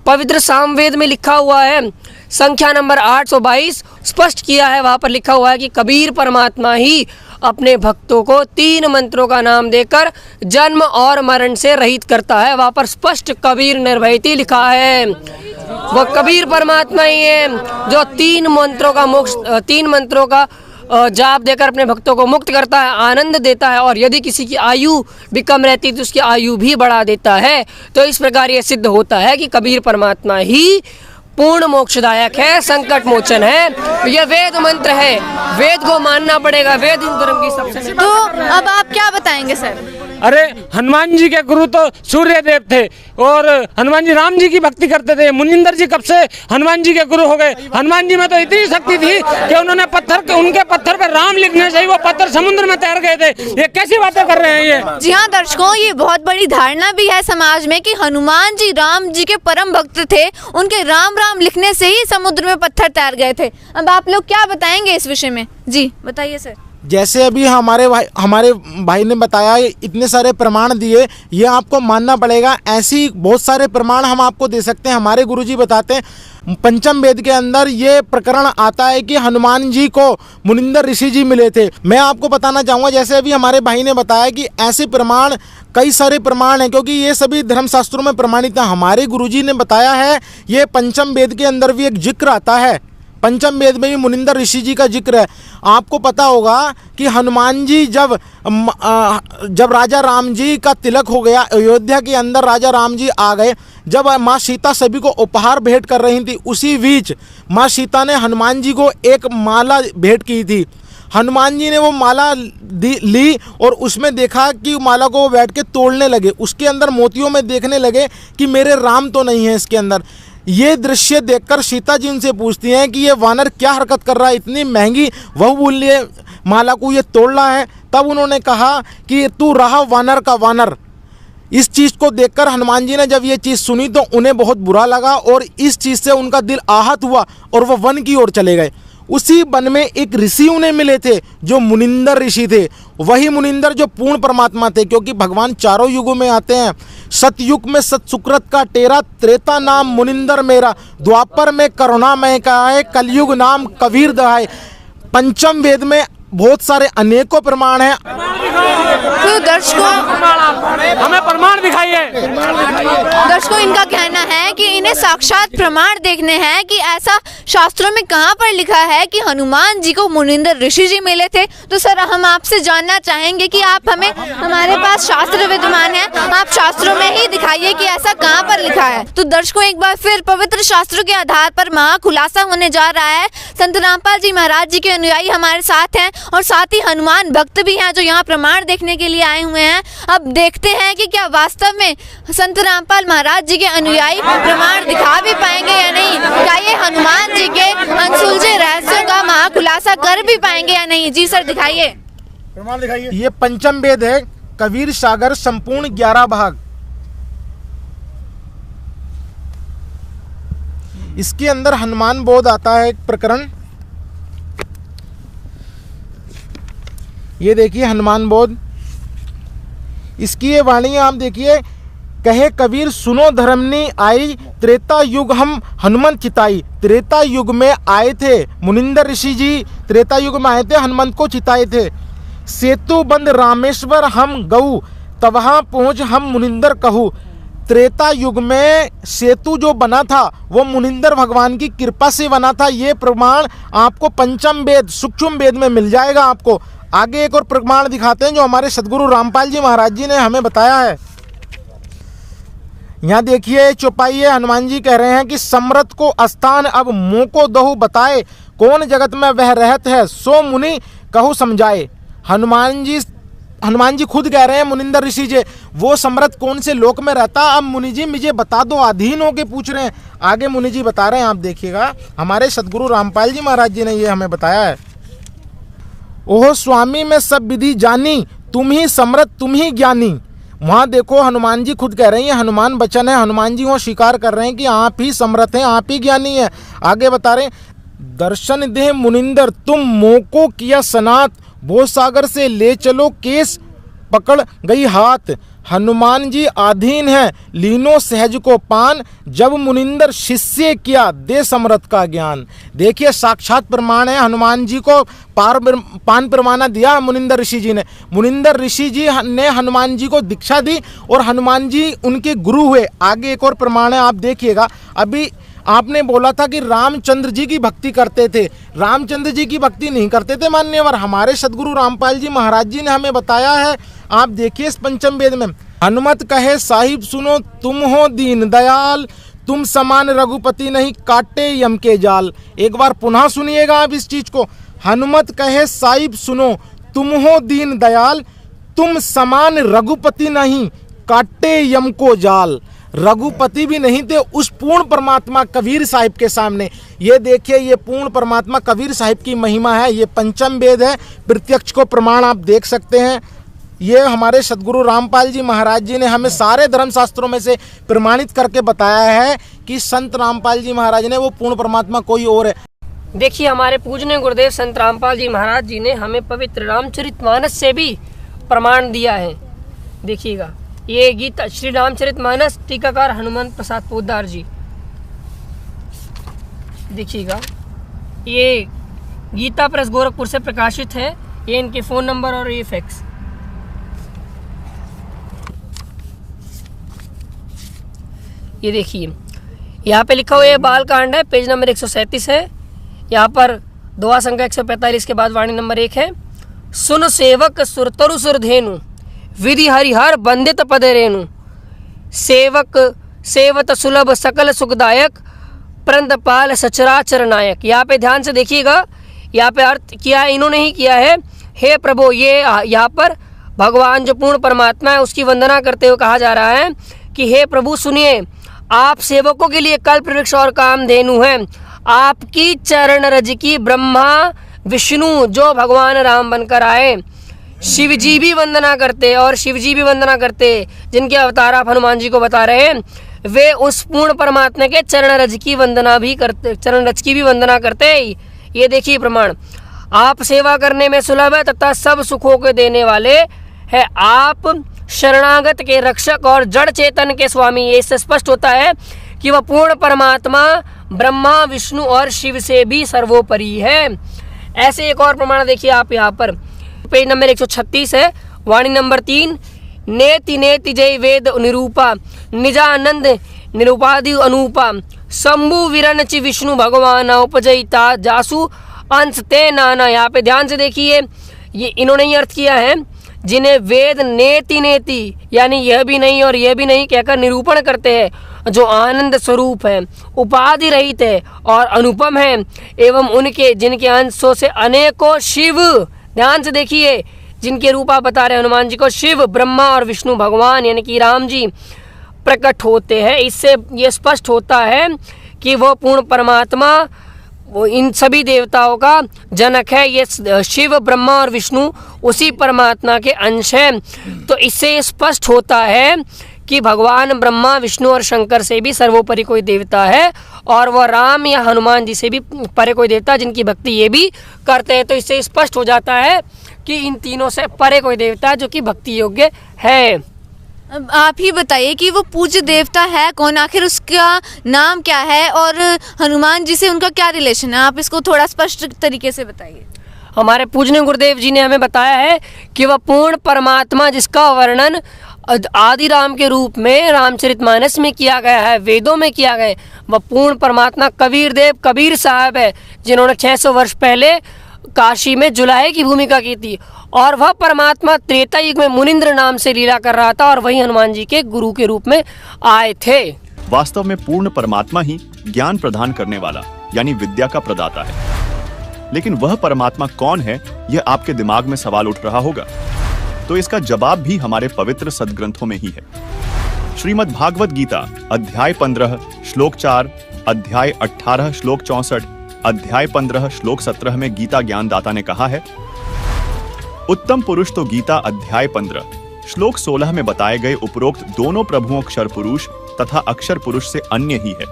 H: पवित्र सामवेद में लिखा हुआ है, संख्या नंबर 822 स्पष्ट किया है, वहाँ पर लिखा हुआ है कि कबीर परमात्मा ही अपने भक्तों को 3 मंत्रों का नाम देकर जन्म और मरण से रहित करता है। वहाँ पर स्पष्ट कबीर निर्भयति लिखा है। वो कबीर परमात्मा ही है जो 3 मंत्रों का जाप देकर अपने भक्तों को मुक्त करता है, आनंद देता है, और यदि किसी की आयु भी कम रहती तो उसकी आयु भी बढ़ा देता है। तो इस प्रकार ये सिद्ध होता है कि कबीर परमात्मा ही पूर्ण मोक्षदायक है, संकट मोचन है। यह वेद मंत्र है, वेद को मानना पड़ेगा, वेद हिंदू धर्म की सबसे।
B: तो अब आप क्या बताएंगे सर?
D: अरे हनुमान जी के गुरु तो सूर्य देव थे और हनुमान जी राम जी की भक्ति करते थे। मुनिंदर जी कब से हनुमान जी के गुरु हो गए? हनुमान जी में तो इतनी शक्ति थी कि उन्होंने उनके पत्थर पर राम लिखने से ही वो पत्थर समुद्र में तैर गए थे। ये कैसी बातें कर रहे हैं ये?
B: जी हाँ दर्शकों, ये बहुत बड़ी धारणा भी है समाज में कि हनुमान जी राम जी के परम भक्त थे, उनके राम राम लिखने से ही समुद्र में पत्थर तैर गए थे। अब आप लोग क्या बताएंगे इस विषय में? जी बताइए सर।
F: जैसे अभी हमारे भाई ने बताया, इतने सारे प्रमाण दिए, ये आपको मानना पड़ेगा। ऐसी बहुत सारे प्रमाण हम आपको दे सकते हैं। हमारे गुरुजी बताते हैं पंचम वेद के अंदर ये प्रकरण आता है कि हनुमान जी को मुनिंदर ऋषि जी मिले थे। मैं आपको बताना चाहूँगा, जैसे अभी हमारे भाई ने बताया कि ऐसे प्रमाण, कई सारे प्रमाण हैं, क्योंकि ये सभी धर्मशास्त्रों में प्रमाणित है। हमारे गुरुजी ने बताया है, ये पंचम वेद के अंदर भी एक जिक्र आता है, पंचम वेद में भी मुनिंदर ऋषि जी का जिक्र है। आपको पता होगा कि हनुमान जी जब राजा राम जी का तिलक हो गया, अयोध्या के अंदर राजा राम जी आ गए, जब माँ सीता सभी को उपहार भेंट कर रही थी, उसी बीच माँ सीता ने हनुमान जी को एक माला भेंट की थी। हनुमान जी ने वो माला ली और उसमें देखा कि माला को वो बैठ के तोड़ने लगे, उसके अंदर मोतियों में देखने लगे कि मेरे राम तो नहीं है इसके अंदर। ये दृश्य देखकर सीता जी उनसे पूछती हैं कि ये वानर क्या हरकत कर रहा है, इतनी महंगी बहुमूल्य माला को ये तोड़ रहा है। तब उन्होंने कहा कि तू रहा वानर का वानर। इस चीज़ को देखकर हनुमान जी ने जब ये चीज़ सुनी तो उन्हें बहुत बुरा लगा और इस चीज़ से उनका दिल आहत हुआ और वह वन की ओर चले गए। उसी वन में एक ऋषि उन्हें मिले थे जो मुनिंदर ऋषि थे, वही मुनिंदर जो पूर्ण परमात्मा थे, क्योंकि भगवान चारों युगों में आते हैं। सतयुग में सत सुकृत का टेरा, त्रेता नाम मुनिंदर मेरा, द्वापर में करुणामय का है, कलयुग नाम कबीर दहाय। पंचम वेद में बहुत सारे अनेकों प्रमाण हैं।
B: तो दर्शकों,
D: हमें प्रमाण दिखाइए।
B: दर्शकों, इनका कहना है कि इन्हें साक्षात प्रमाण देखने हैं कि ऐसा शास्त्रों में कहाँ पर लिखा है कि हनुमान जी को मुनिंदर ऋषि जी मिले थे। तो सर, हम आपसे जानना चाहेंगे कि आप हमें, हमारे पास शास्त्र विद्यमान है, आप शास्त्रों में ही दिखाइए कि ऐसा कहाँ पर लिखा है। तो दर्शकों, एक बार फिर पवित्र शास्त्रों के आधार पर महा खुलासा होने जा रहा है। संत रामपाल जी महाराज जी के अनुयायी हमारे साथ हैं और साथ ही हनुमान भक्त भी हैं जो यहाँ प्रमाण देखने के लिए आए हुए हैं। अब देखते हैं कि क्या वास्तव में संत रामपाल महाराज जी के अनुयायी प्रमाण दिखा भी पाएंगे या नहीं। क्या ये हनुमान जी के अनसुलझे रहस्यों का महाखुलासा कर भी पाएंगे या नहीं। जी सर, दिखाइए,
F: प्रमाण दिखाइए। ये पंचम वेद है, कबीर सागर, संपूर्ण 11 भाग। इसके अंदर हनुमान बोध आता है एक प्रकरण। ये देखिए हनुमान बोध, इसकी ये वाणी आप देखिए। कहे कबीर सुनो धर्मनी आई, त्रेता युग हम हनुमंत चिताई। त्रेता युग में आए थे मुनिंदर ऋषि जी, त्रेता युग में आए थे, हनुमंत को चिताए थे। सेतु बंद रामेश्वर हम गऊ, तवहाँ पहुँच हम मुनिंदर कहू। त्रेता युग में सेतु जो बना था वो मुनिंदर भगवान की कृपा से बना था। ये प्रमाण आपको पंचम वेद, सूक्ष्म वेद में मिल जाएगा। आपको आगे एक और प्रमाण दिखाते हैं जो हमारे सदगुरु रामपाल जी महाराज जी ने हमें बताया है। यहाँ देखिए चौपाई है, हनुमान जी कह रहे हैं कि समरथ को स्थान अब मुँह को दहु बताए, कौन जगत में वह रहत है सो मुनि कहु समझाए। हनुमान जी खुद कह रहे हैं मुनिंदर ऋषि जी, वो समरथ कौन से लोक में रहता, अब मुनि जी मुझे बता दो, अधीन होके पूछ रहे हैं। आगे मुनि जी बता रहे हैं, आप देखिएगा। हमारे सदगुरु रामपाल जी महाराज जी ने ये हमें बताया है। ओह स्वामी में सब विधि जानी, तुम ही समरथ तुम ही ज्ञानी। वहाँ देखो हनुमान जी खुद कह रहे हैं, हनुमान वचन है, हनुमान जी वो स्वीकार कर रहे हैं कि आप ही समरथ हैं, आप ही ज्ञानी हैं। आगे बता रहे हैं, दर्शन दे मुनिंदर तुम मोको किया सनात, भो सागर से ले चलो केस पकड़ गई हाथ। हनुमान जी आधीन है लीनो सहज को पान, जब मुनिंदर शिष्य किया दे समरथ का ज्ञान। देखिए साक्षात प्रमाण है, हनुमान जी को पान परमाना दिया मुनिंदर ऋषि जी ने। मुनिंदर ऋषि जी ने हनुमान जी को दीक्षा दी और हनुमान जी उनके गुरु हुए। आगे एक और प्रमाण है, आप देखिएगा। अभी आपने बोला था कि रामचंद्र जी की भक्ति करते थे, रामचंद्र जी की भक्ति नहीं करते थे मान्यवर। हमारे सदगुरु रामपाल जी महाराज जी ने हमें बताया है, आप देखिए इस पंचम वेद में। हनुमत कहे साहिब सुनो तुम हो दीन दयाल, तुम समान रघुपति नहीं काटे यम के जाल। एक बार पुनः सुनिएगा आप इस चीज को। हनुमत कहे साहिब सुनो तुम हो दीन दयाल, तुम समान रघुपति नहीं काटे यम को जाल। रघुपति भी नहीं थे उस पूर्ण परमात्मा कबीर साहिब के सामने। ये देखिए, ये पूर्ण परमात्मा कबीर साहिब की महिमा है। ये पंचम वेद है, प्रत्यक्ष को प्रमाण आप देख सकते हैं। ये हमारे सदगुरु रामपाल जी महाराज जी ने हमें सारे धर्मशास्त्रों में से प्रमाणित करके बताया है कि संत रामपाल जी महाराज ने वो पूर्ण परमात्मा कोई और है।
H: देखिए हमारे पूजनीय गुरुदेव संत रामपाल जी महाराज जी ने हमें पवित्र रामचरितमानस से भी प्रमाण दिया है। देखिएगा, ये गीता श्री रामचरितमानस टीकाकार हनुमंत प्रसाद पोद्दार जी। देखिएगा, ये गीता प्रेस गोरखपुर से प्रकाशित है। ये इनके फ़ोन नंबर और ये फैक्स। ये देखिए, यहाँ पे लिखा हुआ है बाल कांड है, पेज नंबर 137 है। यहाँ पर दुआ संख्या 145 के बाद वाणी नंबर 1 है। सुन सेवक सुरतरु सुरधेनु विधि हरिहर बंदित पदे रेणु सेवक सेवत सुलभ सकल सुखदायक प्रंदपाल सचराचर नायक। यहाँ पे ध्यान से देखिएगा, यहाँ पे अर्थ किया है इन्होंने ही किया है। हे प्रभु, ये यहाँ पर भगवान जो पूर्ण परमात्मा है उसकी वंदना करते हुए कहा जा रहा है कि हे प्रभु सुनिए, आप सेवकों के लिए कल्प वृक्ष और कामधेनु हैं। आपकी चरण रज की ब्रह्मा विष्णु जो भगवान राम बनकर आए, शिव जी भी वंदना करते और शिव जी भी वंदना करते, जिनके अवतार आप हनुमान जी को बता रहे हैं, वे उस पूर्ण परमात्मा के चरण रज की वंदना भी करते, चरण रज की भी वंदना करते। ये देखिए प्रमाण, आप सेवा करने में सुलभ है तथा सब सुखों के देने वाले है। आप शरणागत के रक्षक और जड़ चेतन के स्वामी। ये इससे स्पष्ट होता है कि वह पूर्ण परमात्मा ब्रह्मा विष्णु और शिव से भी सर्वोपरि है। ऐसे एक और प्रमाण देखिए आप यहाँ पर, पेज नंबर 136 है, वाणी नंबर 3। नेति नेति जय वेद निरूपा निजानंद निरूपादि अनूपा शंभु विरनचि विष्णु भगवान उपजयिता जासु अंश ते नाना। यहाँ पे ध्यान से देखिए, ये इन्होंने ही अर्थ किया है, जिन्हें वेद नेति नेति यानी यह भी नहीं और यह भी नहीं कहकर निरूपण करते हैं, जो आनंद स्वरूप है, उपाधि रहित है और अनुपम है, एवं उनके जिनके अंशों से अनेकों शिव, ध्यान से देखिए, जिनके रूप आप बता रहे हैं हनुमान जी को, शिव ब्रह्मा और विष्णु भगवान यानी कि राम जी प्रकट होते हैं। इससे ये स्पष्ट होता है कि वो पूर्ण परमात्मा वो इन सभी देवताओं का जनक है। ये शिव ब्रह्मा और विष्णु उसी परमात्मा के अंश हैं। तो इससे स्पष्ट होता है कि भगवान ब्रह्मा विष्णु और शंकर से भी सर्वोपरि कोई देवता है और वह राम या हनुमान जी से भी परे कोई देवता, जिनकी भक्ति ये भी करते हैं। तो इससे स्पष्ट हो जाता है कि इन तीनों से परे कोई देवता जो कि भक्ति योग्य है।
B: अब आप ही बताइए कि वो पूज्य देवता है कौन, आखिर उसका नाम क्या है और हनुमान जी से उनका क्या रिलेशन है, आप इसको थोड़ा स्पष्ट तरीके से बताइए।
H: हमारे पूजनीय गुरुदेव जी ने हमें बताया है कि वह पूर्ण परमात्मा जिसका वर्णन आदि राम के रूप में रामचरितमानस में किया गया है, वेदों में किया गया है, वह पूर्ण परमात्मा कबीर देव कबीर साहब है, जिन्होंने 600 वर्ष पहले काशी में जुलाहे की भूमिका की थी। और वह परमात्मा त्रेता युग में मुनिंद्र नाम से लीला कर रहा था और वही हनुमान जी के गुरु के रूप में आए थे।
W: वास्तव में पूर्ण परमात्मा ही ज्ञान प्रदान करने वाला यानी विद्या का प्रदाता है। लेकिन वह परमात्मा कौन है, यह आपके दिमाग में सवाल उठ रहा होगा। तो इसका जवाब भी हमारे पवित्र सदग्रंथों में ही है। श्रीमद् भागवत गीता अध्याय 15 श्लोक 4, अध्याय 18 श्लोक 64, अध्याय 15 श्लोक 17 में गीता ज्ञानदाता ने कहा है, उत्तम पुरुष तो गीता अध्याय 15 श्लोक 16 में बताए गए उपरोक्त दोनों प्रभुओं अक्षर पुरुष तथा अक्षर पुरुष से अन्य ही है,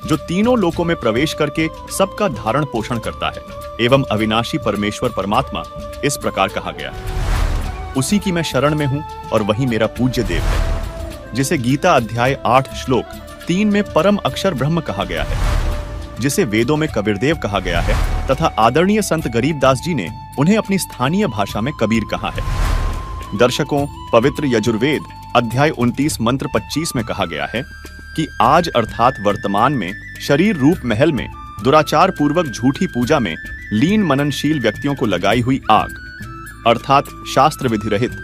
W: जो तीनों लोकों में प्रवेश करके सबका धारण पोषण करता है एवं अविनाशी परमेश्वर परमात्मा इस प्रकार कहा गया है। उसी की मैं शरण में हूं और वही मेरा पूज्य देव है, जिसे गीता अध्याय 8 श्लोक 3 में परम अक्षर ब्रह्म कहा गया है, जिसे वेदों में कबीरदेव कहा गया है तथा आदरणीय संत गरीबदास जी ने उन्हें अपनी स्थानीय भाषा में कबीर कहा है। दर्शकों, पवित्र यजुर्वेद अध्याय 29 मंत्र 25 में कहा गया है कि आज अर्थात वर्तमान में शरीर रूप महल में दुराचार पूर्वक झूठी पूजा में लीन मननशील व्यक्तियों को लगाई हुई आग अर्थात शास्त्र विधि रहित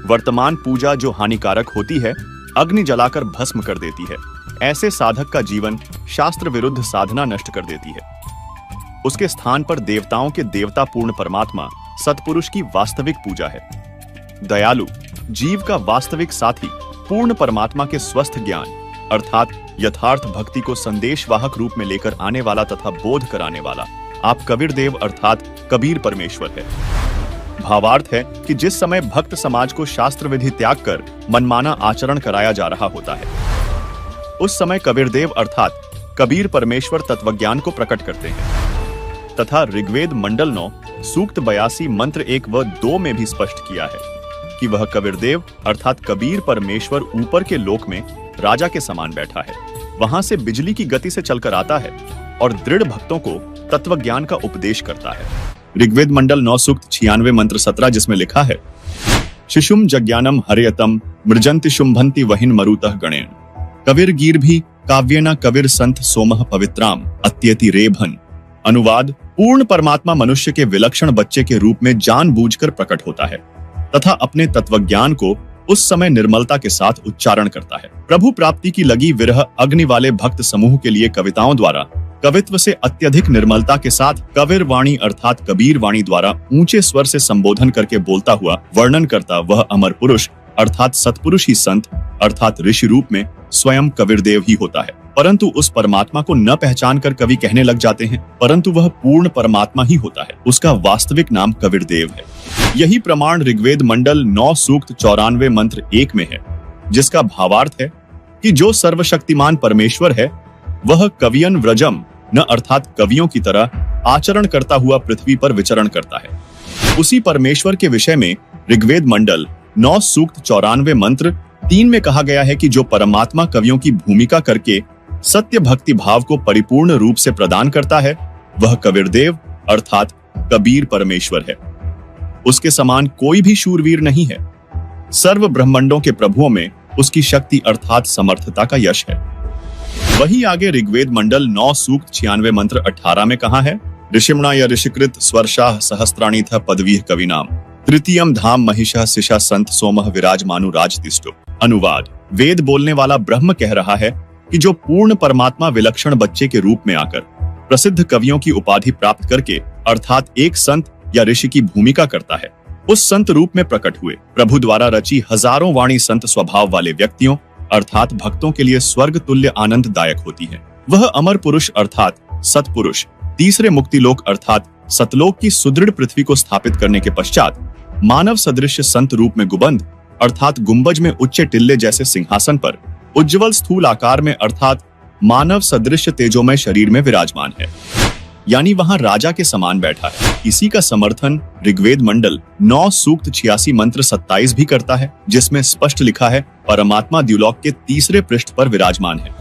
W: वर्तमान पूजा जो हानिकारक होती है, अग्नि जलाकर भस्म कर देती है। ऐसे साधक का जीवन शास्त्र विरुद्ध साधना नष्ट कर देती है। उसके स्थान पर देवताओं के देवता पूर्ण परमात्मा सतपुरुष की वास्तविक पूजा है। दयालु जीव का वास्तविक साथी पूर्ण परमात्मा के स्वस्थ ज्ञान अर्थात यथार्थ भक्ति को संदेशवाहक रूप में लेकर आने वाला तथा बोध कराने वाला आप कबीर देव अर्थात कबीर परमेश्वर है। भावार्थ है कि जिस समय भक्त समाज को शास्त्र विधि त्याग कर मनमाना आचरण कराया जा रहा होता है, उस समय कबीर देव अर्थात कबीर परमेश्वर तत्वज्ञान को प्रकट करते हैं। तथा ऋग्वेद मंडल 9 सूक्त 82 मंत्र 1 व 2 में भी स्पष्ट किया है कि वह कबीरदेव अर्थात कबीर परमेश्वर ऊपर के लोक में राजा के समान बैठा है। वहां से बिजली की गति से चलकर आता है और दृढ़ भक्तों को तत्व ज्ञान का उपदेश करता है। ऋग्वेद मंडल 9 सूक्त 96 मंत्र 17 जिसमें लिखा है, शिशुम जज्ञानम हरेयतम मृजंति शुंभंति वहिन मरुतः गणेन कविर गीर्भि काव्येन कविर संत सोमः पवित्राम अत्यति रेभन। अनुवाद, पूर्ण परमात्मा मनुष्य के विलक्षण बच्चे के रूप में जानबूझकर प्रकट होता है तथा अपने तत्वज्ञान को उस समय निर्मलता के साथ उच्चारण करता है। प्रभु प्राप्ति की लगी विरह अग्नि वाले भक्त समूह के लिए कविताओं द्वारा कवित्व से अत्यधिक निर्मलता के साथ कबीर वाणी अर्थात कबीर वाणी द्वारा ऊंचे स्वर से संबोधन करके बोलता हुआ वर्णन करता वह अमर पुरुष अर्थात सतपुरुष ही संत अर्थात ऋषि रूप में स्वयं कबीरदेव ही होता है। परंतु उस परमात्मा को न पहचान कर कवि कहने लग जाते हैं, परंतु वह पूर्ण परमात्मा ही होता है। उसका वास्तविक नाम कबीरदेव है। यही प्रमाण ऋग्वेद मंडल 9 सूक्त 94 मंत्र 1 में है, जिसका भावार्थ है कि जो सर्वशक्तिमान परमेश्वर है वह कवियन व्रजम न अर्थात कवियों की तरह आचरण करता हुआ पृथ्वी पर विचरण करता है। उसी परमेश्वर के विषय में ऋग्वेद मंडल 9 सूक्त 94 मंत्र 3 में कहा गया है कि जो परमात्मा कवियों की भूमिका करके सत्य भक्ति भाव को परिपूर्ण रूप से प्रदान करता है वह कबीरदेव अर्थात कबीर परमेश्वर है। उसके समान कोई भी शूरवीर नहीं है। सर्व ब्रह्मांडों के प्रभुओं में उसकी शक्ति अर्थात समर्थता का यश है। वही आगे ऋग्वेद मंडल 9 सूक्त 96 मंत्र 18 में कहा है, ऋषिमणा या ऋषिकृत स्वर्षाः सहस्त्राणि थ पदवीः कविनाम तृतीयम धाम महिषः शिषा संत सोमः विराजमानु राजतिष्ठो। अनुवाद, वेद बोलने वाला ब्रह्म कह रहा है कि जो पूर्ण परमात्मा विलक्षण बच्चे के रूप में आकर प्रसिद्ध कवियों की उपाधि प्राप्त करके अर्थात एक संत या ऋषि की भूमिका करता है, उस संत रूप में प्रकट हुए प्रभु द्वारा रची हजारों वाणी संत स्वभाव वाले व्यक्तियों अर्थात भक्तों के लिए स्वर्ग तुल्य आनंददायक होती है। वह अमर पुरुष अर्थात सतपुरुष तीसरे मुक्तिलोक अर्थात सतलोक की सुदृढ़ पृथ्वी को स्थापित करने के पश्चात मानव सदृश संत रूप में गुबंद अर्थात गुंबज में उच्च टिल्ले जैसे सिंहासन पर उज्जवल स्थूल आकार में अर्थात मानव सदृश तेजोमय शरीर में विराजमान है, यानी वहां राजा के समान बैठा है। इसी का समर्थन ऋग्वेद मंडल 9 सूक्त 86 मंत्र 27 भी करता है, जिसमें स्पष्ट लिखा है परमात्मा द्युलोक के तीसरे पृष्ठ पर विराजमान है।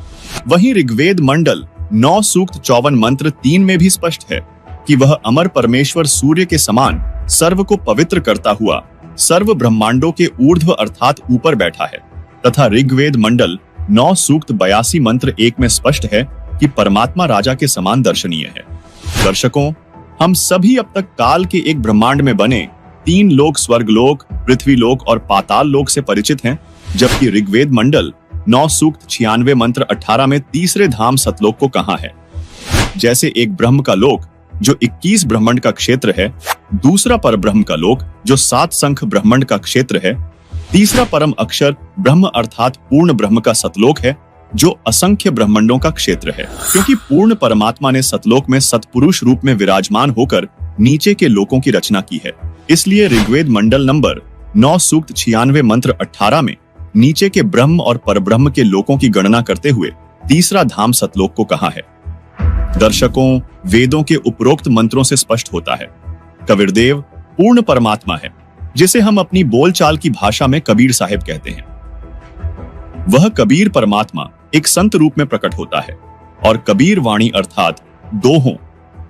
W: वहीं ऋग्वेद मंडल 9 सूक्त 54 मंत्र 3 में भी स्पष्ट है कि वह अमर परमेश्वर सूर्य के समान सर्व को पवित्र करता हुआ सर्व ब्रह्मांडों के ऊर्ध्व अर्थात ऊपर बैठा है, तथा ऋग्वेद मंडल 9 सूक्त 82 मंत्र 1 में स्पष्ट है कि परमात्मा राजा के समान दर्शनीय है। दर्शकों, हम सभी अब तक काल के एक ब्रह्मांड में बने 3 लोक स्वर्गलोक, पृथ्वीलोक और पाताल लोक से परिचित हैं, जबकि ऋग्वेद मंडल 9 सूक्त 96 मंत्र 18 में तीसरे धाम सतलोक को कहा है। जैसे एक ब्रह्म का लोक जो 21 ब्रह्मांड का क्षेत्र है, दूसरा पर ब्रह्म का लोक जो 7 संख ब्रह्मांड का क्षेत्र है, तीसरा परम अक्षर ब्रह्म अर्थात पूर्ण ब्रह्म का सतलोक है जो असंख्य ब्रह्मांडों का क्षेत्र है। क्योंकि पूर्ण परमात्मा ने सतलोक में सतपुरुष रूप में विराजमान होकर नीचे के लोकों की रचना की है, इसलिए ऋग्वेद मंडल नंबर 9 सूक्त 96 मंत्र 18 में नीचे के ब्रह्म और परब्रह्म के लोकों की गणना करते हुए तीसरा धाम सतलोक को कहा है। दर्शकों, वेदों के उपरोक्त मंत्रों से स्पष्ट होता है कबीरदेव पूर्ण परमात्मा है, जिसे हम अपनी बोलचाल की भाषा में कबीर साहिब कहते हैं। वह कबीर परमात्मा एक संत रूप में प्रकट होता है और कबीर वाणी अर्थात दोहों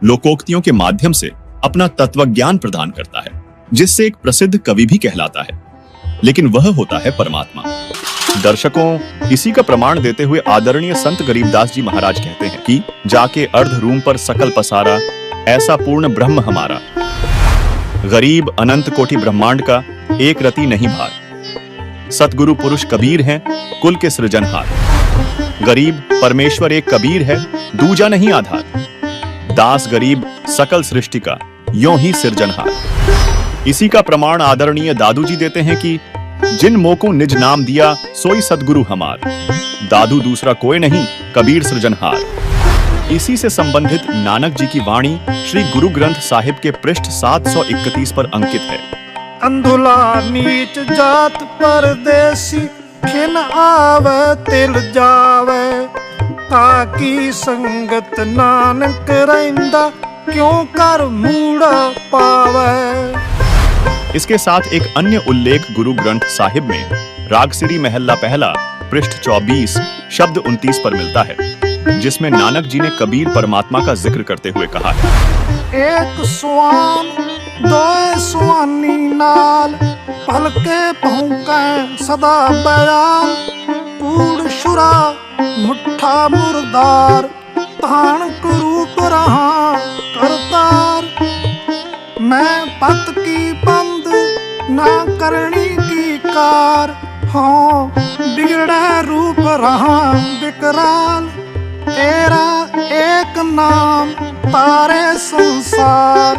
W: लोकोक्तियों के माध्यम से अपना तत्वज्ञान प्रदान करता है, जिससे एक प्रसिद्ध कवि भी कहलाता है, लेकिन वह होता है परमात्मा। दर्शकों, इसी का प्रमाण देते हुए आदरणीय संत गरीबदास जी महाराज कहते हैं कि जाके अर्ध रूम पर सकल पसारा ऐसा पूर्ण ब्रह्म हमारा, गरीब अनंत कोटि ब्रह्मांड का एक रति नहीं भार। सतगुरु पुरुष कबीर हैं कुल के सृजनहार, गरीब परमेश्वर एक कबीर है दूजा नहीं आधार। दास गरीब सकल सृष्टि का यों ही सृजनहार। इसी का प्रमाण आदरणीय दादू जी देते हैं कि जिन मोको निज नाम दिया सोई सतगुरु हमार, दादू दूसरा कोई नहीं कबीर सृजनहार। इसी से संबंधित नानक जी की वाणी श्री गुरु ग्रंथ साहिब के पृष्ठ 731 पर अंकित है।
Q: अंधुला नीच जात परदेसी खिन आवे तिल जावे, ताकी संगत नानक रहिंदा क्यों कर मूड पावे।
W: इसके साथ एक अन्य उल्लेख गुरु ग्रंथ साहिब में रागसिरी महल्ला पहला पृष्ठ 24 शब्द 29 पर मिलता है, जिसमें नानक जी ने कबीर परमात्मा का जिक्र करते हुए कहा है,
Q: एक स्वान दो स्वानी नाल पलके भौंके सदा बयान कूड़ शुरा मुठा मुर्दार तान रूप रहा करतार। मैं पत की बंद ना करनी की कार हाँ बिगड़े रूप रहा विकराल। तेरा एक नाम तारे संसार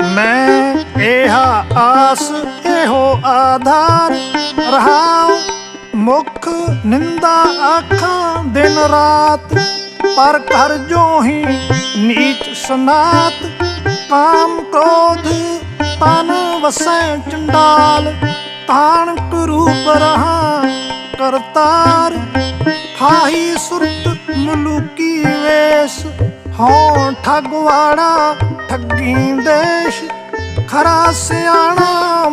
Q: मैं एहा आस एहो आधार। रहा मुख निंदा आखा दिन रात पर कर जो ही नीच सनात। काम क्रोध तन वसै चंडाल तान रूप रहा करतार। हाही सुरत मुलुकी वेश हों ठगवाड़ा ठगी देश। खरा सियाणा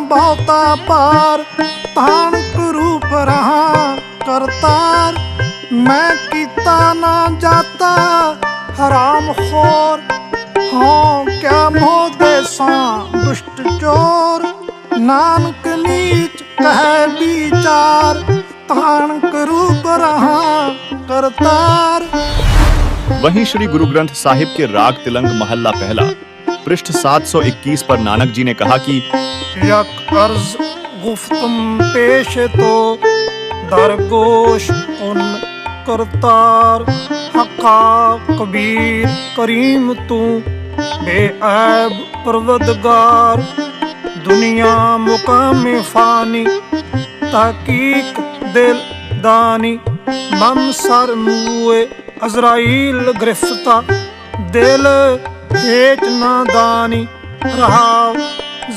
Q: बहुता पार तान रूप रहा करतार। मैं कीता ना जाता हराम खोर हाँ क्या मोह देसा दुष्ट चोर। नानक नीच कहे विचार तान रूप रहा करतार।
W: वहीं श्री गुरु ग्रंथ साहिब के राग तिलंग महल्ला पहला पृष्ठ 721 पर नानक जी ने कहा कि
Q: यक अर्ज गुफ्तम पेश तो दरगोश उन करतार। हका कबीर करीम तू बेऐब परवदगार। दुनिया मुकाम फानी तहकीक दिल दानी। मम सर मुए अजराइल गिरफ्ता दिल हेच नादानी। रहा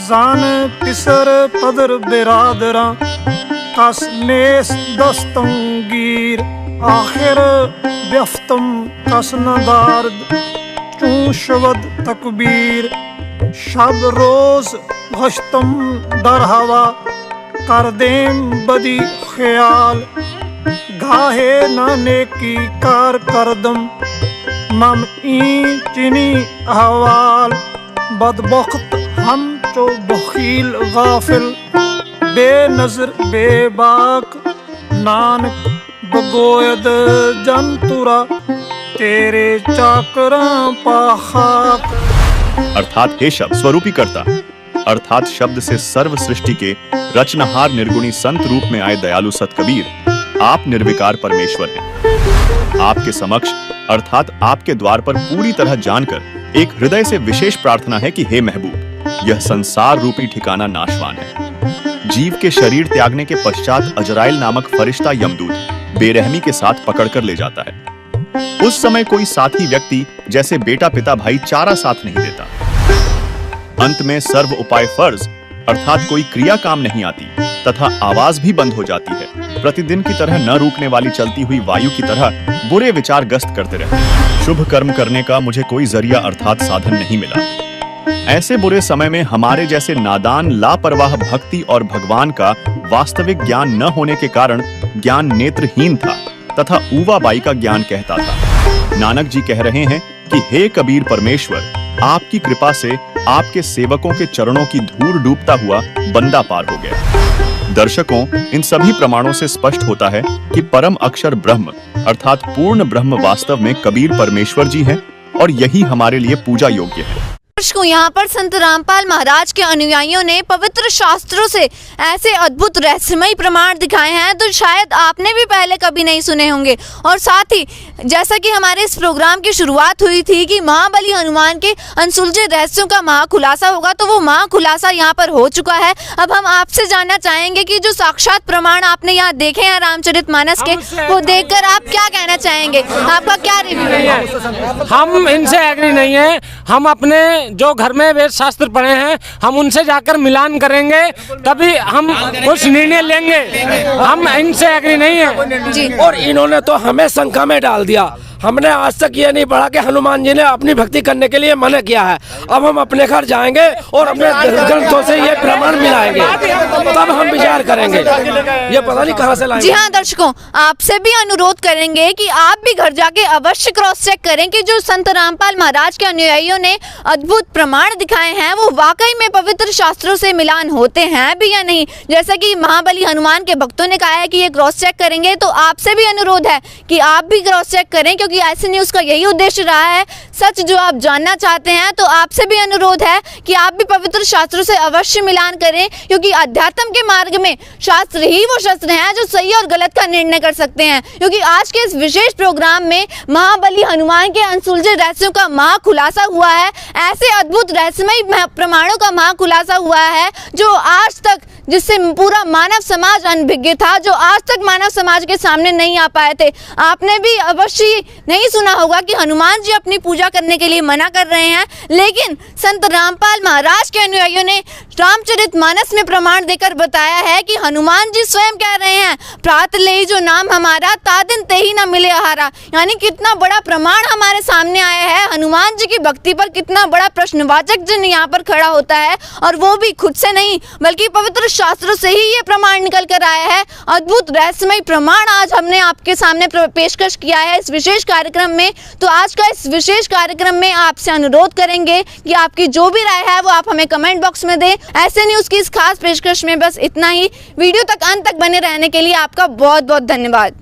Q: जान पिसर पदर बिरादरा कस नेस दस्तंगीर। आखिर व्यफ्तम कस नदार्द चूं शवद तकबीर। शब रोज घश्तम दर हवा कर देम बदी ख्याल। घाहे नाने की कार करदम मम ई चिनी अहवाल। बदबख्त हम चो बखील गाफिल बेनजर बेबाक। नानक बगोयद जंतुरा तेरे चाकरा पाखाक।
W: अर्थात हे शब्द स्वरूपी करता अर्थात शब्द से सर्व सृष्टि के रचनहार निर्गुणी संत रूप में आए दयालु सत कबीर आप निर्विकार परमेश्वर हैं। आपके समक्ष अर्थात आपके द्वार पर पूरी तरह जानकर एक हृदय से विशेष प्रार्थना है कि हे महबूब यह संसार रूपी ठिकाना नाशवान है। जीव के शरीर त्यागने के पश्चात अजराइल नामक फरिश्ता यमदूत बेरहमी के साथ पकड़कर ले जाता है। उस समय कोई साथी व्यक्ति जैसे बेटा पिता भाई चारा साथ नहीं देता। अंत में सर्व उपाय फर्ज अर्थात कोई क्रिया काम नहीं आती तथा आवाज भी बंद हो जाती है। प्रतिदिन की तरह न रुकने वाली चलती हुई वायु की तरह बुरे विचार गस्त करते रहते। शुभ कर्म करने का मुझे कोई जरिया अर्थात साधन नहीं मिला। ऐसे बुरे समय में हमारे जैसे नादान लापरवाह भक्ति और भगवान का वास्तविक ज्ञान न होने के कारण ज्ञान नेत्रहीन था तथा ऊवा बाई का ज्ञान कहता था। नानक जी कह रहे हैं कि हे कबीर परमेश्वर आपकी कृपा से आपके सेवकों के चरणों की धूल डूबता हुआ बंदा पार हो गया। दर्शकों इन सभी प्रमाणों से स्पष्ट होता है कि परम अक्षर ब्रह्म अर्थात पूर्ण ब्रह्म वास्तव में कबीर परमेश्वर जी हैं और यही हमारे लिए पूजा योग्य है।
B: को यहाँ पर संत रामपाल महाराज के अनुयायियों ने पवित्र शास्त्रों से ऐसे अद्भुत रहस्यमयी प्रमाण दिखाए हैं तो शायद आपने भी पहले कभी नहीं सुने होंगे। और साथ ही जैसा कि हमारे इस प्रोग्राम की शुरुआत हुई थी कि महाबली हनुमान के अनसुलझे रहस्यों का महाखुलासा होगा, तो वो महाखुलासा यहाँ पर हो चुका है। अब हम आपसे जानना चाहेंगे कि जो साक्षात प्रमाण आपने यहाँ देखे हैं रामचरितमानस के, वो देखकर आप क्या कहना चाहेंगे, आपका क्या रिव्यू है?
D: हम इनसे एग्री नहीं है। हम अपने जो घर में वेद शास्त्र पढ़े हैं हम उनसे जाकर मिलान करेंगे तभी हम कुछ निर्णय लेंगे। हम इनसे एग्री नहीं है
M: और इन्होंने तो हमें शंका में डाल दिया। हमने आज तक ये नहीं पढ़ा कि हनुमान जी ने अपनी भक्ति करने के लिए मना किया है। अब हम अपने घर जाएंगे और अपने ग्रंथों से ये प्रमाण मिलाएंगे, तब हम विचार करेंगे। ये पता नहीं कहाँ से लाएंगे।
B: जी हाँ दर्शकों, आपसे भी अनुरोध करेंगे कि आप भी घर जाके अवश्य क्रॉस चेक करें कि जो संत रामपाल महाराज के अनुयायियों ने अद्भुत प्रमाण दिखाए हैं वो वाकई में पवित्र शास्त्रों से मिलान होते हैं भी या नहीं। जैसा कि महाबली हनुमान के भक्तों ने कहा है कि ये क्रॉस चेक करेंगे, तो आपसे भी अनुरोध है कि आप भी क्रॉस चेक करें, क्योंकि ऐसे न्यूज़ का यही उद्देश्य रहा है, सच जो आप जानना चाहते हैं। तो आपसे भी अनुरोध है कि आप भी पवित्र शास्त्रों से अवश्य मिलान करें, क्योंकि अध्यात्म के मार्ग में शास्त्र ही वो शस्त्र हैं जो सही और गलत का निर्णय कर सकते हैं। क्योंकि आज के इस विशेष प्रोग्राम में महाबली हनुमान के अनसुलझे रहस्यों का महाखुलासा हुआ है। ऐसे अद्भुत रहस्यमय प्रमाणों का महाखुलासा हुआ है जो आज तक, जिससे पूरा मानव समाज अनभिज्ञ था, जो आज तक मानव समाज के सामने नहीं आ पाए थे। आपने भी अवश्य नहीं सुना होगा कि हनुमान जी अपनी पूजा करने के लिए मना कर रहे हैं, लेकिन संत रामपाल महाराज के अनुयायियों ने रामचरितमानस में प्रमाण देकर बताया है कि हनुमान जी स्वयं कह रहे हैं, प्रात ले जो नाम हमारा, ता दिन ते ही न मिले आहारा। यानी कितना बड़ा प्रमाण हमारे सामने आया है। हनुमान जी की भक्ति पर कितना बड़ा प्रश्नवाचक चिन्ह यहाँ पर खड़ा होता है, और वो भी खुद से नहीं बल्कि पवित्र शास्त्रों से ही ये प्रमाण निकल कर आया है। अद्भुत रहस्यमय प्रमाण आज हमने आपके सामने पेशकश किया है इस विशेष कार्यक्रम में। तो आज का इस विशेष कार्यक्रम में आपसे अनुरोध करेंगे कि आपकी जो भी राय है वो आप हमें कमेंट बॉक्स में दें। ऐसे न्यूज़ की इस खास पेशकश में बस इतना ही। वीडियो तक अंत तक बने रहने के लिए आपका बहुत बहुत धन्यवाद।